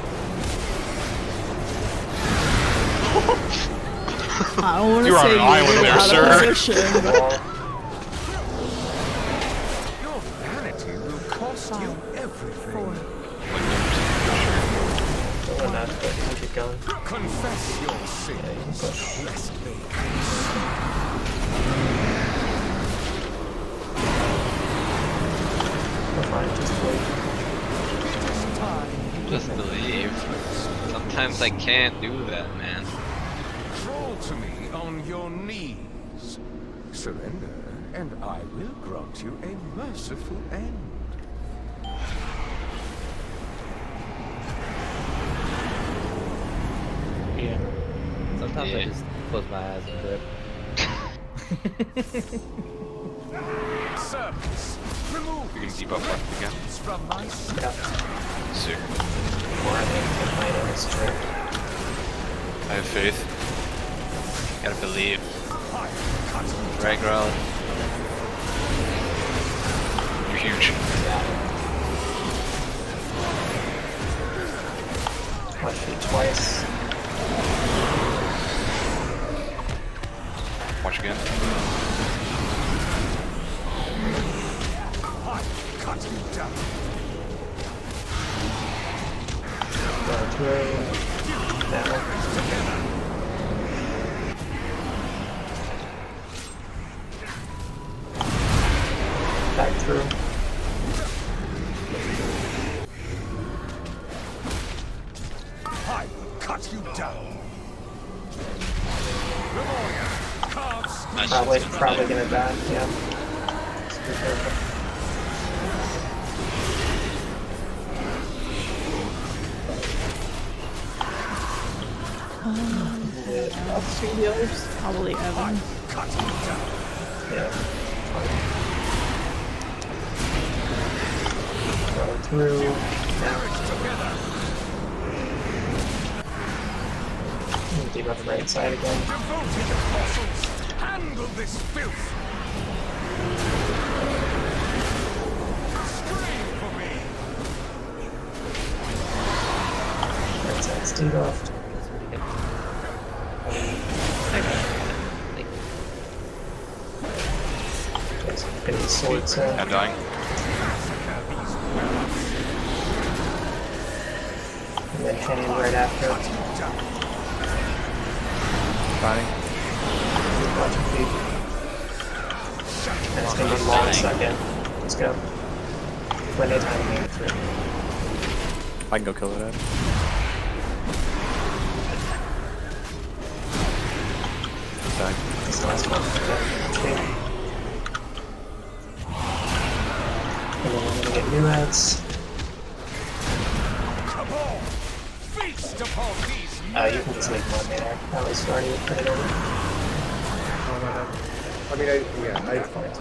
[SPEAKER 6] I don't want to
[SPEAKER 2] You're on
[SPEAKER 6] say
[SPEAKER 2] an island there,
[SPEAKER 6] out of
[SPEAKER 2] sir.
[SPEAKER 6] position, but
[SPEAKER 11] Your vanity will cost you everything.
[SPEAKER 10] 4,
[SPEAKER 1] Don't let that, but you can keep going.
[SPEAKER 11] Confess your sins, lest they consume.
[SPEAKER 1] We're fine, just wait.
[SPEAKER 3] Just believe. Sometimes I can't do that, man.
[SPEAKER 11] Draw Fall to me on your knees. Surrender, and I will grant you a merciful end.
[SPEAKER 4] Yeah. Sometimes I just close my eyes and grip.
[SPEAKER 11] Servants, remove
[SPEAKER 2] You're gonna keep up left again.
[SPEAKER 11] from my
[SPEAKER 2] Sick. I have faith.
[SPEAKER 3] Gotta believe. Right, Growler.
[SPEAKER 2] You're huge.
[SPEAKER 1] Watch feet twice.
[SPEAKER 2] Watch again.
[SPEAKER 11] cut you down.
[SPEAKER 1] Go through. Down. Back through.
[SPEAKER 11] I will cut you down. Lemuria, carves.
[SPEAKER 1] Probably gonna die, yeah. Just be careful.
[SPEAKER 6] Two healers. Probably Evan.
[SPEAKER 1] Yeah. Go through. Debuff right side again.
[SPEAKER 11] Devoted apostles, handle this filth. Scream for me.
[SPEAKER 1] Right side's debuffed. Getting the sword set.
[SPEAKER 2] I'm dying.
[SPEAKER 1] And then Henning right after.
[SPEAKER 5] Dying.
[SPEAKER 1] Watch your feet. That's gonna be a long second. Let's go. Plenty of time to make it through.
[SPEAKER 5] I can go kill it. Ed. Dying.
[SPEAKER 1] This last one. Okay. And then we're gonna get new ads.
[SPEAKER 11] Come on, feast upon these.
[SPEAKER 1] You can just leave one there. That was already printed over.
[SPEAKER 8] I mean,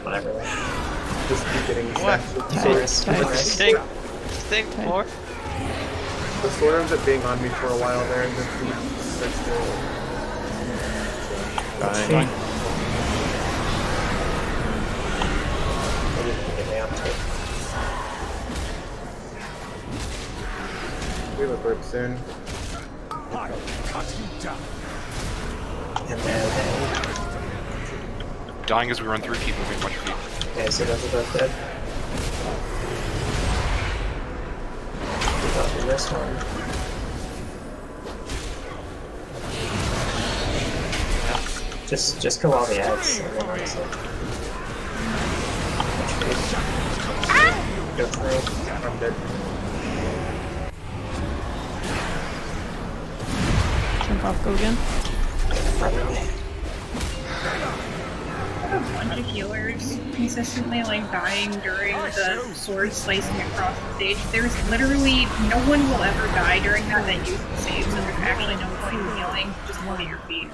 [SPEAKER 1] Whatever.
[SPEAKER 8] just keep getting
[SPEAKER 3] What?
[SPEAKER 8] stink.
[SPEAKER 3] Stink more?
[SPEAKER 8] The sword ends up being on me for a while there, and then he starts to.
[SPEAKER 5] Dying.
[SPEAKER 1] Maybe you can get me up too.
[SPEAKER 8] We have a burp soon.
[SPEAKER 11] I cut you down.
[SPEAKER 1] And then
[SPEAKER 2] Dying as we run through, keep moving, watch your feet.
[SPEAKER 1] okay, so those are both dead. Go through this one. Just kill all the ads and then honestly. Go through. I'm dead.
[SPEAKER 6] Jump off, go again.
[SPEAKER 1] Probably.
[SPEAKER 12] A bunch of healers consistently like dying during the sword slicing across the stage. There's literally no one will ever die during that uses the save, so there's actually no point in healing. Just one of your feet.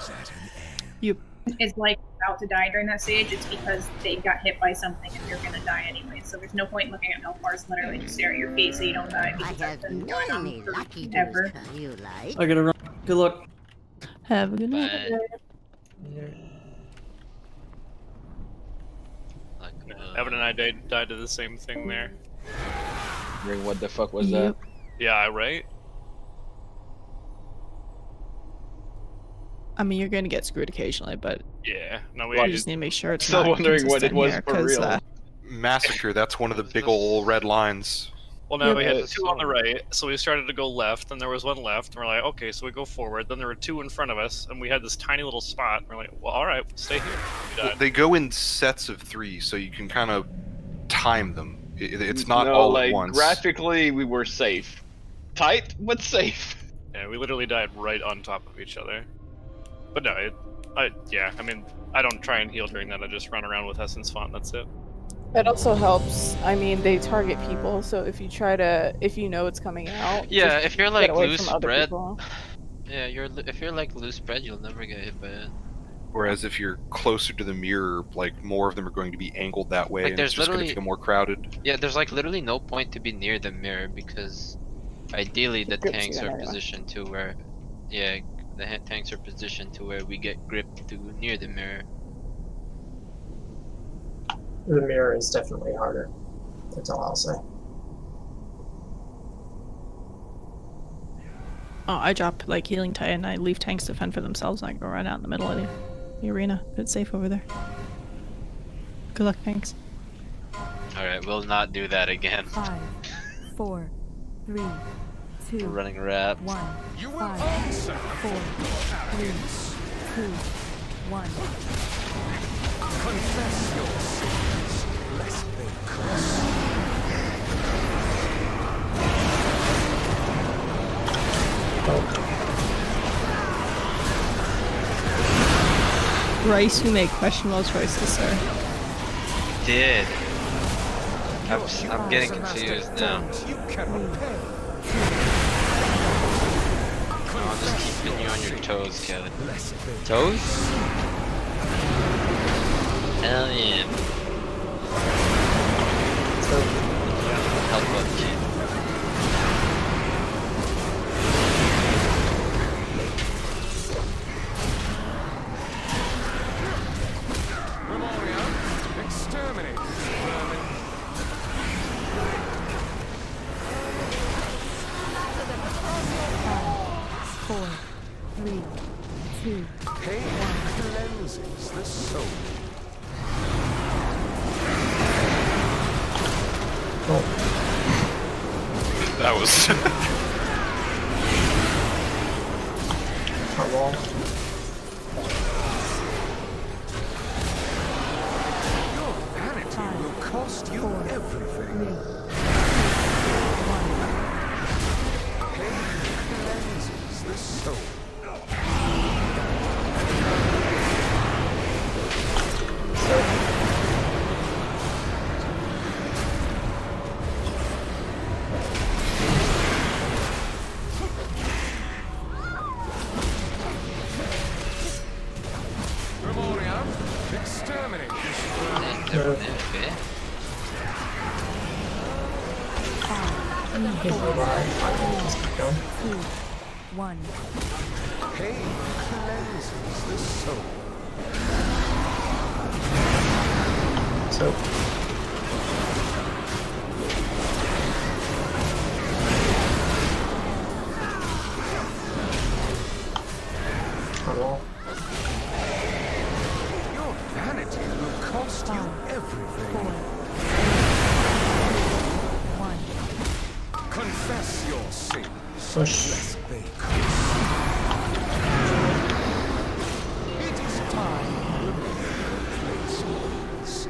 [SPEAKER 6] Yep.
[SPEAKER 12] It's like about to die during that stage. It's because they got hit by something and they're gonna die anyway. So there's no point in looking at health bars. Literally, just stare at your feet so you don't die because that's been going on forever.
[SPEAKER 20] I gotta run. Good luck.
[SPEAKER 6] Have a good night.
[SPEAKER 15] Evan and I died to the same thing there.
[SPEAKER 13] Ring, what the fuck was that?
[SPEAKER 15] Yeah, right?
[SPEAKER 6] I mean, you're gonna get screwed occasionally, but
[SPEAKER 15] Yeah. No,
[SPEAKER 6] we just need to make sure it's
[SPEAKER 2] Still
[SPEAKER 6] not
[SPEAKER 2] wondering what it
[SPEAKER 6] consistent
[SPEAKER 2] was
[SPEAKER 6] here,
[SPEAKER 2] for
[SPEAKER 6] 'cause,
[SPEAKER 2] real. Massacre, that's one of the big ol' red lines.
[SPEAKER 15] Well, now we
[SPEAKER 6] Yeah,
[SPEAKER 15] had two on the right, so we started to go left, and there was one left, and we're like, okay, so we go forward. Then there were two in front of us, and we had this tiny little spot. And we're like, well, all right, we'll stay here. We
[SPEAKER 2] Well,
[SPEAKER 15] died.
[SPEAKER 2] they go in sets of 3, so you can kind of time them. It's not
[SPEAKER 13] No,
[SPEAKER 2] all
[SPEAKER 13] like,
[SPEAKER 2] at once.
[SPEAKER 13] graphically, we were safe. Tight, but safe.
[SPEAKER 15] Yeah, we literally died right on top of each other. But no, yeah, I mean, I don't try and heal during that. I just run around with Essence Font. That's it.
[SPEAKER 7] It also helps. I mean, they target people, so if you know it's coming out,
[SPEAKER 3] Yeah,
[SPEAKER 7] just
[SPEAKER 3] if you're
[SPEAKER 7] get
[SPEAKER 3] like
[SPEAKER 7] away
[SPEAKER 3] loose
[SPEAKER 7] from other
[SPEAKER 3] spread,
[SPEAKER 7] people.
[SPEAKER 3] yeah, if you're like loose spread, you'll never get hit by it.
[SPEAKER 2] Whereas if you're closer to the mirror, like more of them are going to be angled that way,
[SPEAKER 3] Like
[SPEAKER 2] and it's
[SPEAKER 3] there's
[SPEAKER 2] just going to
[SPEAKER 3] literally
[SPEAKER 2] feel more crowded.
[SPEAKER 3] Yeah, there's like literally no point to be near the mirror because ideally the
[SPEAKER 7] grips
[SPEAKER 3] tanks
[SPEAKER 7] you
[SPEAKER 3] are
[SPEAKER 7] anyway.
[SPEAKER 3] positioned to where, yeah, the tanks are positioned to where we get gripped to near the mirror.
[SPEAKER 1] The mirror is definitely harder. That's all I'll say.
[SPEAKER 6] Oh, I drop like healing titan. I leave tanks to fend for themselves, and I go right out in the middle of the arena. It's safe over there. Good luck, tanks.
[SPEAKER 3] All right, we'll not do that again.
[SPEAKER 10] 5, 4, 3, 2,
[SPEAKER 3] We're running wraps.
[SPEAKER 10] 1.
[SPEAKER 11] You will
[SPEAKER 10] 5,
[SPEAKER 11] answer
[SPEAKER 10] 4, 3, 2, 1.
[SPEAKER 11] Confess your sins, lest they cost.
[SPEAKER 6] Bryce, you make questionable choices, sir.
[SPEAKER 3] Did. I'm getting confused now.
[SPEAKER 11] You cannot pay.
[SPEAKER 3] I'll just keep you on your toes, Kevin. Toes? Hell yeah. Help up, kid.
[SPEAKER 11] Exterminate this vermin.
[SPEAKER 10] 4, 3, 2,
[SPEAKER 11] Pain cleanses the soul.
[SPEAKER 2] That was.
[SPEAKER 1] Front wall.
[SPEAKER 11] Your vanity will cost you everything. Pain cleanses the soul. Grimorian, exterminate this vermin.
[SPEAKER 3] Okay.
[SPEAKER 1] Hit the bar. Just keep going.
[SPEAKER 10] 2, 1.
[SPEAKER 11] Pain cleanses the soul.
[SPEAKER 1] So. Front wall.
[SPEAKER 11] Your vanity will cost you everything.
[SPEAKER 10] 1.
[SPEAKER 11] Confess your sins.
[SPEAKER 1] Push.
[SPEAKER 11] Lest they cost. It is time you replace.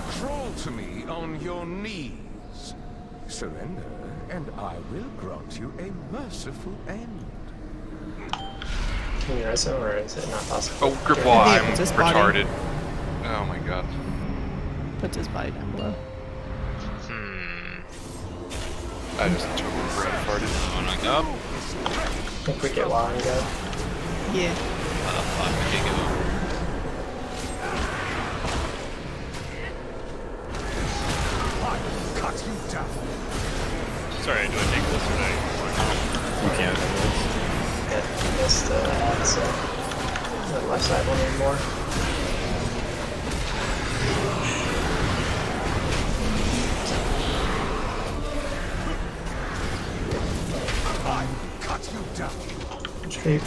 [SPEAKER 11] Crawl to me on your knees. Surrender, and I will grant you a merciful end.
[SPEAKER 1] Can you reso, or is it not possible?
[SPEAKER 2] Oh, grip wall, I'm
[SPEAKER 6] It's his body.
[SPEAKER 2] retarded. Oh my god.
[SPEAKER 6] Puts his body down below.
[SPEAKER 2] I just totally brain farted.
[SPEAKER 3] Wanna go?
[SPEAKER 1] I think we get wall and go.
[SPEAKER 6] Yeah.
[SPEAKER 3] Fuck, we can't get over.
[SPEAKER 11] I will cut you down.
[SPEAKER 15] Sorry, do I take this or not?
[SPEAKER 5] You can't.
[SPEAKER 1] Yeah, missed that, so the left side will need more.
[SPEAKER 11] I will cut you down.
[SPEAKER 1] Retreat.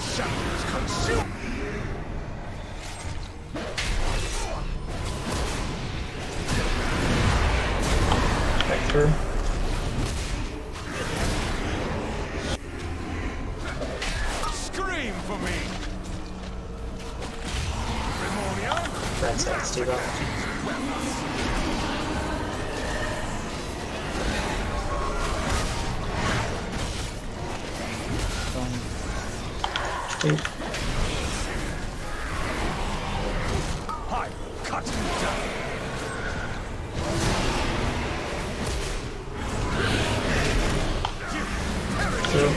[SPEAKER 11] Shadows consume.
[SPEAKER 1] Vector.
[SPEAKER 11] Scream for me. Grimorian.
[SPEAKER 1] Right side, Steve up. Sweet.
[SPEAKER 11] I cut you down.
[SPEAKER 1] Two.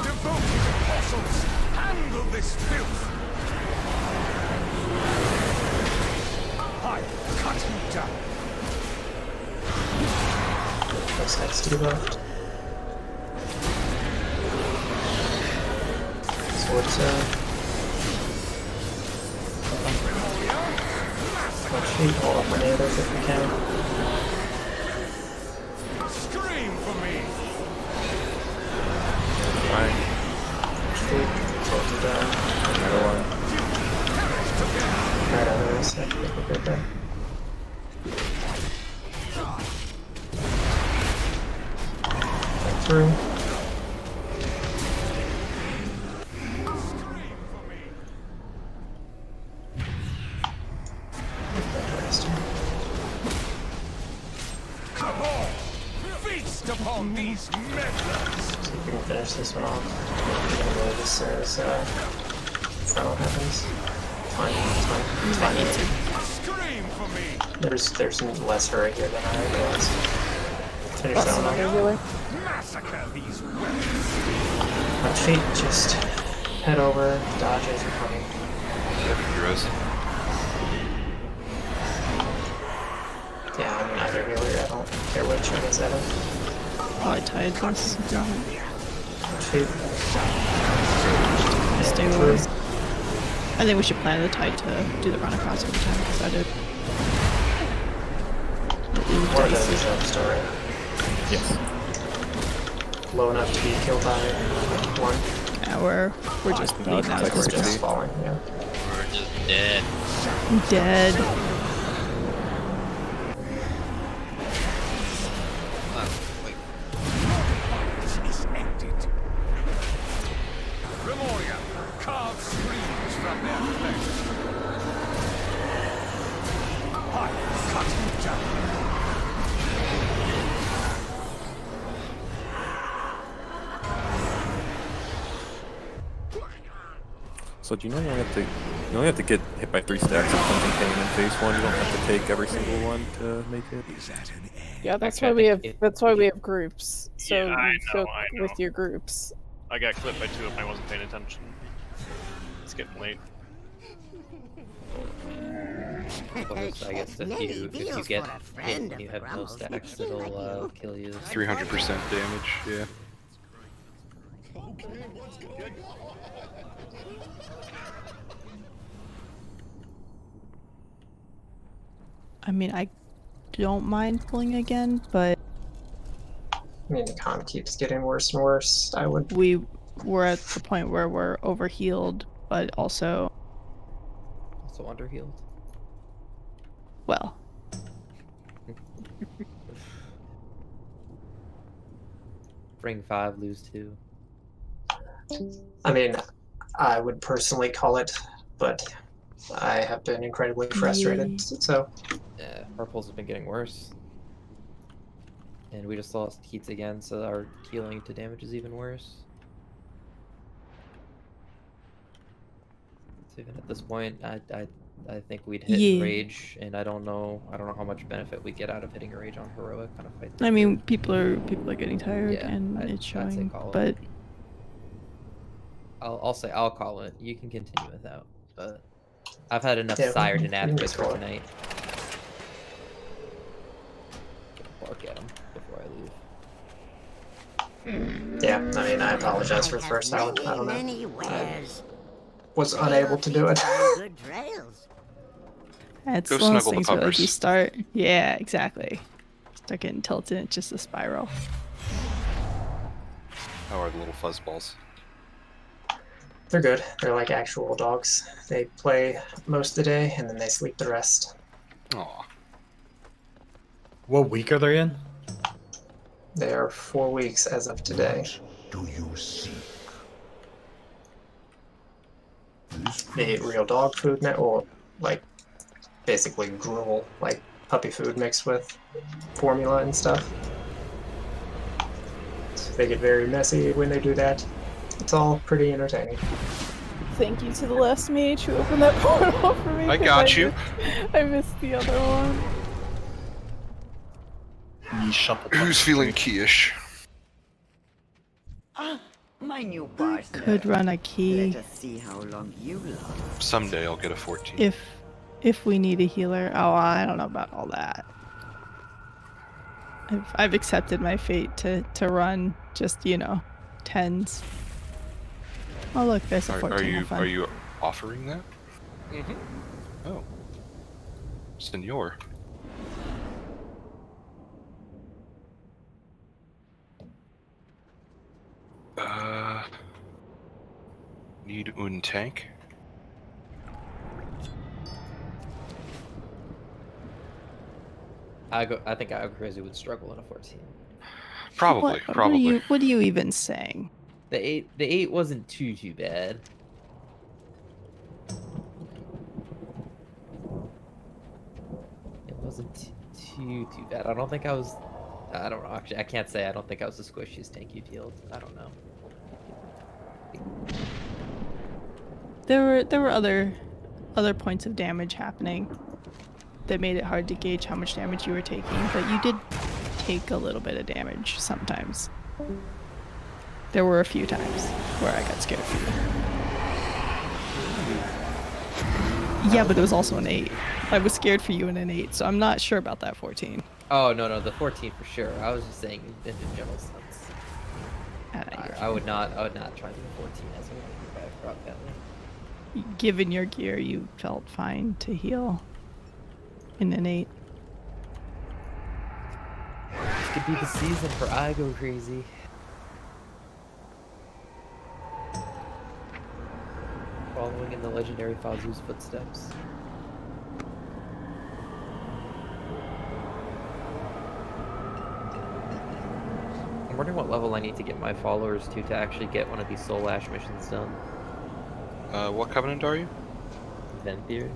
[SPEAKER 11] Devoted apostles, handle this filth. I cut you down.
[SPEAKER 1] What's next to the left? Sword sound. Let's shoot all of tornadoes if we can.
[SPEAKER 11] Scream for me.
[SPEAKER 5] Fine.
[SPEAKER 1] Shoot. Swords are down.
[SPEAKER 5] Another one.
[SPEAKER 1] Right on the other side. I think we're good there. Back through.
[SPEAKER 11] Come on, feast upon these meddlers.
[SPEAKER 1] See if we can finish this one off. We're gonna move as soon as frontal happens. Fine, it's fine, it's fine.
[SPEAKER 11] Scream for me.
[SPEAKER 1] There's less hurry here than I realized. Finish that one off.
[SPEAKER 11] Massacre these weapons.
[SPEAKER 1] My feet just head over, dodge as you're coming.
[SPEAKER 2] Heroes.
[SPEAKER 1] Yeah, I mean either healer, I don't care which, I guess I don't.
[SPEAKER 6] Probably tied this.
[SPEAKER 1] Feet.
[SPEAKER 6] Stabilize. I think we should plan the tide to do the run across every time because I did.
[SPEAKER 1] One of those is up story.
[SPEAKER 5] Yes.
[SPEAKER 1] Low enough to be killed by one.
[SPEAKER 6] Yeah, we're just bleeding out.
[SPEAKER 1] We're just falling, yeah.
[SPEAKER 3] We're just dead.
[SPEAKER 6] Dead.
[SPEAKER 11] Is ended. Remoria, carve screams from their flesh. I cut you down.
[SPEAKER 5] So do you know you only have to get hit by 3 stacks of cleansing pain in phase 1. You don't have to take every single one to make it.
[SPEAKER 7] Yeah, that's why we have groups. So
[SPEAKER 15] Yeah,
[SPEAKER 7] you
[SPEAKER 15] I
[SPEAKER 7] fill
[SPEAKER 15] know.
[SPEAKER 7] with your groups.
[SPEAKER 15] I got clipped by 2 of them. I wasn't paying attention. It's getting late.
[SPEAKER 4] Plus, I guess if you get hit and you have no stacks, it'll kill you.
[SPEAKER 2] 300% damage, yeah.
[SPEAKER 6] I mean, I don't mind pulling again, but
[SPEAKER 1] I mean, the comp keeps getting worse and worse.
[SPEAKER 6] we're at the point where we're overhealed, but also
[SPEAKER 4] underhealed.
[SPEAKER 6] Well.
[SPEAKER 4] Bring 5, lose 2.
[SPEAKER 1] I mean, I would personally call it, but I have been incredibly frustrated, so.
[SPEAKER 4] Yeah, our pulls have been getting worse. And we just lost heats again, so our healing to damage is even worse. So even at this point, I think we'd hit rage, and I don't know how much benefit we get out of hitting a rage on heroic on a fight.
[SPEAKER 6] I mean, people are getting tired, and it's showing. But
[SPEAKER 4] I'll say I'll call it. You can continue without, but I've had enough sired inadequate for tonight. Bark at him before I leave.
[SPEAKER 1] Yeah, I mean, I apologize for the first hour. I don't know. I was unable to do it.
[SPEAKER 6] It's
[SPEAKER 2] Go
[SPEAKER 6] one of those
[SPEAKER 2] snuggle the
[SPEAKER 6] things where like
[SPEAKER 2] puppers.
[SPEAKER 6] you start, yeah, exactly. Start getting tilted, it's just a spiral.
[SPEAKER 2] How are the little fuzzballs?
[SPEAKER 1] They're good. They're like actual dogs. They play most of the day and then they sleep the rest.
[SPEAKER 2] Aw.
[SPEAKER 9] What week are they in?
[SPEAKER 1] They are 4 weeks as of today.
[SPEAKER 11] Do you seek?
[SPEAKER 1] They eat real dog food now, or like basically gruel, like puppy food mixed with formula and stuff. They get very messy when they do that. It's all pretty entertaining.
[SPEAKER 7] Thank you to the last mage who opened that portal for me.
[SPEAKER 2] I
[SPEAKER 7] 'cause
[SPEAKER 2] got you.
[SPEAKER 7] I missed the other one.
[SPEAKER 2] Who's feeling key-ish?
[SPEAKER 17] My new partner.
[SPEAKER 6] Could run a key.
[SPEAKER 17] Let us see how long you last.
[SPEAKER 2] Someday I'll get a 14.
[SPEAKER 6] If we need a healer. Oh, I don't know about all that. I've accepted my fate to run just, you know, 10s. Oh look, there's a 14.
[SPEAKER 2] Are you offering that?
[SPEAKER 15] Mm-hmm.
[SPEAKER 2] Oh. Senor. Need un tank?
[SPEAKER 4] I think Crazy would struggle in a 14.
[SPEAKER 2] Probably.
[SPEAKER 6] What are you even saying?
[SPEAKER 4] The 8 wasn't too bad. It wasn't too bad. I don't think I was. I don't know. Actually, I can't say. I don't think I was the squishiest tank you'd healed. I don't know.
[SPEAKER 6] There were other points of damage happening that made it hard to gauge how much damage you were taking, but you did take a little bit of damage sometimes. There were a few times where I got scared for you. Yeah, but it was also an 8. I was scared for you in an 8, so I'm not sure about that 14.
[SPEAKER 4] Oh no, the 14 for sure. I was just saying in the general sense. I would not try to do 14 as a prop family.
[SPEAKER 6] Given your gear, you felt fine to heal in an 8.
[SPEAKER 4] This could be the season for I Go Crazy. Following in the legendary Fazu's footsteps. I'm wondering what level I need to get my followers to actually get one of these Soul Ash missions done.
[SPEAKER 2] What covenant are you?
[SPEAKER 4] Venthyr.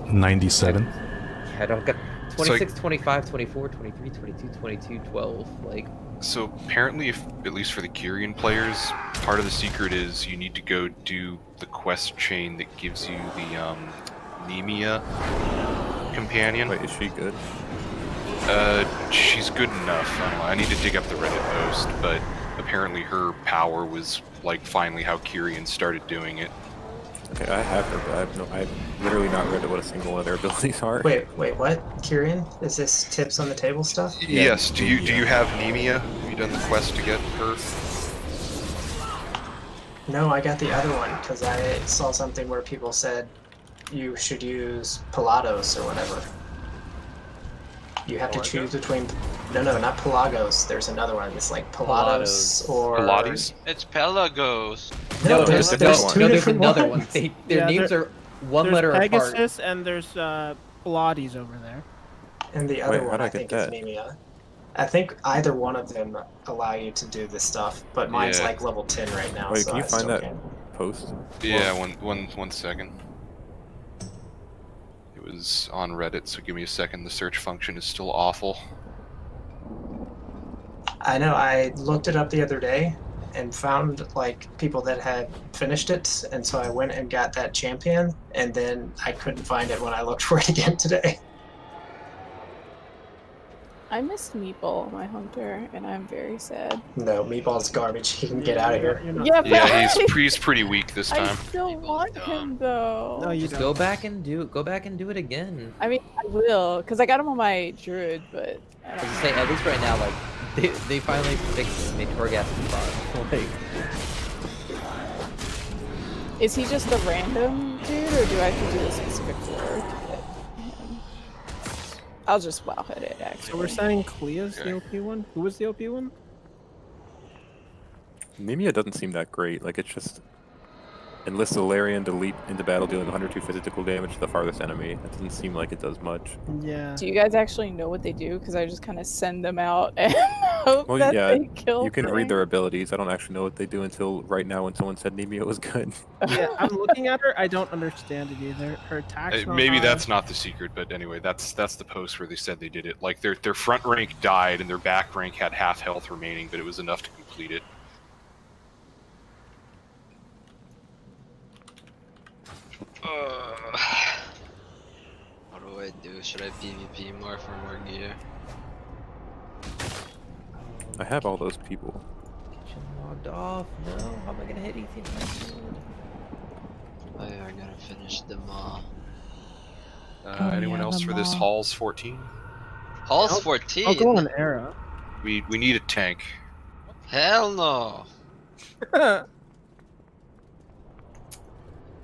[SPEAKER 21] 97.
[SPEAKER 4] Yeah, I don't got 26, 25, 24, 23, 22, 22, 12. Like.
[SPEAKER 2] So apparently, at least for the Kyrian players, part of the secret is you need to go do the quest chain that gives you the Nemia companion.
[SPEAKER 5] Wait, is she good?
[SPEAKER 2] She's good enough. I don't know, I need to dig up the Reddit post, but apparently her power was like finally how Kyrian started doing it.
[SPEAKER 5] Okay, I have her, but I've literally not read what a single one of their abilities are.
[SPEAKER 1] Wait, what? Kyrian? Is this tips on the table stuff?
[SPEAKER 2] Yes. Do you have Nemia? Have you done the quest to get her?
[SPEAKER 1] No, I got the other one because I saw something where people said you should use Pelados or whatever. You have to choose between. No, not Pelagos. There's another one. It's like Pelados or.
[SPEAKER 2] Pilates?
[SPEAKER 3] It's Pelagos.
[SPEAKER 1] No, there's two different
[SPEAKER 4] another
[SPEAKER 1] ones.
[SPEAKER 4] one. Their names are one letter apart.
[SPEAKER 14] There's Pegasus and there's Pilates over there.
[SPEAKER 1] And the other one I think is Nemia. I think either one of them allow you to do this stuff, but mine's like level 10 right now.
[SPEAKER 5] Wait,
[SPEAKER 1] so
[SPEAKER 5] can you
[SPEAKER 1] I
[SPEAKER 5] find
[SPEAKER 1] still
[SPEAKER 5] that
[SPEAKER 1] can't.
[SPEAKER 5] post?
[SPEAKER 2] Yeah, one second. It was on Reddit, so give me a second. The search function is still awful.
[SPEAKER 1] I know, I looked it up the other day and found like people that had finished it, and so I went and got that champion, and then I couldn't find it when I looked for it again today.
[SPEAKER 7] I missed Meatball, my hunter, and I'm very sad.
[SPEAKER 1] No, Meatball's garbage. He can get out of here.
[SPEAKER 7] Yeah, but
[SPEAKER 2] he's pretty weak this time.
[SPEAKER 7] I still want him though.
[SPEAKER 4] No, you just go back and do it again.
[SPEAKER 7] I mean, I will, cause I got him on my druid, but I don't
[SPEAKER 4] say at least right now, like they finally fixed the Torghast spot. Like,
[SPEAKER 7] is he just a random dude, or do I have to do a specific work? I'll just wow hit it, actually.
[SPEAKER 14] So we're saying Clea's the OP one? Who was the OP one?
[SPEAKER 5] Nemia doesn't seem that great. Like, it's just enlist a Larian to leap into battle, dealing 102 physical damage to the farthest enemy. That doesn't seem like it does much.
[SPEAKER 14] Yeah.
[SPEAKER 7] Do you guys actually know what they do? Because I just kind of send them out and hope
[SPEAKER 5] Well,
[SPEAKER 7] that
[SPEAKER 5] yeah,
[SPEAKER 7] they kill
[SPEAKER 5] you can
[SPEAKER 7] things.
[SPEAKER 5] read their abilities. I don't actually know what they do until right now when someone said Nemia was good.
[SPEAKER 14] Yeah, I'm looking at her. I don't understand it either. Her attack's not
[SPEAKER 2] Maybe
[SPEAKER 14] high.
[SPEAKER 2] that's not the secret, but anyway, that's the post where they said they did it. Like their front rank died and their back rank had half health remaining, but it was enough to complete it.
[SPEAKER 3] What do I do? Should I PvP more for more gear?
[SPEAKER 5] I have all those people.
[SPEAKER 4] Kitchen logged off. No, how am I gonna hit 1800?
[SPEAKER 3] Oh yeah, I gotta finish them all.
[SPEAKER 2] Anyone else for this Halls 14?
[SPEAKER 3] Hall's 14?
[SPEAKER 14] I'll go on Era.
[SPEAKER 2] We need a tank.
[SPEAKER 3] Hell no!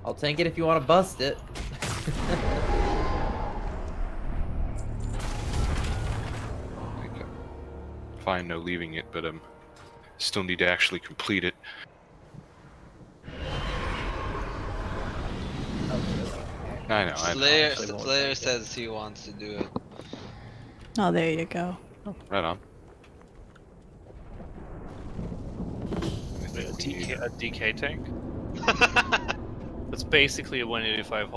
[SPEAKER 4] I'll tank it if you want to bust it.
[SPEAKER 2] Fine, no leaving it, but still need to actually complete it. I know.
[SPEAKER 3] Slayer says he wants to do it.
[SPEAKER 6] Oh, there you go.
[SPEAKER 2] Right on.
[SPEAKER 15] A DK tank? That's basically a 185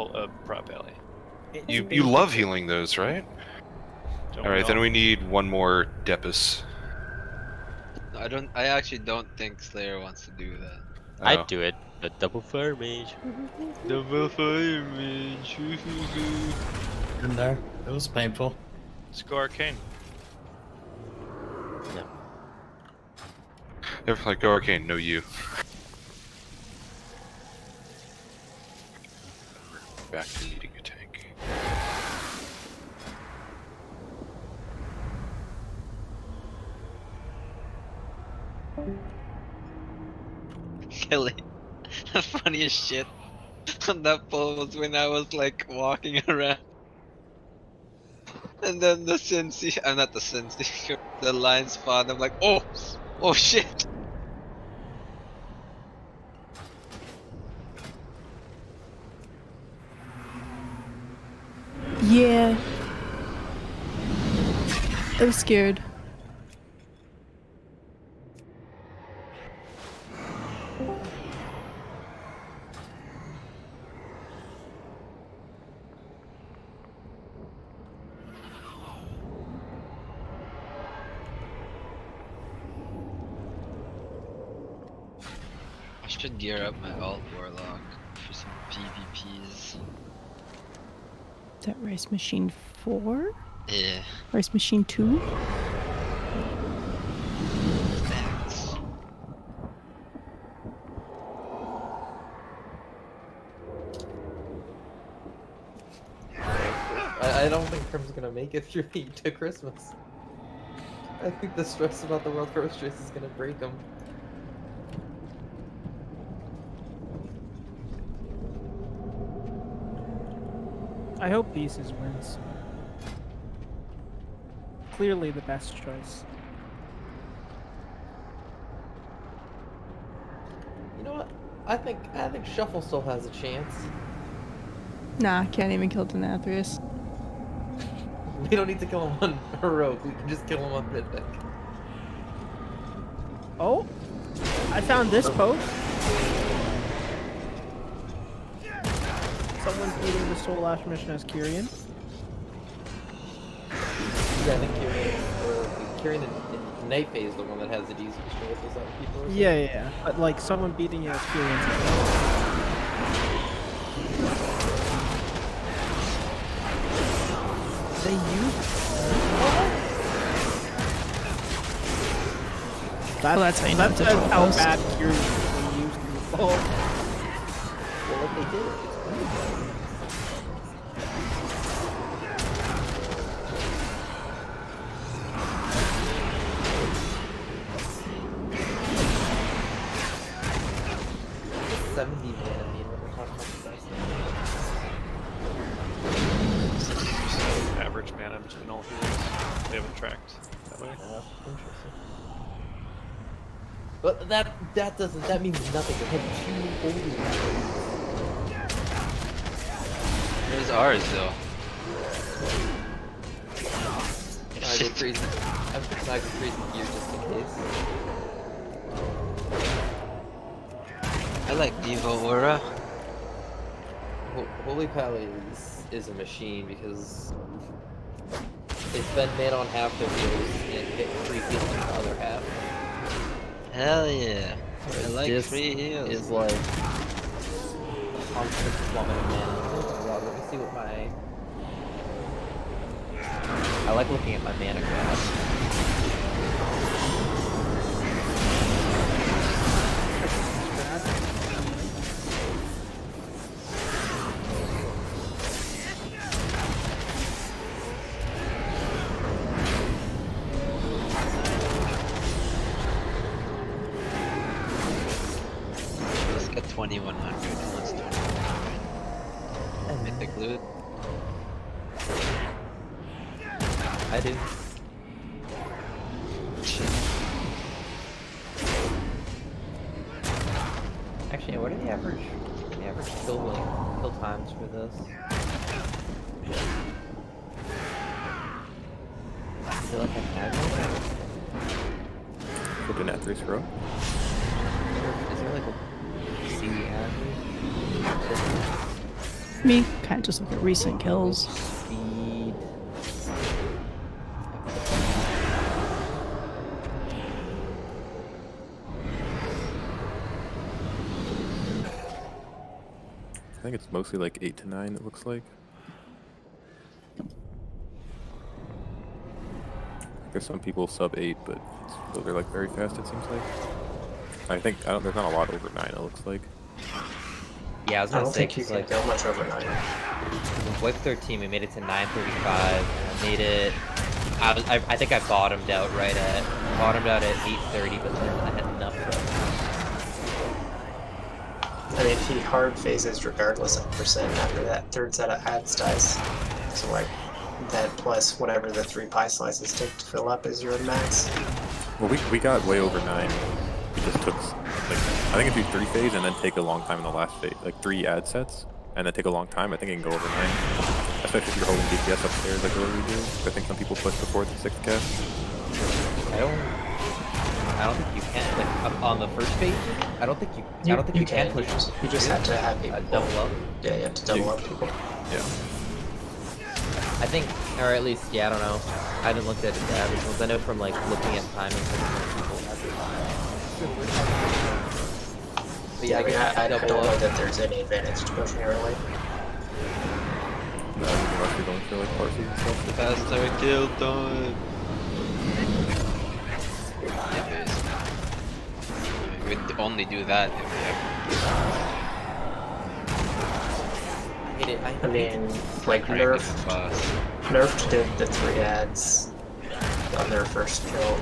[SPEAKER 15] prop alley.
[SPEAKER 2] You love healing those, right? Alright, then we need one more Depis.
[SPEAKER 3] I actually don't think Slayer wants to do that.
[SPEAKER 22] I'd do it, but double fire mage.
[SPEAKER 3] Double fire mage.
[SPEAKER 9] In there. It was painful.
[SPEAKER 15] Let's go arcane.
[SPEAKER 22] Yeah.
[SPEAKER 2] Never like go arcane, no you. Back to needing a tank.
[SPEAKER 3] Kelly, the funniest shit on that pole was when I was like walking around. And then the Cincy, I'm not the Cincy, the line spawned. I'm like, oh shit.
[SPEAKER 6] Yeah. I was scared.
[SPEAKER 3] I should gear up my alt warlock for some PvPs.
[SPEAKER 6] Is that Rice Machine 4?
[SPEAKER 3] Yeah.
[SPEAKER 6] Rice Machine 2?
[SPEAKER 3] Thanks.
[SPEAKER 4] I don't think Crim's gonna make it through to Christmas. I think the stress about the World First Race is gonna break him.
[SPEAKER 14] I hope Thesis wins. Clearly the best choice.
[SPEAKER 4] You know what? I think Shuffle still has a chance.
[SPEAKER 6] Nah, can't even kill Nathria.
[SPEAKER 4] We don't need to kill him on Heroic, we can just kill him on Mythic.
[SPEAKER 14] Oh, I found this post. Someone's beating the Soul Ash mission as Kyrian.
[SPEAKER 4] Yeah, I think Kyrian in Night Phase, the one that has it easy to show up as other people. Or something.
[SPEAKER 14] Yeah, but like someone beating it as Kyrian. They use.
[SPEAKER 6] That's how you know
[SPEAKER 14] That's
[SPEAKER 6] it's a
[SPEAKER 14] how
[SPEAKER 6] post.
[SPEAKER 14] bad Kyrian they used in the fall.
[SPEAKER 4] Well, if they did it, it's great.
[SPEAKER 15] Average mana between all heroes. They haven't tracked that way.
[SPEAKER 4] Interesting. But that means nothing. They had 2 holy weapons.
[SPEAKER 3] Where's ours though?
[SPEAKER 4] Snaggle crazy. I put Snaggle crazy gear just in case.
[SPEAKER 3] I like Devo Aura.
[SPEAKER 4] Holy Pally is a machine because they spend mana on half their heals and get free heals on the other half.
[SPEAKER 3] Hell yeah. I like
[SPEAKER 4] This
[SPEAKER 3] free heals.
[SPEAKER 4] is like constant plummet of mana. Oh god, let me see what my... I like looking at my mana graph.
[SPEAKER 3] Let's get 2100. What's 2100? Mythic loot.
[SPEAKER 4] I do. Actually, what are the average kill times for this? I feel like I have it.
[SPEAKER 5] Look at Nathria's row.
[SPEAKER 4] Is there like a C average?
[SPEAKER 6] Me, kind of just look at recent kills.
[SPEAKER 4] Speed.
[SPEAKER 5] I think it's mostly like 8 to 9, it looks like. There's some people sub 8, but those are like very fast, it seems like. There's not a lot over 9, it looks like.
[SPEAKER 4] Yeah, I was
[SPEAKER 1] I
[SPEAKER 4] gonna
[SPEAKER 1] don't
[SPEAKER 4] say,
[SPEAKER 1] think you
[SPEAKER 4] 'cause,
[SPEAKER 1] can
[SPEAKER 4] like,
[SPEAKER 1] go much over 9.
[SPEAKER 4] with Wipe 13, we made it to 935, and I made it... I think I bottomed out at 830, but then I had enough to...
[SPEAKER 1] I mean, he hard phases regardless of percent after that third set of ads dies. So like that plus whatever the 3 pie slices take to fill up is your max.
[SPEAKER 5] Well, we got way over 9. We just took, like, I think if you 3 phase and then take a long time in the last phase, like 3 ad sets, and then take a long time, I think it can go over 9. Especially if you're holding DPS upstairs like what we do. I think some people push before the 6th cast.
[SPEAKER 4] I don't think you can. Like on the first phase, I don't think you can push.
[SPEAKER 1] You just have to have people
[SPEAKER 4] double up.
[SPEAKER 1] Yeah, you have to double up people.
[SPEAKER 5] Yeah.
[SPEAKER 4] I think, or at least, yeah, I don't know. I haven't looked at the average ones. I know from like looking at timing, people have But
[SPEAKER 1] Yeah, I mean, I
[SPEAKER 4] double
[SPEAKER 1] don't know
[SPEAKER 4] up.
[SPEAKER 1] that there's any advantage to pushing early.
[SPEAKER 5] No, unless you're going for like parses and stuff.
[SPEAKER 3] Faster kill time. We would only do that if we have.
[SPEAKER 1] I mean, like Nerfed did the 3 ads on their first kill,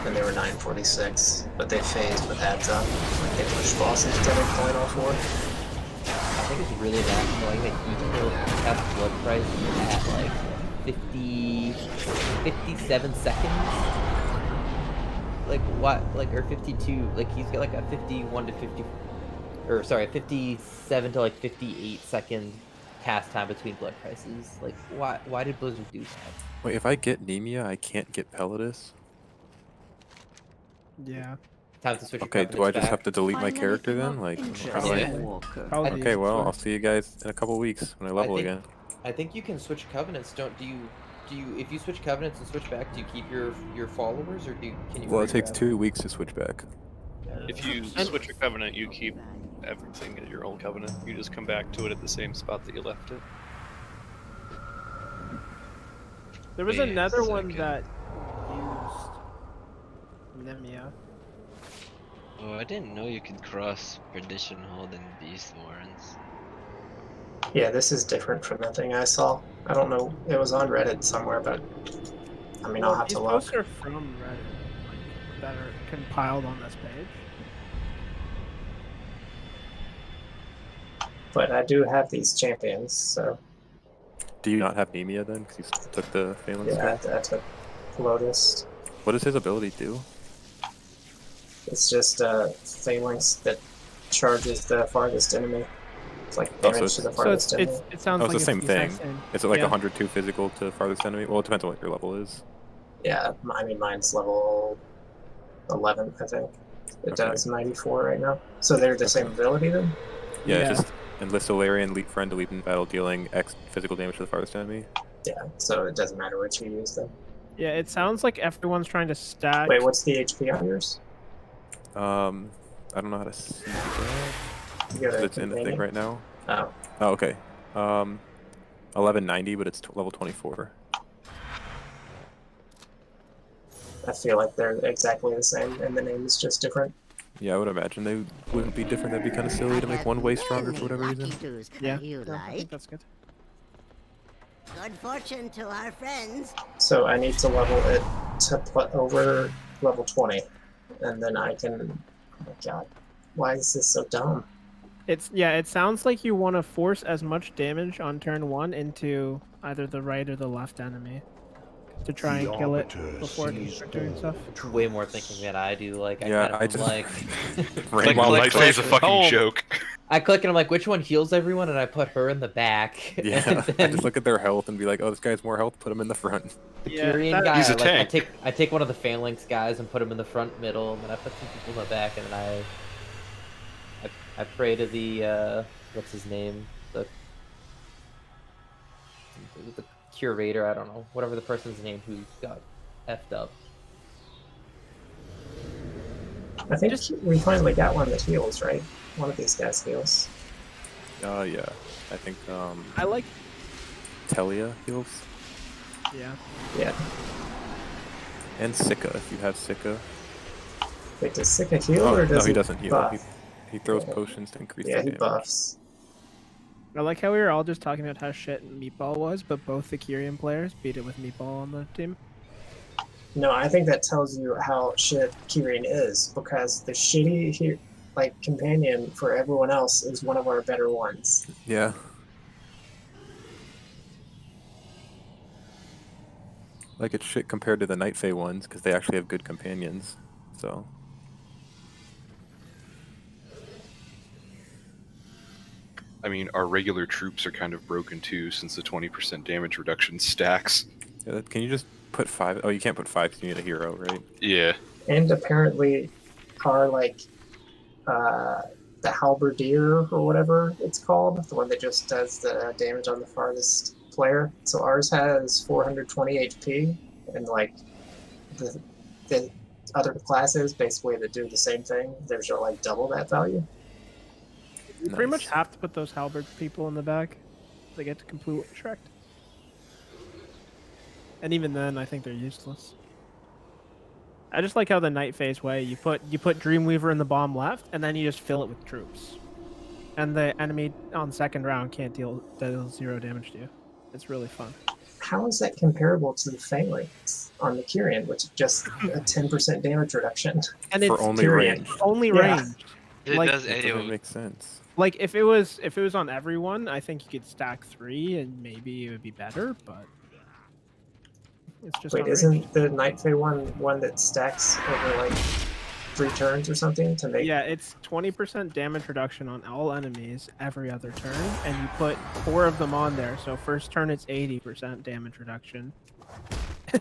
[SPEAKER 1] and they were 946, but they phased with ads up. Like they pushed boss instead of pulling all 4.
[SPEAKER 4] I think it's really annoying that he has blood price at like 57 seconds. Like what? Like or 52? Like he's got like a 51 to 50, or sorry, 57 to like 58 second cast time between blood prices. Like why did Blizzard do that?
[SPEAKER 5] Wait, if I get Nemia, I can't get Pelletus?
[SPEAKER 14] Yeah.
[SPEAKER 4] Time to switch.
[SPEAKER 5] Okay, do I just have to delete my character then? Like, how do I... Okay, well, I'll see you guys in a couple weeks when I level again.
[SPEAKER 4] I think you can switch covenants. Do you if you switch covenants and switch back, do you keep your followers, or can you?
[SPEAKER 5] Well, it takes 2 weeks to switch back.
[SPEAKER 15] If you switch a covenant, you keep everything in your old covenant. You just come back to it at the same spot that you left it.
[SPEAKER 14] There was another one that used Nemia.
[SPEAKER 3] Oh, I didn't know you could cross Perdition Hold and Beast Warrens.
[SPEAKER 1] Yeah, this is different from the thing I saw. I don't know. It was on Reddit somewhere, but I mean, I'll have to
[SPEAKER 14] These
[SPEAKER 1] look.
[SPEAKER 14] posts are from Reddit, like, that are compiled on this page.
[SPEAKER 1] But I do have these champions, so
[SPEAKER 5] Do you not have Nemia then? Because you took the Phalanx
[SPEAKER 1] yeah,
[SPEAKER 5] skill?
[SPEAKER 1] I took Lotus.
[SPEAKER 5] What does his ability do?
[SPEAKER 1] It's just Phalanx that charges the farthest enemy. It's like damage to the farthest enemy.
[SPEAKER 14] It sounds
[SPEAKER 5] Oh,
[SPEAKER 14] like
[SPEAKER 5] it's the same thing.
[SPEAKER 14] same.
[SPEAKER 5] Is it like
[SPEAKER 14] Yeah.
[SPEAKER 5] 102 physical to farthest enemy? Well, it depends on what your level is.
[SPEAKER 1] Yeah, I mean mine's level 11, I think. It does 94 right now. So they're the same ability then?
[SPEAKER 5] Yeah, it's just enlist Solarian, leap friend to leap in battle, dealing X physical damage to the farthest enemy.
[SPEAKER 1] Yeah, so it doesn't matter which you use then.
[SPEAKER 14] Yeah, it sounds like everyone's trying to stack.
[SPEAKER 1] Wait, what's the HP on yours?
[SPEAKER 5] I don't know how to see that.
[SPEAKER 1] You got a
[SPEAKER 5] It's in the thing
[SPEAKER 1] companion?
[SPEAKER 5] right now.
[SPEAKER 1] Oh.
[SPEAKER 5] Oh, okay. 1190, but it's level 24.
[SPEAKER 1] I feel like they're exactly the same, and the name is just different.
[SPEAKER 5] Yeah, I would imagine they wouldn't be different. That'd be kind of silly to make one way stronger for whatever reason.
[SPEAKER 14] Yeah,
[SPEAKER 10] You
[SPEAKER 14] I think that's good.
[SPEAKER 10] Good fortune to our friends.
[SPEAKER 1] So I need to level it to put over level 20, and then I can. Oh my god, why is this so dumb?
[SPEAKER 14] It sounds like you want to force as much damage on turn 1 into either the right or the left enemy to try and kill it before it can start doing stuff.
[SPEAKER 4] Way more thinking than I do. Like,
[SPEAKER 5] Yeah, I
[SPEAKER 4] I'm
[SPEAKER 5] just
[SPEAKER 4] like,
[SPEAKER 2] While Night Phase a fucking joke.
[SPEAKER 4] I click and I'm like, which one heals everyone? And I put her in the back.
[SPEAKER 5] Yeah,
[SPEAKER 4] And
[SPEAKER 5] I just look at their health and be like, oh, this guy has more health, put him in the front.
[SPEAKER 4] the Kyrian guy,
[SPEAKER 2] He's a
[SPEAKER 4] like,
[SPEAKER 2] tank.
[SPEAKER 4] I take one of the Phalanx guys and put him in the front middle, and then I put some people in the back, and then I pray to the what's his name, the curator, I don't know, whatever the person's name who got effed up.
[SPEAKER 1] I think we finally got one that heals, right? One of these guys heals.
[SPEAKER 5] Yeah, I think
[SPEAKER 14] I like.
[SPEAKER 5] Telia heals.
[SPEAKER 14] Yeah.
[SPEAKER 1] Yeah.
[SPEAKER 5] And Sika, if you have Sika.
[SPEAKER 1] Wait, does Sika heal
[SPEAKER 5] Oh,
[SPEAKER 1] or does
[SPEAKER 5] no, he doesn't heal.
[SPEAKER 1] buff?
[SPEAKER 5] He throws potions to increase
[SPEAKER 1] Yeah,
[SPEAKER 5] the
[SPEAKER 1] he
[SPEAKER 5] damage.
[SPEAKER 1] buffs.
[SPEAKER 14] I like how we were all just talking about how shit Meatball was, but both the Kyrian players beat it with Meatball on the team.
[SPEAKER 1] No, I think that tells you how shit Kyrian is, because the shitty companion for everyone else is one of our better ones.
[SPEAKER 5] Yeah. Like, it's shit compared to the Night Fae ones, because they actually have good companions, so...
[SPEAKER 2] I mean, our regular troops are kind of broken too, since the 20% damage reduction stacks.
[SPEAKER 5] Yeah, can you just put 5? Oh, you can't put 5 because you need a hero, right?
[SPEAKER 2] Yeah.
[SPEAKER 1] And apparently our, the Halberdier, or whatever it's called, the one that just does the damage on the farthest player. So ours has 420 HP, and, the other classes, basically, that do the same thing, there's double that value.
[SPEAKER 14] You pretty much have to put those halberd people in the back. They get to completely Shrek. And even then, I think they're useless. I just like how the Night Phase way, you put Dreamweaver in the bomb left, and then you just fill it with troops. And the enemy on second round can't deal 0 damage to you. It's really fun.
[SPEAKER 1] How is that comparable to the Phalanx on the Kyrian, which is just a 10% damage reduction?
[SPEAKER 14] And it's
[SPEAKER 5] only range.
[SPEAKER 14] Only
[SPEAKER 1] Yeah.
[SPEAKER 14] ranged.
[SPEAKER 3] It does
[SPEAKER 5] That
[SPEAKER 3] AoE.
[SPEAKER 5] doesn't make sense.
[SPEAKER 14] Like if it was on everyone, I think you could stack 3 and maybe it would be better, but it's just
[SPEAKER 1] Wait,
[SPEAKER 14] not
[SPEAKER 1] isn't
[SPEAKER 14] ranged.
[SPEAKER 1] the Night Fae one that stacks over 3 turns or something to make?
[SPEAKER 14] Yeah, it's 20% damage reduction on all enemies every other turn, and you put 4 of them on there. So first turn it's 80% damage reduction.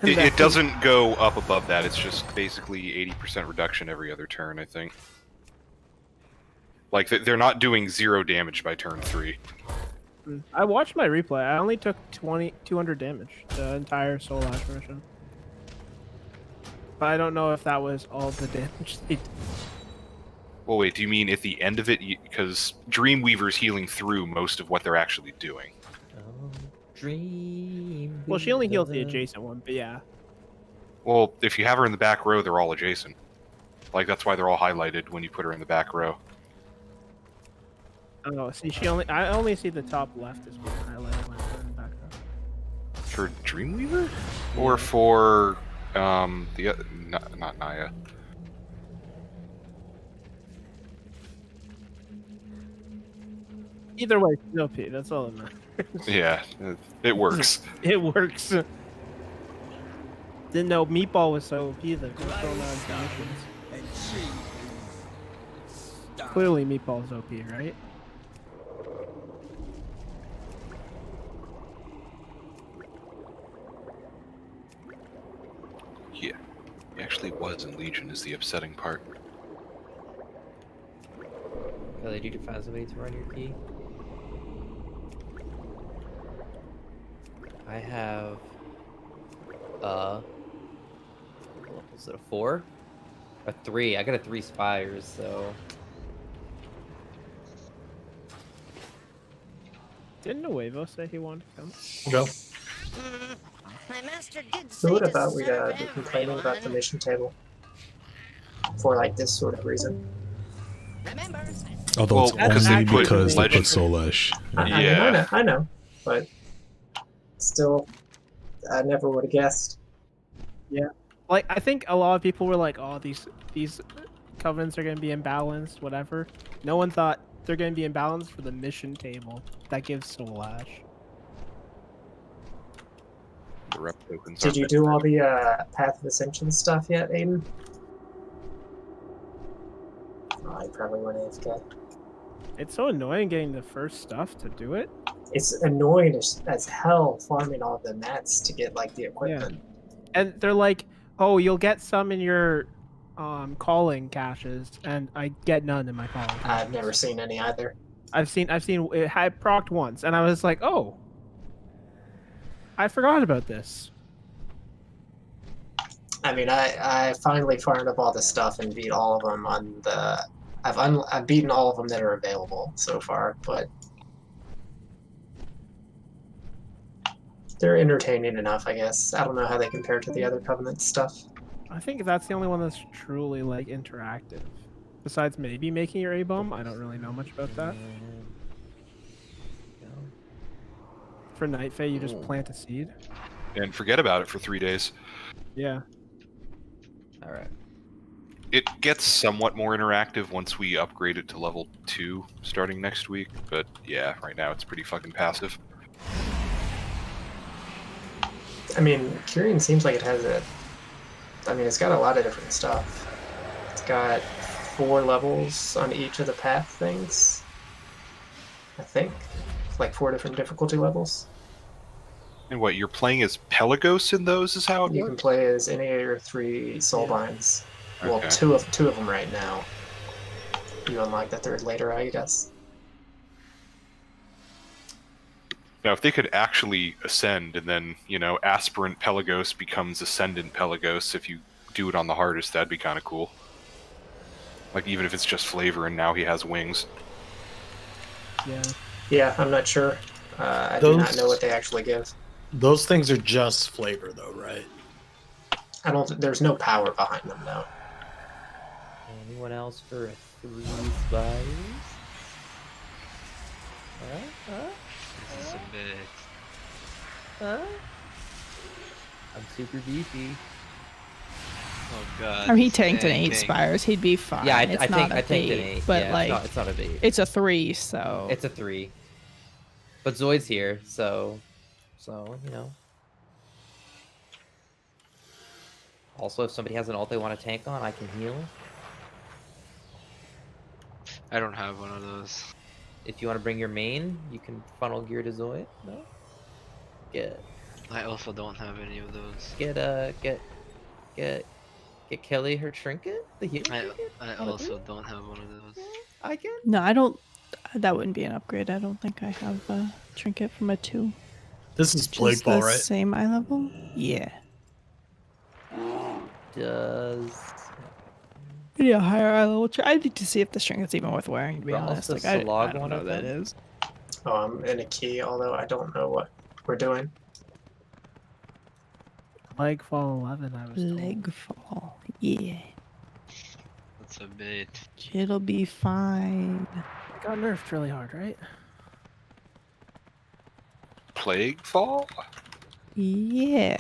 [SPEAKER 2] It doesn't go up above that. It's just basically 80% reduction every other turn, I think. Like, they're not doing 0 damage by turn 3.
[SPEAKER 14] I watched my replay. I only took 200 damage the entire Soul Ash mission. But I don't know if that was all the damage they did.
[SPEAKER 2] Well, wait, do you mean at the end of it? Because Dreamweaver's healing through most of what they're actually doing.
[SPEAKER 4] Dream.
[SPEAKER 14] Well, she only healed the adjacent one, but yeah.
[SPEAKER 2] Well, if you have her in the back row, they're all adjacent. Like, that's why they're all highlighted when you put her in the back row.
[SPEAKER 14] Oh, see, I only see the top left is being highlighted when I'm in the back row.
[SPEAKER 2] For Dreamweaver? Or for, not Naya.
[SPEAKER 14] Either way, she's OP. That's all that matters.
[SPEAKER 2] Yeah, it works.
[SPEAKER 14] It works. Didn't know Meatball was so OP that we're throwing out missions. Clearly, Meatball's OP, right?
[SPEAKER 2] Yeah, he actually was in Legion is the upsetting part.
[SPEAKER 4] Kelly, did you find a way to run your key? I have what was it, a 4? A 3. I got a 3 spires, so
[SPEAKER 14] Didn't Nuevo say he wanted to come?
[SPEAKER 9] Go.
[SPEAKER 10] My master did
[SPEAKER 1] So
[SPEAKER 10] say
[SPEAKER 1] what
[SPEAKER 10] to
[SPEAKER 1] about we
[SPEAKER 10] serve
[SPEAKER 1] be complaining about the
[SPEAKER 10] everyone.
[SPEAKER 1] mission table for like this sort of reason?
[SPEAKER 10] Remember,
[SPEAKER 18] Although
[SPEAKER 2] Well,
[SPEAKER 18] it's
[SPEAKER 2] because
[SPEAKER 18] only
[SPEAKER 2] they put
[SPEAKER 18] because they put
[SPEAKER 2] legend-
[SPEAKER 18] Soul Ash.
[SPEAKER 1] I mean, I know, but still, I never would have guessed.
[SPEAKER 14] Yeah, like I think a lot of people were like, "Oh, these covenants are going to be imbalanced, whatever." No one thought they're going to be imbalanced for the mission table that gives Soul Ash.
[SPEAKER 2] The rep tokens
[SPEAKER 1] Did you do all the Path of Ascension stuff yet, Aiden? Oh, I probably went AFK.
[SPEAKER 14] It's so annoying getting the first stuff to do it.
[SPEAKER 1] It's annoying as hell farming all the mats to get like the equipment.
[SPEAKER 14] And they're like, "Oh, you'll get some in your calling caches," and I get none in my calling caches.
[SPEAKER 1] I've never seen any either.
[SPEAKER 14] I've seen it had procced once, and I was like, "Oh, I forgot about this."
[SPEAKER 1] I mean, I finally farmed up all the stuff and beat all of them on the. I've beaten all of them that are available so far, but they're entertaining enough, I guess. I don't know how they compare to the other Covenant stuff.
[SPEAKER 14] I think that's the only one that's truly like interactive. Besides maybe making your A-bomb, I don't really know much about that. For Night Fae, you just plant a seed.
[SPEAKER 2] And forget about it for 3 days.
[SPEAKER 14] Yeah.
[SPEAKER 4] all right.
[SPEAKER 2] It gets somewhat more interactive once we upgrade it to level 2 starting next week, but yeah, right now it's pretty fucking passive.
[SPEAKER 1] I mean, Kyrian seems like it has a. I mean, it's got a lot of different stuff. It's got 4 levels on each of the path things. I think. Like 4 different difficulty levels.
[SPEAKER 2] And what, you're playing as Pelagos in those is how it
[SPEAKER 1] You
[SPEAKER 2] works?
[SPEAKER 1] can play as any of your 3 soulbinds. Well,
[SPEAKER 2] Okay.
[SPEAKER 1] two of them right now. You unlock the 3rd later, I guess.
[SPEAKER 2] Now, if they could actually ascend and then, you know, aspirant Pelagos becomes ascendant Pelagos, if you do it on the hardest, that'd be kind of cool. Like, even if it's just flavor and now he has wings.
[SPEAKER 14] Yeah.
[SPEAKER 1] Yeah, I'm not sure. I do not know what they actually give.
[SPEAKER 9] Those things are just flavor, though, right?
[SPEAKER 1] I don't. There's no power behind them, though.
[SPEAKER 4] Anyone else for a 3 spires?
[SPEAKER 3] This is a bit.
[SPEAKER 4] I'm super beefy.
[SPEAKER 3] Oh god.
[SPEAKER 6] Or he tanked an 8
[SPEAKER 3] tanking.
[SPEAKER 6] spires, he'd be fine.
[SPEAKER 4] Yeah,
[SPEAKER 6] it's
[SPEAKER 4] I
[SPEAKER 6] not
[SPEAKER 4] think
[SPEAKER 6] a
[SPEAKER 4] I tanked an
[SPEAKER 6] bait,
[SPEAKER 4] 8.
[SPEAKER 6] but
[SPEAKER 4] yeah,
[SPEAKER 6] like
[SPEAKER 4] it's not a bait.
[SPEAKER 6] it's a 3, so
[SPEAKER 4] It's a 3. But Zoid's here, so you know. Also, if somebody has an ult they want to tank on, I can heal.
[SPEAKER 3] I don't have one of those.
[SPEAKER 4] If you want to bring your main, you can funnel gear to Zoid. No.
[SPEAKER 3] I also don't have any of those.
[SPEAKER 4] Get Kelly her trinket. The healing
[SPEAKER 3] I
[SPEAKER 4] trinket.
[SPEAKER 3] also don't have one of those.
[SPEAKER 4] I can.
[SPEAKER 6] no, I don't. That wouldn't be an upgrade. I don't think I have a trinket from a 2.
[SPEAKER 9] This is
[SPEAKER 6] Just
[SPEAKER 9] Plague Ball,
[SPEAKER 6] the
[SPEAKER 9] right?
[SPEAKER 6] same eye level. Yeah.
[SPEAKER 4] Does
[SPEAKER 6] Yeah, higher eye level. I need to see if this trinket's even worth wearing. To be
[SPEAKER 4] Ross
[SPEAKER 6] honest,
[SPEAKER 4] the
[SPEAKER 6] like I
[SPEAKER 4] Slog
[SPEAKER 6] don't
[SPEAKER 4] one
[SPEAKER 6] know
[SPEAKER 4] of
[SPEAKER 6] what that
[SPEAKER 4] them?
[SPEAKER 6] is.
[SPEAKER 1] Oh, I'm in a key, although I don't know what we're doing.
[SPEAKER 14] Legfall 11, I was told.
[SPEAKER 6] Legfall. Yeah.
[SPEAKER 3] That's a bit.
[SPEAKER 6] It'll be fine.
[SPEAKER 14] It got nerfed really hard, right?
[SPEAKER 2] Plague Fall?
[SPEAKER 6] Yeah.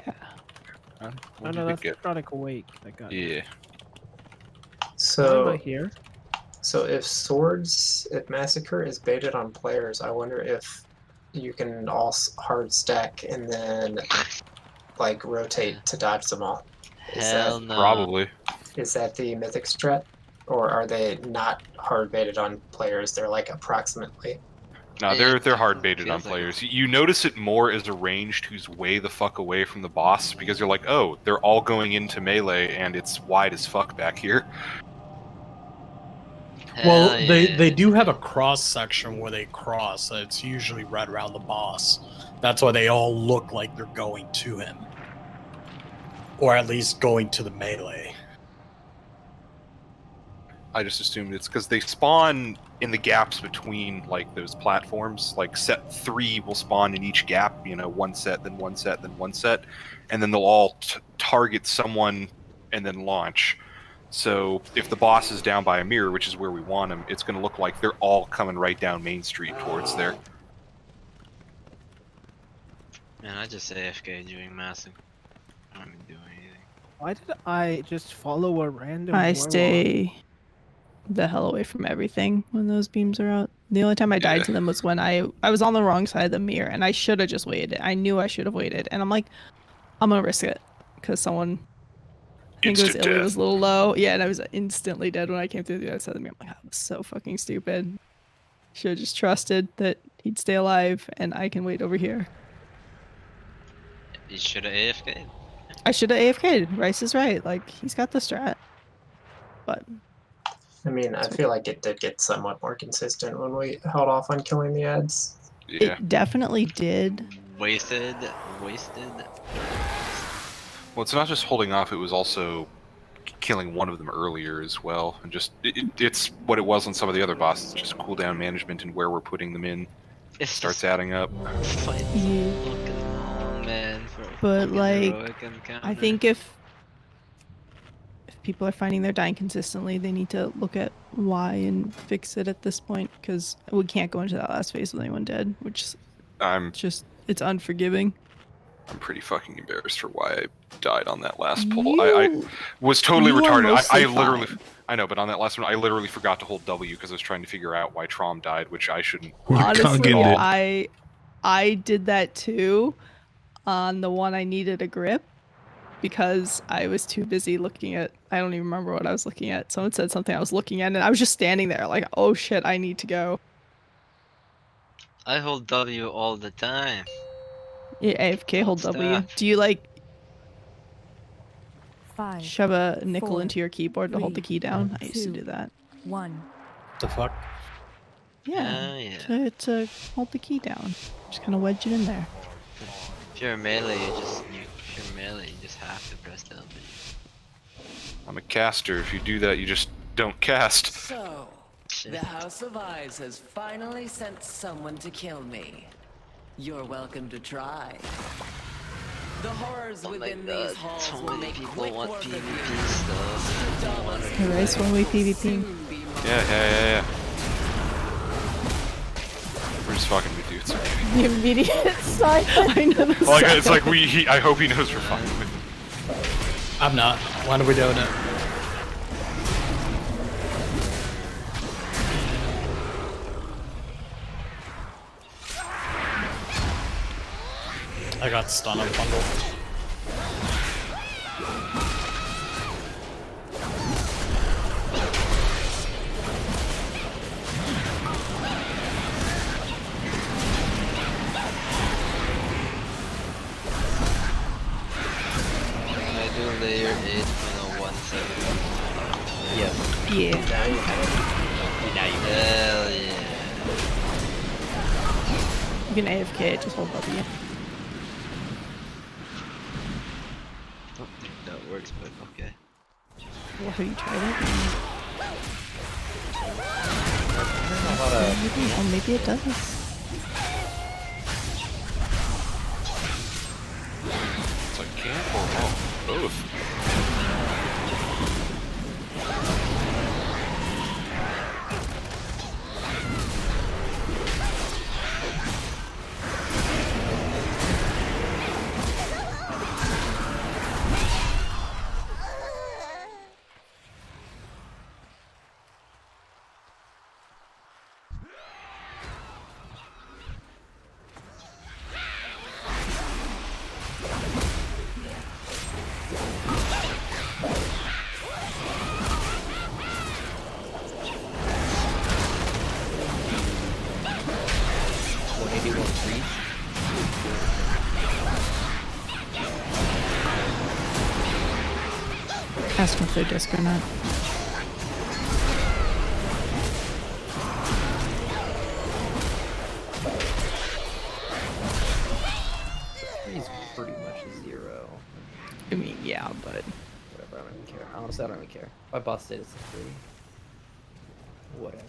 [SPEAKER 2] When
[SPEAKER 14] Oh
[SPEAKER 2] did
[SPEAKER 14] no,
[SPEAKER 2] it
[SPEAKER 14] that's
[SPEAKER 2] get?
[SPEAKER 14] Necrotic Awake that got
[SPEAKER 2] Yeah.
[SPEAKER 1] So,
[SPEAKER 14] about here.
[SPEAKER 1] so if Massacre is baited on players, I wonder if you can all hard stack and then like rotate to dodge them all.
[SPEAKER 3] Hell no.
[SPEAKER 2] Probably.
[SPEAKER 1] Is that the Mythic strat? Or are they not hard baited on players? They're like approximately.
[SPEAKER 2] No, they're hard baited on players. You notice it more as a ranged who's way the fuck away from the boss because you're like, oh, they're all going into melee and it's wide as fuck back here.
[SPEAKER 9] Well, they do have a cross section where they cross. It's usually right around the boss. That's why they all look like they're going to him, or at least going to the melee.
[SPEAKER 2] I just assumed it's because they spawn in the gaps between like those platforms. Like set 3 will spawn in each gap. You know, one set, then one set, then one set, and then they'll all target someone and then launch. So if the boss is down by a mirror, which is where we want them, it's going to look like they're all coming right down Main Street towards there.
[SPEAKER 3] Man, I just AFK during massing. I don't even do anything.
[SPEAKER 14] Why did I just follow a random
[SPEAKER 6] I
[SPEAKER 14] warlock?
[SPEAKER 6] stay the hell away from everything when those beams are out. The only time I died to them was when I was on the wrong side of the mirror and I should have just waited. I knew I should have waited, and I'm like, I'm gonna risk it because someone. I think it was a little low. Yeah, and I was instantly dead when I came through the other side of the mirror. I'm like, that was so fucking stupid. Should have just trusted that he'd stay alive and I can wait over here.
[SPEAKER 3] You should have AFK'd.
[SPEAKER 6] I should have AFK'd. Rice is right. Like, he's got the strat. But
[SPEAKER 1] I mean, I feel like it did get somewhat more consistent when we held off on killing the ads.
[SPEAKER 2] Yeah.
[SPEAKER 6] It definitely did.
[SPEAKER 3] Wasted.
[SPEAKER 2] Well, it's not just holding off, it was also killing one of them earlier as well. And just, it's what it was on some of the other bosses, just cooldown management and where we're putting them in. It starts adding up.
[SPEAKER 6] But, like, I think if people are finding they're dying consistently, they need to look at why and fix it at this point, because we can't go into that last phase with anyone dead, which it's unforgiving.
[SPEAKER 2] I'm pretty fucking embarrassed for why I died on that last pull. I was totally retarded. I literally, I know, but on that last one, I literally forgot to hold W because I was trying to figure out why Trom died, which I shouldn't.
[SPEAKER 6] Honestly, I did that too on the one I needed a grip because I was too busy looking at, I don't even remember what I was looking at. Someone said something I was looking at and I was just standing there like, oh shit, I need to go.
[SPEAKER 3] I hold W all the time.
[SPEAKER 6] Yeah, AFK, hold W. Do you like shove a nickel into your keyboard to hold the key down? I used to do that.
[SPEAKER 9] The fuck?
[SPEAKER 6] Yeah, to hold the key down. Just kind of wedge it in there.
[SPEAKER 3] If you're melee, you just have to press W.
[SPEAKER 2] I'm a caster. If you do that, you just don't cast.
[SPEAKER 10] So, the House of Eyes has finally sent someone to kill me. You're welcome to try. The horrors within these halls will make quick work of you.
[SPEAKER 6] Hey, Rice, when we PvP.
[SPEAKER 2] Yeah. We're just fucking with you. It's okay.
[SPEAKER 6] The immediate side. I know the
[SPEAKER 2] Like, it's like I hope he knows we're fucking with him.
[SPEAKER 9] I'm not. When are we doing it? I got stun on bundle.
[SPEAKER 3] I do layer 8 on a 170.
[SPEAKER 6] Yeah.
[SPEAKER 1] Now you have it.
[SPEAKER 3] Hell yeah.
[SPEAKER 6] You can AFK it, just hold W.
[SPEAKER 3] I don't think that works, but okay.
[SPEAKER 6] Well, have you tried it? Maybe it does.
[SPEAKER 2] It's like camp or both.
[SPEAKER 6] Ask them if they're disc or not.
[SPEAKER 4] He's pretty much 0.
[SPEAKER 6] I mean, yeah, but
[SPEAKER 4] whatever. I don't even care. Honestly, I don't even care. My boss state is a 3. Whatever.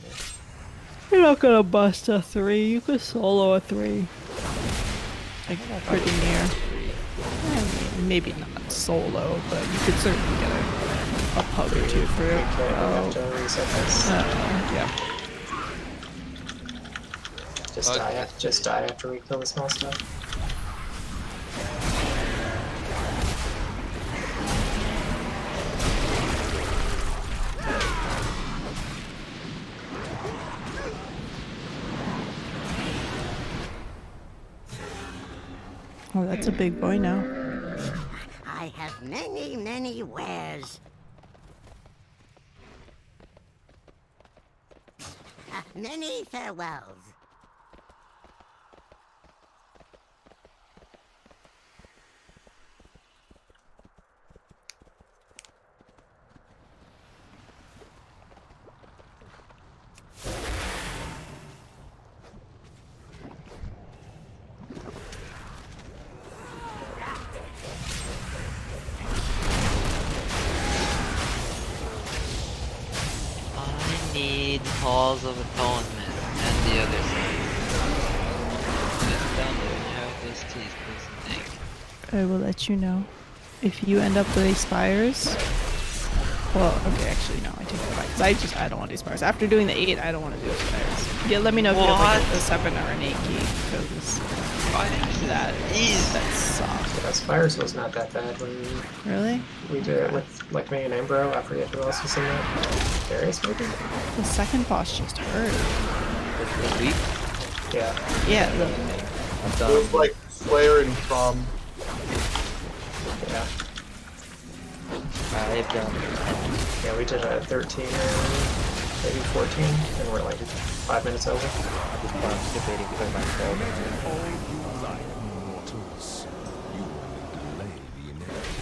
[SPEAKER 6] you're not gonna bust a 3. You could solo a 3. Like pretty near. I mean, maybe not solo, but you could certainly get a pug or 2 for it. Yeah.
[SPEAKER 1] Just die after we kill the small stuff.
[SPEAKER 6] Oh, that's a big boy now.
[SPEAKER 18] I have many, many wares. Many farewells.
[SPEAKER 3] I need Halls of Atonement and the other side. Just down there when you have those keys, please and thank you.
[SPEAKER 6] I will let you know. If you end up with a spires. Well, okay, actually no, I take that back. 'Cause I don't want to do spires. After doing the 8, I don't want to do a spires. Yeah, let me know if you have like a 7 or an 8 key, because that sucks.
[SPEAKER 1] Yeah, spires was not that bad when
[SPEAKER 6] Really?
[SPEAKER 1] we did it with like me and Ambro. I forget who else was in that. Darius maybe?
[SPEAKER 6] The second boss just hurt.
[SPEAKER 1] Yeah.
[SPEAKER 6] Yeah.
[SPEAKER 8] It was like Slayer and Prom.
[SPEAKER 1] Yeah.
[SPEAKER 4] I've done.
[SPEAKER 1] Yeah, we did a 13 or maybe 14, and we're like 5 minutes over.
[SPEAKER 4] I'm just participating because my
[SPEAKER 11] Mortals, you will delay the inevitable.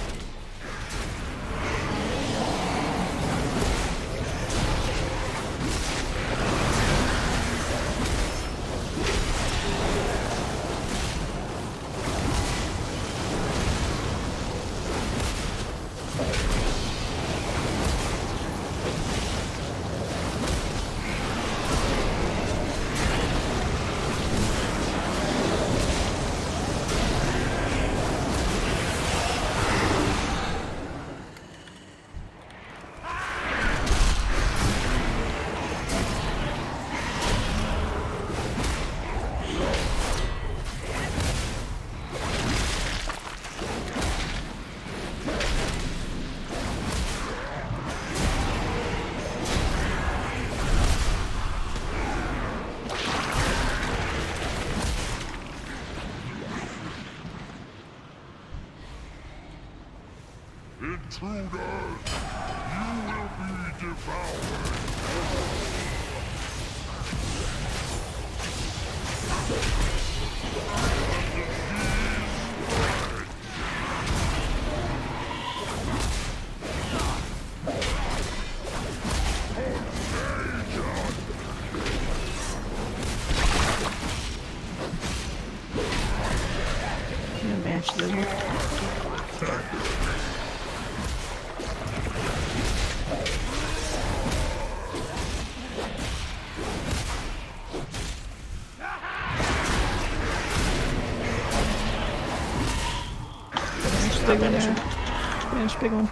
[SPEAKER 21] Intruders, you will be devoured.
[SPEAKER 6] I'm gonna bash the big one there. Bash big one.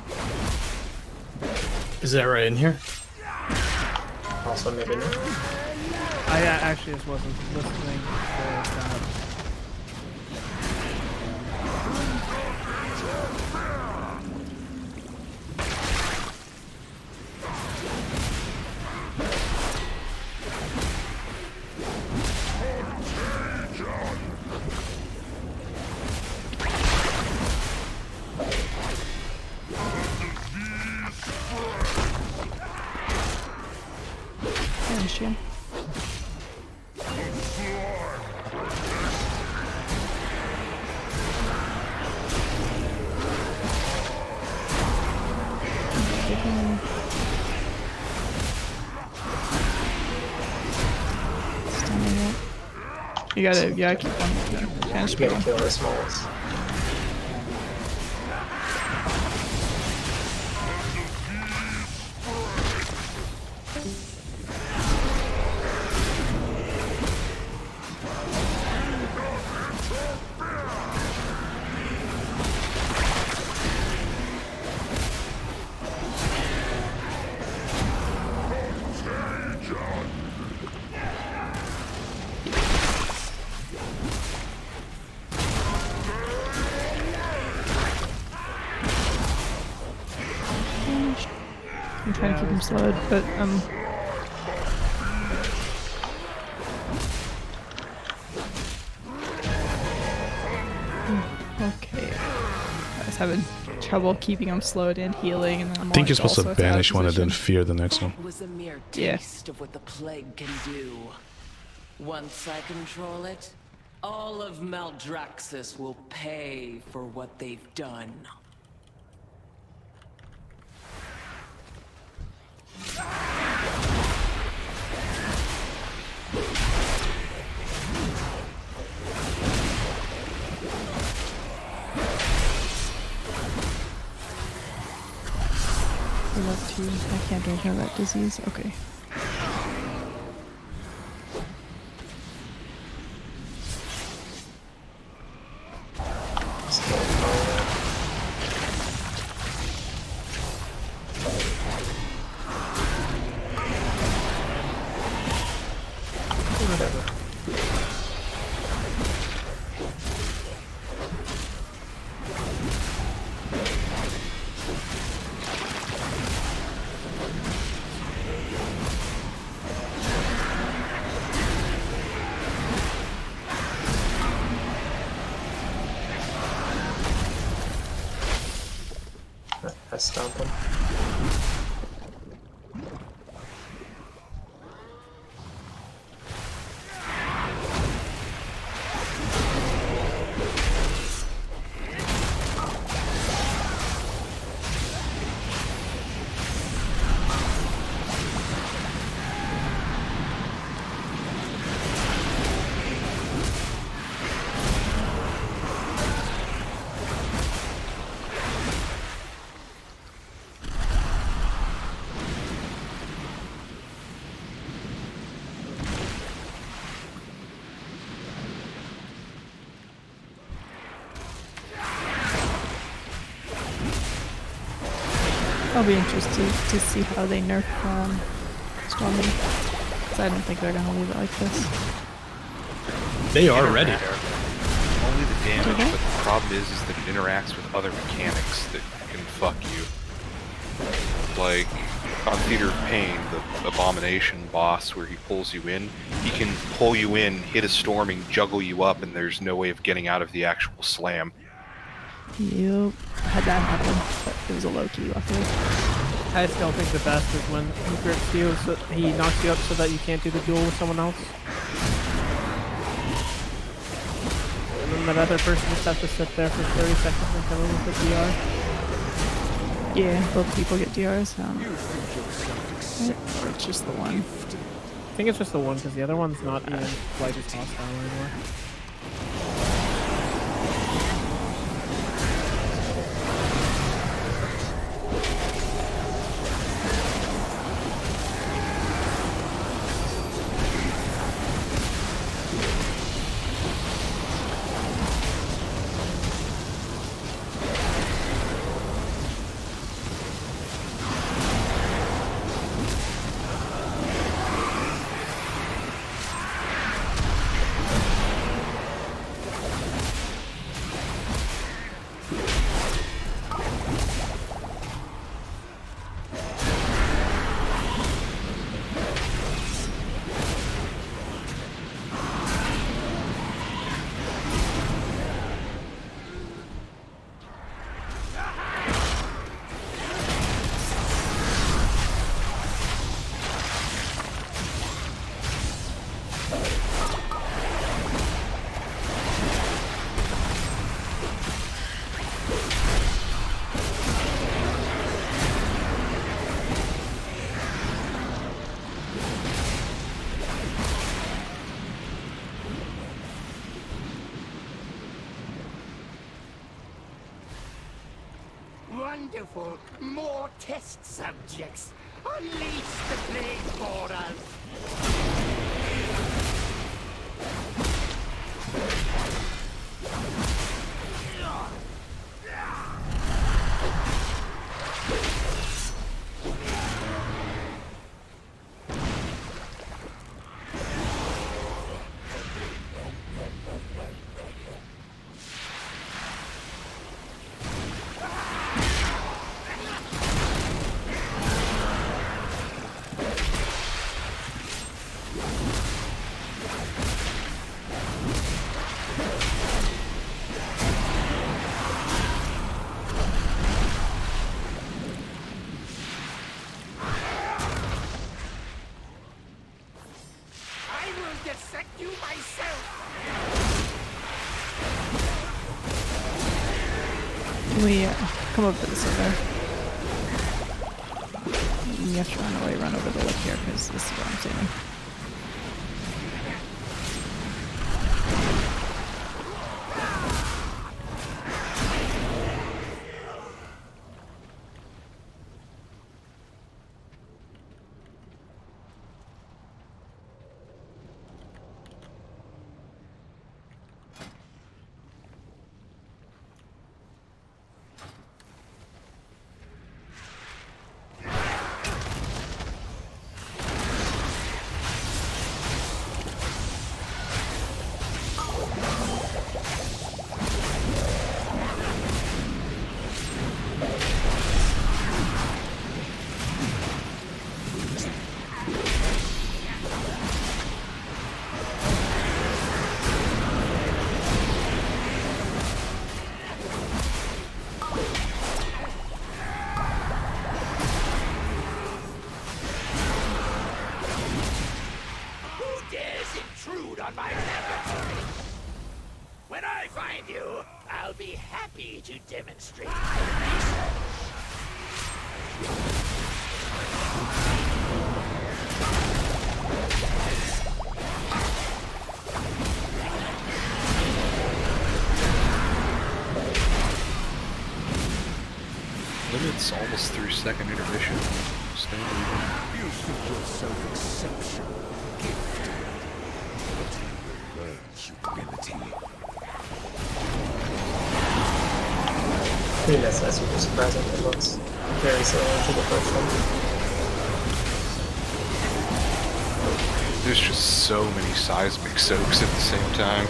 [SPEAKER 9] Is that right in here?
[SPEAKER 1] Also, maybe not.
[SPEAKER 14] I actually just wasn't listening for that.
[SPEAKER 6] Bash you. Keep going. Stunning it. You gotta keep on. Finish
[SPEAKER 1] You gotta
[SPEAKER 6] one.
[SPEAKER 1] kill those moles.
[SPEAKER 6] I'm trying to keep him slowed, but okay. I was having trouble keeping him slowed and healing, and then I'm
[SPEAKER 16] I think you're
[SPEAKER 6] also
[SPEAKER 16] supposed to
[SPEAKER 6] out of
[SPEAKER 16] banish one and then
[SPEAKER 6] position.
[SPEAKER 16] fear the next one.
[SPEAKER 10] That was a mere
[SPEAKER 6] Yeah.
[SPEAKER 10] taste of what the plague can do. Once I control it, all of Maldraxxus will pay for what they've done.
[SPEAKER 6] I love to. I can't ignore that disease. Okay.
[SPEAKER 14] Whatever.
[SPEAKER 1] I stomp him.
[SPEAKER 6] I'll be interested to see how they nerf Stormy. Because I don't think they're gonna leave it like this.
[SPEAKER 16] They are ready.
[SPEAKER 2] Only the damage, but the problem is that it interacts with other mechanics that can fuck you. Like on Theater of Pain, the Abomination boss where he pulls you in, he can pull you in, hit a storming, juggle you up, and there's no way of getting out of the actual slam.
[SPEAKER 6] Yep. I had that happen, but it was a low key, luckily.
[SPEAKER 14] I still think the best is when he grips you, so he knocks you up so that you can't do the duel with someone else. And then that other person just has to sit there for 30 seconds until we with the DR.
[SPEAKER 6] Yeah, both people get DRs. Or it's just the one.
[SPEAKER 14] I think it's just the one, because the other one's not even quite as hostile anymore.
[SPEAKER 18] Wonderful! More test subjects! Unleash the plague borders! Dissect you myself!
[SPEAKER 6] Can we come over to this over? You have to run away, run over the lip here, because this is what I'm seeing.
[SPEAKER 18] On my laboratory. When I find you, I'll be happy to demonstrate my research.
[SPEAKER 2] Limit's almost through second intermission.
[SPEAKER 11] You think yourself exceptional. Humility.
[SPEAKER 1] Pretty nice, that's super surprising. It looks very similar to the first one.
[SPEAKER 2] There's just so many seismic soaks at the same time.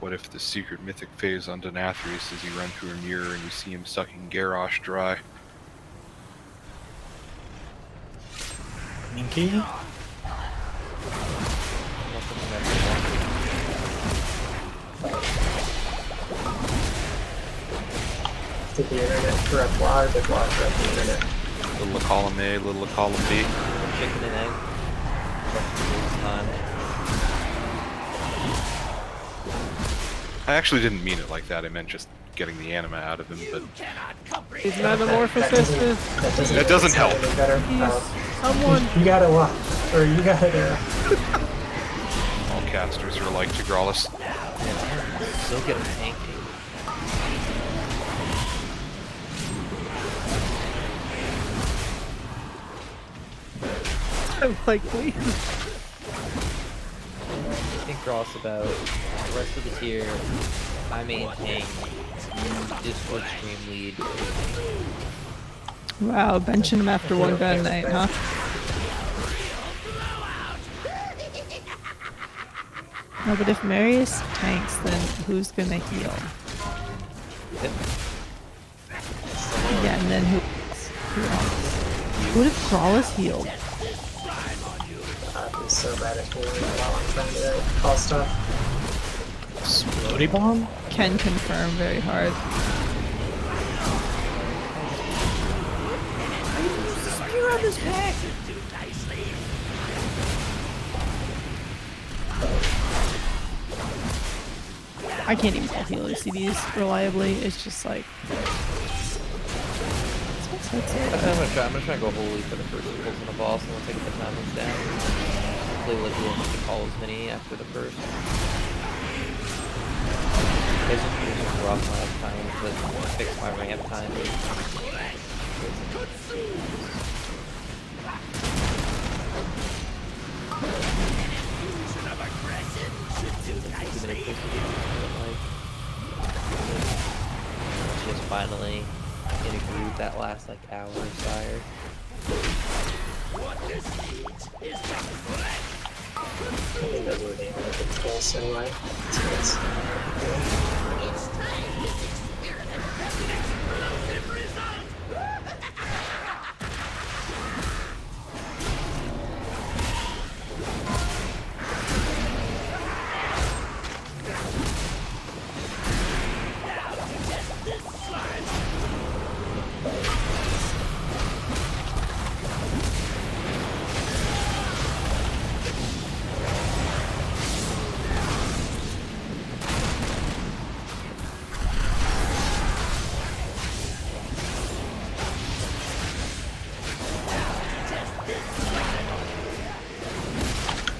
[SPEAKER 2] What if the secret mythic phase on Nathria says you run through a mirror and you see him sucking Garrosh dry?
[SPEAKER 16] Minky?
[SPEAKER 1] Did the internet corrupt Y or did Y corrupt the internet?
[SPEAKER 2] Little column A, little column B.
[SPEAKER 22] Chicken and egg. Time.
[SPEAKER 2] I actually didn't mean it like that. I meant just getting the anima out of him, but
[SPEAKER 14] He's metamorphosis.
[SPEAKER 2] that doesn't help.
[SPEAKER 14] Someone.
[SPEAKER 1] You gotta watch, or you gotta.
[SPEAKER 2] All casters are alike to Growlus.
[SPEAKER 22] Still get a pancake.
[SPEAKER 14] I'm like, please.
[SPEAKER 22] I think Ross about the rest of the tier. I maintain Discord stream lead.
[SPEAKER 6] Wow, benching him after one bad night, huh? No, but if Marius tanks, then who's gonna heal? Yeah, and then who else? What if Growlus healed?
[SPEAKER 1] I'd be so bad at healing while I'm trying to call stuff.
[SPEAKER 16] Explodey bomb?
[SPEAKER 6] Can confirm very hard.
[SPEAKER 18] Spear on this pack!
[SPEAKER 6] I can't even call healer CDs reliably. It's just like.
[SPEAKER 4] I'm gonna try and go holy for the first pulls on the boss, and once I get the timings down, hopefully we'll be able to call as many after the first. Basically, just drop my time to fix my ramp time. Just finally in a groove that lasts like hours, sire.
[SPEAKER 1] I think those were the only good pulse anyway. So it's,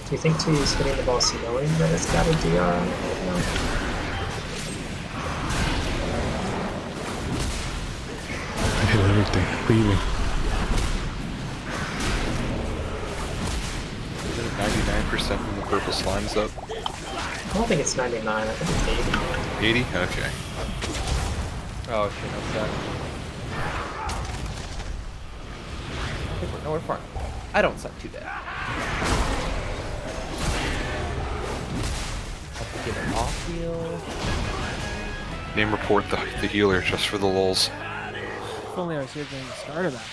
[SPEAKER 1] do you think he's hitting the boss knowing that it's got a DR on it? No.
[SPEAKER 12] I hit everything. Leaving.
[SPEAKER 2] 99% when the purple slime's up.
[SPEAKER 1] I don't think it's 99, I think it's 80.
[SPEAKER 2] 80? Okay.
[SPEAKER 4] Oh shit, that's that. No, we're fine. I don't suck too bad. I'll give an off heal.
[SPEAKER 2] Name report the healer just for the lulz.
[SPEAKER 14] If only I was here during the start of that.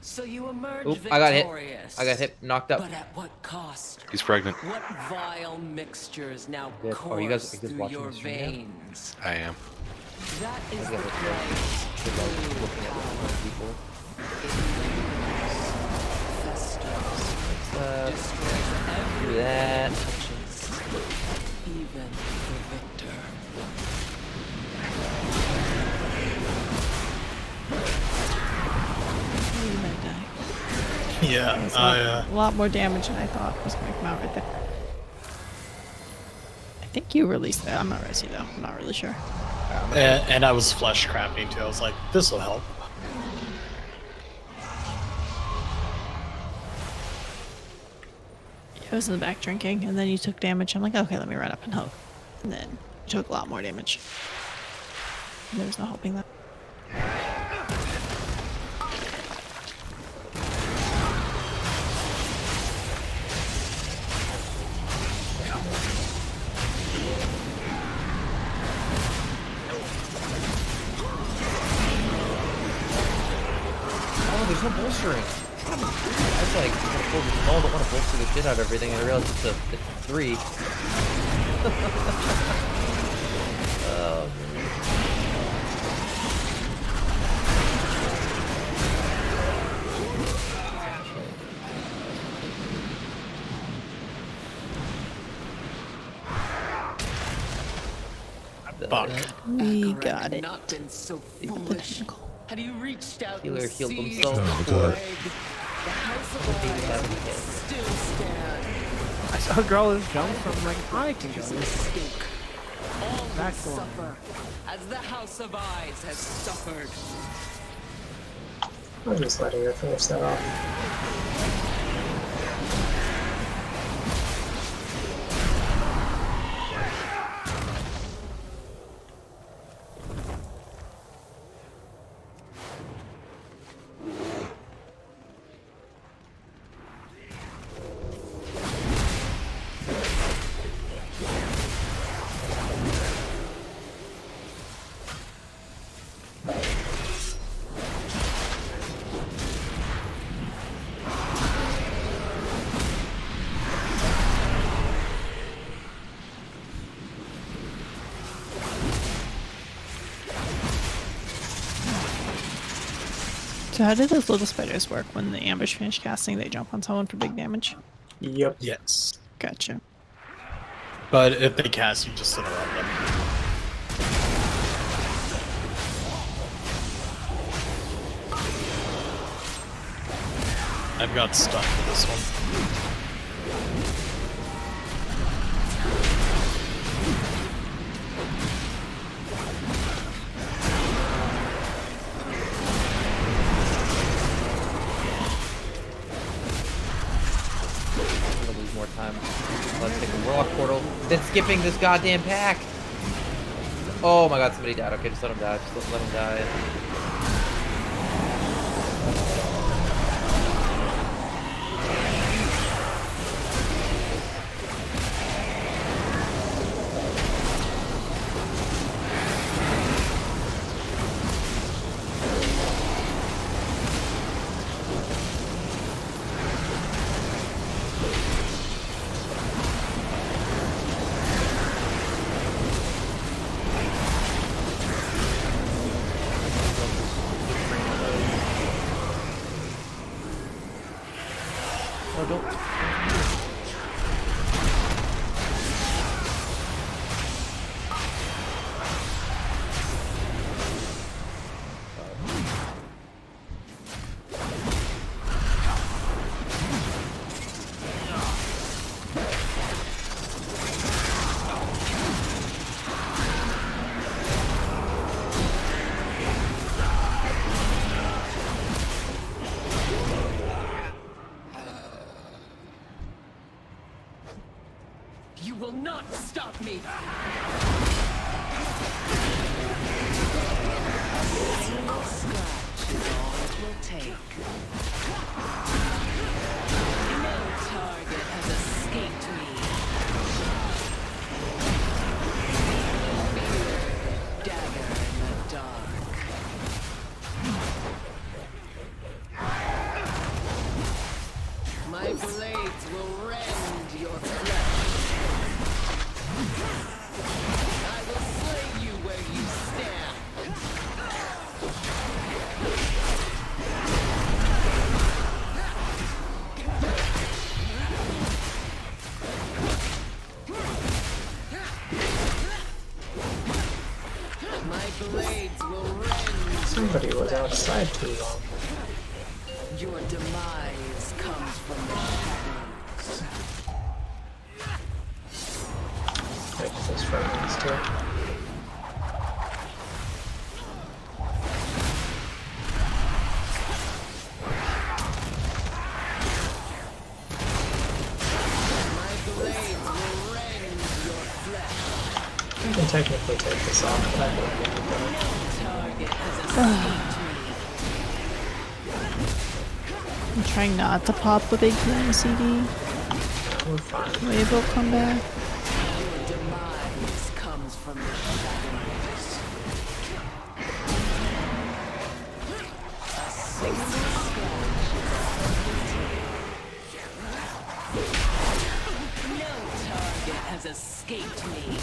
[SPEAKER 10] So you emerge
[SPEAKER 4] Oop, I got hit.
[SPEAKER 10] victorious.
[SPEAKER 4] I got hit, knocked up.
[SPEAKER 10] But at what cost?
[SPEAKER 2] He's pregnant.
[SPEAKER 10] What vile mixtures now
[SPEAKER 4] Good.
[SPEAKER 10] course
[SPEAKER 4] Oh, you guys
[SPEAKER 10] through
[SPEAKER 4] watching
[SPEAKER 10] your
[SPEAKER 4] the stream now?
[SPEAKER 10] veins?
[SPEAKER 2] I am.
[SPEAKER 10] That is
[SPEAKER 4] I
[SPEAKER 10] the
[SPEAKER 4] got
[SPEAKER 10] price.
[SPEAKER 4] looking at the people. Do that.
[SPEAKER 10] Even the victor.
[SPEAKER 6] You might die.
[SPEAKER 9] Yeah,
[SPEAKER 6] It's a lot more damage than I thought was going to come out right there. I think you released that. I'm not resi though. I'm not really sure.
[SPEAKER 9] And I was flesh crapping too. I was like, this will help.
[SPEAKER 6] I was in the back drinking, and then you took damage. I'm like, okay, let me run up and help. And then you took a lot more damage. And there was no helping that.
[SPEAKER 4] Oh, there's no bolstering. I was like, I'm gonna pull this ball, don't want to bolster the shit out of everything, and I realized it's a 3. Oh,
[SPEAKER 9] Fuck.
[SPEAKER 6] We got it.
[SPEAKER 10] Not been so foolish. Had you reached out
[SPEAKER 4] Healer
[SPEAKER 10] and
[SPEAKER 4] healed
[SPEAKER 10] seized
[SPEAKER 4] himself.
[SPEAKER 10] the
[SPEAKER 12] Oh,
[SPEAKER 10] plague,
[SPEAKER 12] God.
[SPEAKER 10] the House of Iron still stand.
[SPEAKER 14] I saw a girl just jump, so I'm like, I can go.
[SPEAKER 10] Mistake. All will
[SPEAKER 14] Back door.
[SPEAKER 10] suffer, as the House of Eyes has suffered.
[SPEAKER 1] I'm just letting her finish that off.
[SPEAKER 6] So how did those little spiders work? When the ambush finished casting, they jump on someone for big damage?
[SPEAKER 1] Yep.
[SPEAKER 9] Yes.
[SPEAKER 6] Gotcha.
[SPEAKER 9] But if they cast, you just interrupt them. I've got stuck for this one.
[SPEAKER 4] More time. Let's take a Warlock portal. Then skipping this goddamn pack. Oh my god, somebody died. Okay, just let him die. Just let him die.
[SPEAKER 10] You will not stop me! Single scratch is all it will take. No target has escaped me. Dagger in the dark. My blades will rend your flesh. I will slay you where you stand. My blades will rend.
[SPEAKER 1] Somebody was outside too long.
[SPEAKER 10] Your demise comes from the shadows.
[SPEAKER 1] Take those fragments too.
[SPEAKER 10] My blades will rend your flesh.
[SPEAKER 1] I can technically take this off, but I don't think it does.
[SPEAKER 10] Target has escaped me.
[SPEAKER 6] I'm trying not to pop with a healing CD.
[SPEAKER 1] We're fine.
[SPEAKER 6] Wave will come back.
[SPEAKER 10] Your demise comes from the shadows. A single scratch is all it will take. No target has escaped me.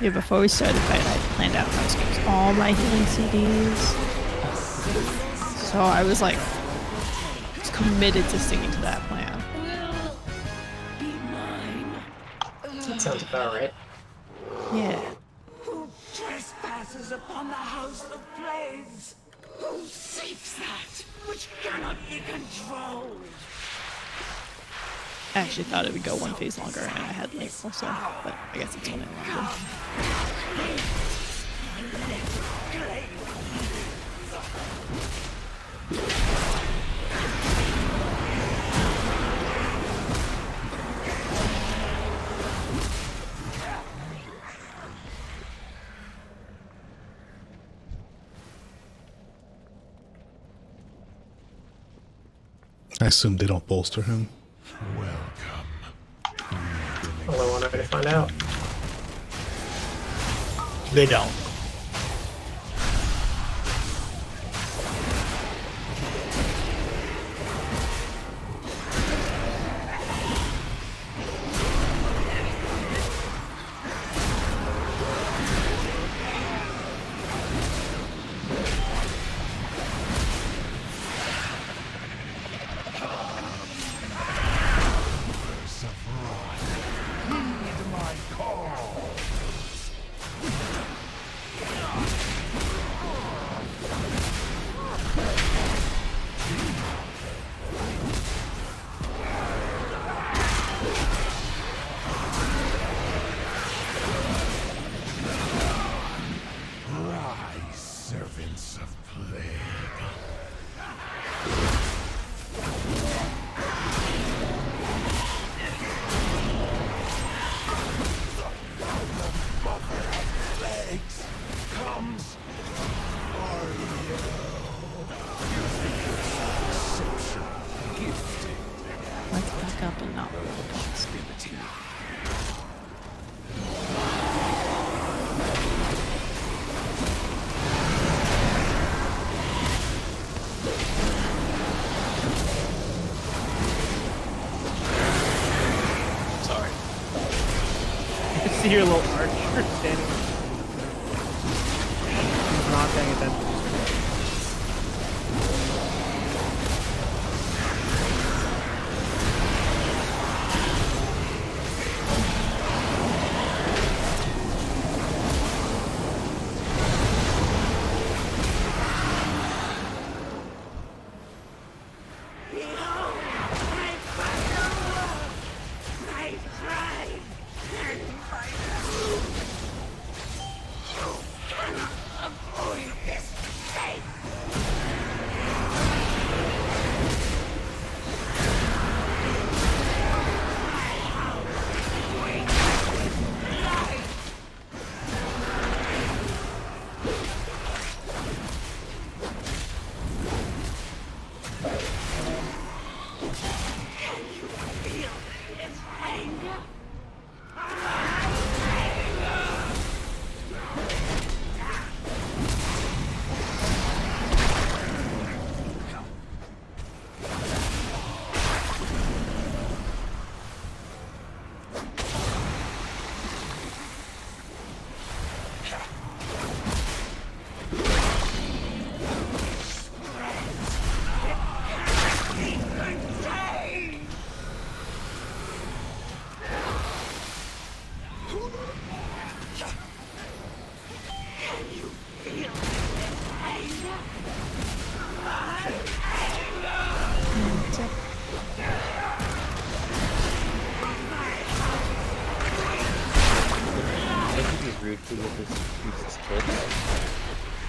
[SPEAKER 6] Yeah, before we started the fight, I planned out how I was going to use all my healing CDs. So I was like, just committed to sticking to that plan.
[SPEAKER 1] That sounds about right.
[SPEAKER 6] Yeah.
[SPEAKER 18] Who trespasses upon the house of plagues? Who seeks that which cannot be controlled?
[SPEAKER 6] I actually thought it would go one phase longer, and I had like also, but I guess it's only longer.
[SPEAKER 12] I assume they don't bolster him.
[SPEAKER 1] Well, I wanted to find out.
[SPEAKER 9] They don't.
[SPEAKER 14] see your little archer standing. He's not paying attention.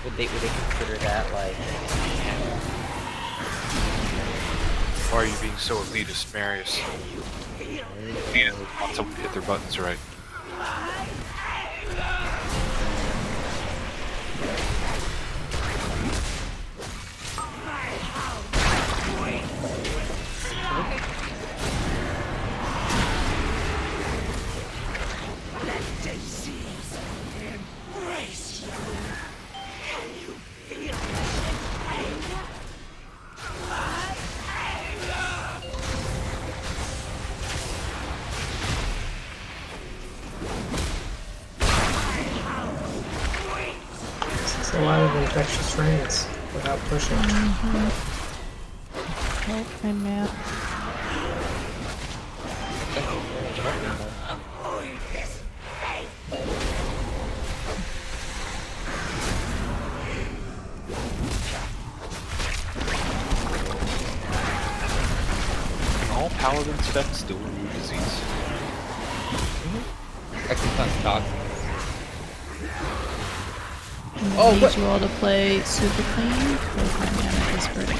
[SPEAKER 22] Would they consider that like?
[SPEAKER 2] Why are you being so elitist, Marius? Yeah, want someone to hit their buttons right.
[SPEAKER 1] It's a lot of infectious rains without pushing.
[SPEAKER 6] Nope, I'm mad.
[SPEAKER 2] Can all paladin specs still remove disease?
[SPEAKER 22] Exoton's toxic.
[SPEAKER 6] I need you all to play super clean because my mana is hurting.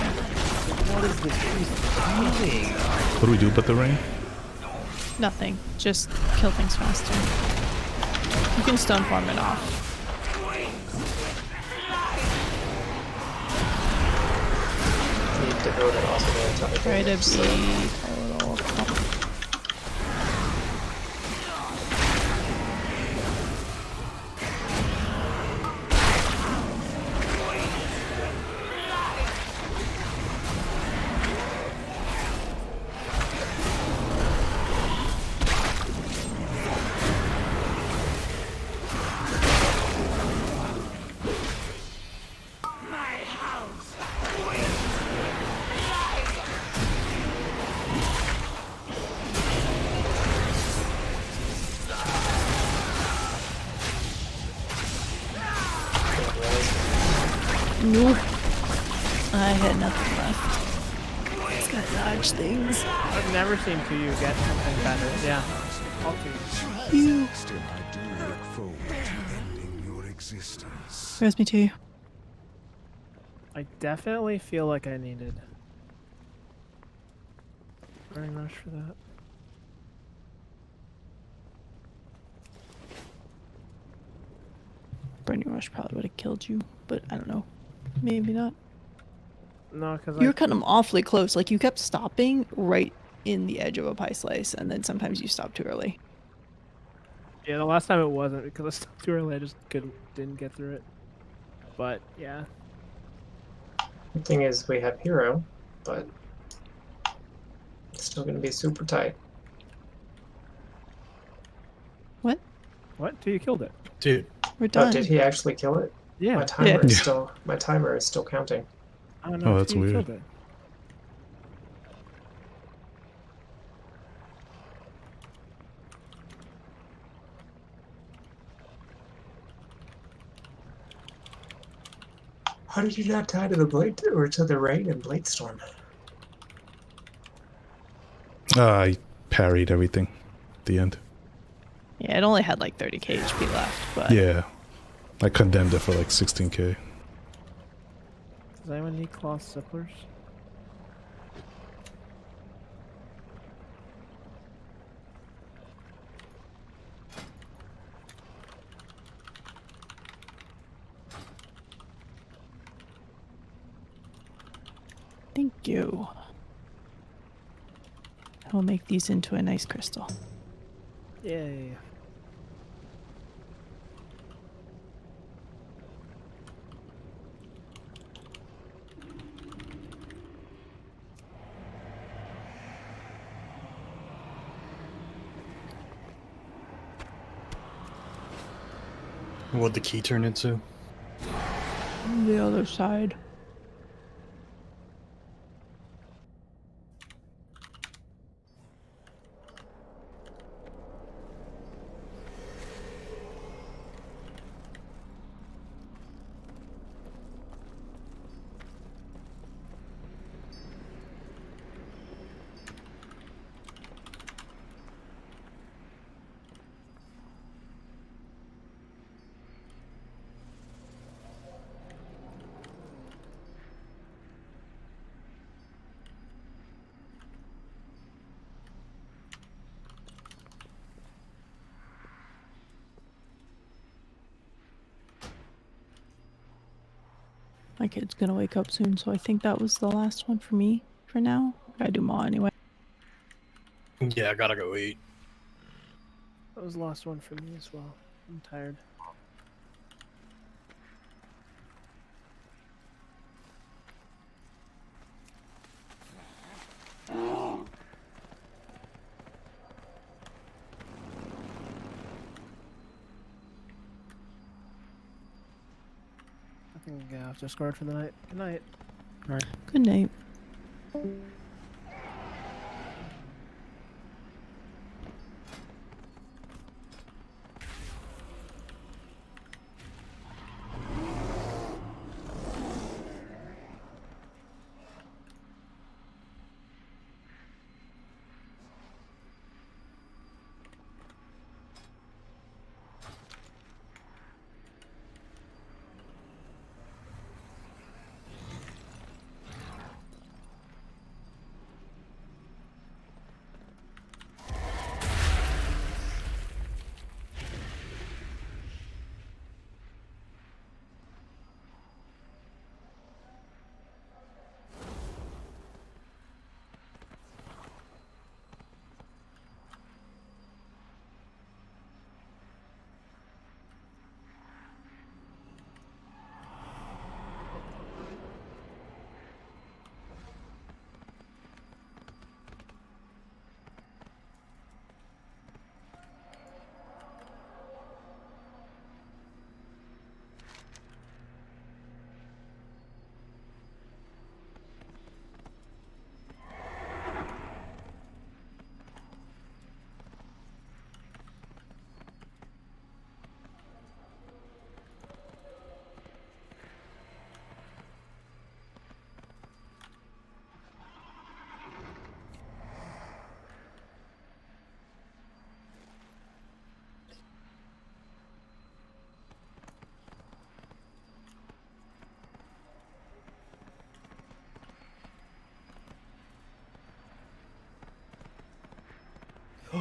[SPEAKER 22] What is this priest doing?
[SPEAKER 12] What do we do about the rain?
[SPEAKER 6] Nothing. Just kill things faster. You can stone form it off.
[SPEAKER 1] Need to build it also to
[SPEAKER 6] Try to be a little. Nope. I had nothing left. Just gotta dodge things.
[SPEAKER 14] I've never seen 2U get something better. Yeah. All 2U.
[SPEAKER 6] You.
[SPEAKER 11] Still, I do look forward to ending your existence.
[SPEAKER 6] Where's me too?
[SPEAKER 14] I definitely feel like I needed burning rush for that.
[SPEAKER 6] Burning Rush probably would have killed you, but I don't know. Maybe not.
[SPEAKER 14] No, because
[SPEAKER 6] You were cutting them awfully close. Like, you kept stopping right in the edge of a pie slice, and then sometimes you stopped too early.
[SPEAKER 14] Yeah, the last time it wasn't because I stopped too early. I just didn't get through it. But yeah.
[SPEAKER 1] The thing is, we have hero, but it's still going to be super tight.
[SPEAKER 6] What?
[SPEAKER 14] What? You killed it.
[SPEAKER 9] Dude.
[SPEAKER 6] We're
[SPEAKER 1] Oh,
[SPEAKER 6] done.
[SPEAKER 1] did he actually kill it?
[SPEAKER 14] Yeah.
[SPEAKER 1] My timer is
[SPEAKER 12] Yeah.
[SPEAKER 1] still counting.
[SPEAKER 14] I don't know.
[SPEAKER 12] Oh, that's
[SPEAKER 14] you
[SPEAKER 12] weird.
[SPEAKER 14] killed it.
[SPEAKER 1] How did you not die to the blade or to the rain and blade storm?
[SPEAKER 12] I parried everything at the end.
[SPEAKER 6] Yeah, it only had like 30k HP left, but
[SPEAKER 12] Yeah. I condemned it for like 16k.
[SPEAKER 14] Does anyone need cloth zipplers?
[SPEAKER 6] thank you. I'll make these into a nice crystal.
[SPEAKER 14] Yay.
[SPEAKER 9] What'd the key turn into?
[SPEAKER 6] On the other side. My kid's gonna wake up soon, so I think that was the last one for me for now. I gotta do more anyway.
[SPEAKER 9] Yeah, I gotta go eat.
[SPEAKER 14] That was the last one for me as well. I'm tired. I think we can get off Discord for the night. Good night.
[SPEAKER 9] Alright.
[SPEAKER 6] Good night.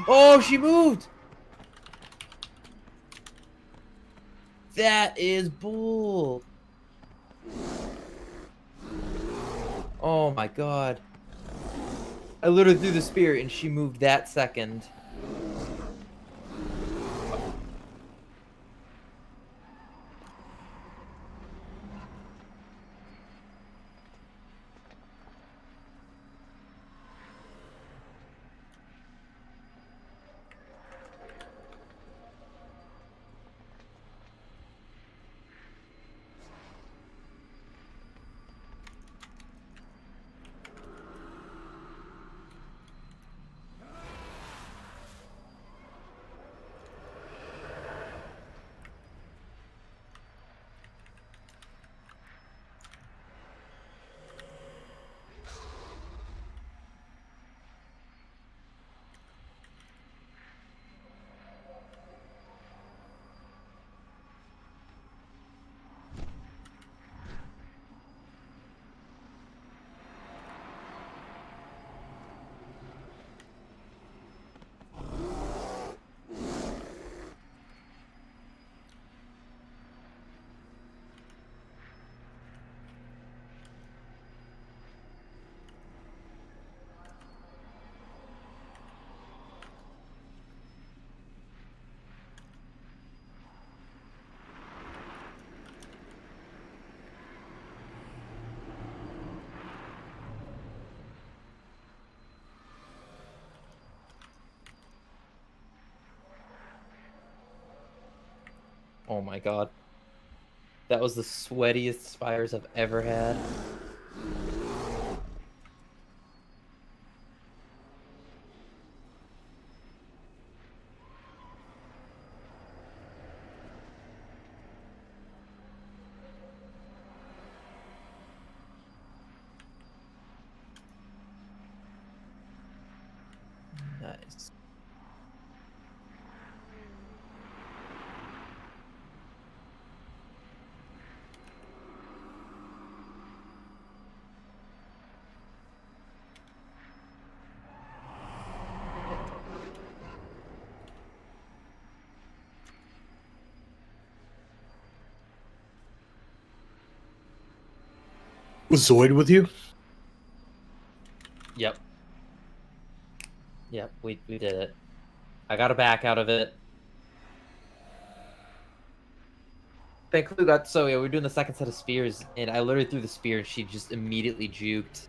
[SPEAKER 4] Oh, she moved! That is bull. Oh my god. I literally threw the spear and she moved that second. Oh my god. That was the sweatiest spires I've ever had. Nice.
[SPEAKER 9] Was Zoid with you?
[SPEAKER 4] Yep. Yep, we did it. I got a back out of it. Thankfully got so yeah, we were doing the second set of spears, and I literally threw the spear and she just immediately juked.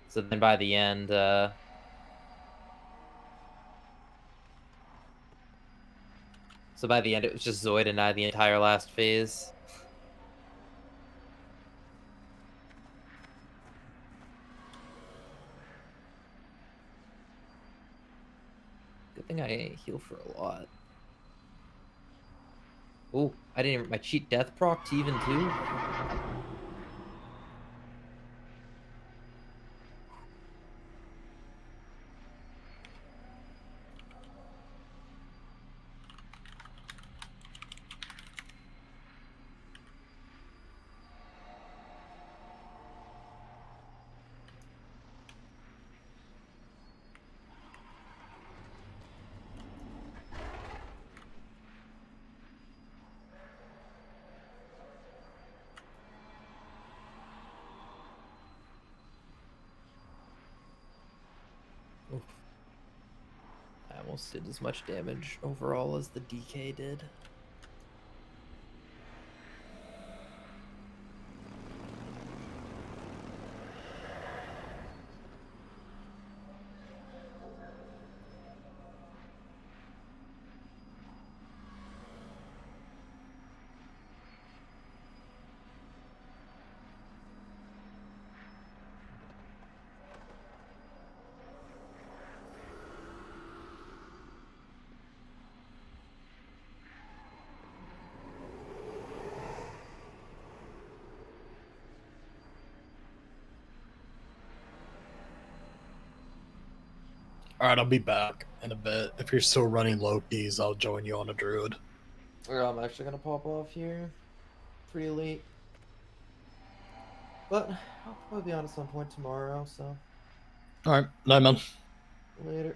[SPEAKER 4] So then by the end, it was just Zoid and I the entire last phase. Good thing I heal for a lot. Oh, I didn't even my cheat death proc to even too. Oof. I almost did as much damage overall as the DK did.
[SPEAKER 9] Alright, I'll be back in a bit. If you're still running Loki's, I'll join you on a druid.
[SPEAKER 4] I'm actually gonna pop off here. Pretty late. But I'll probably be on at some point tomorrow, so.
[SPEAKER 9] Alright, night, man.
[SPEAKER 4] Later.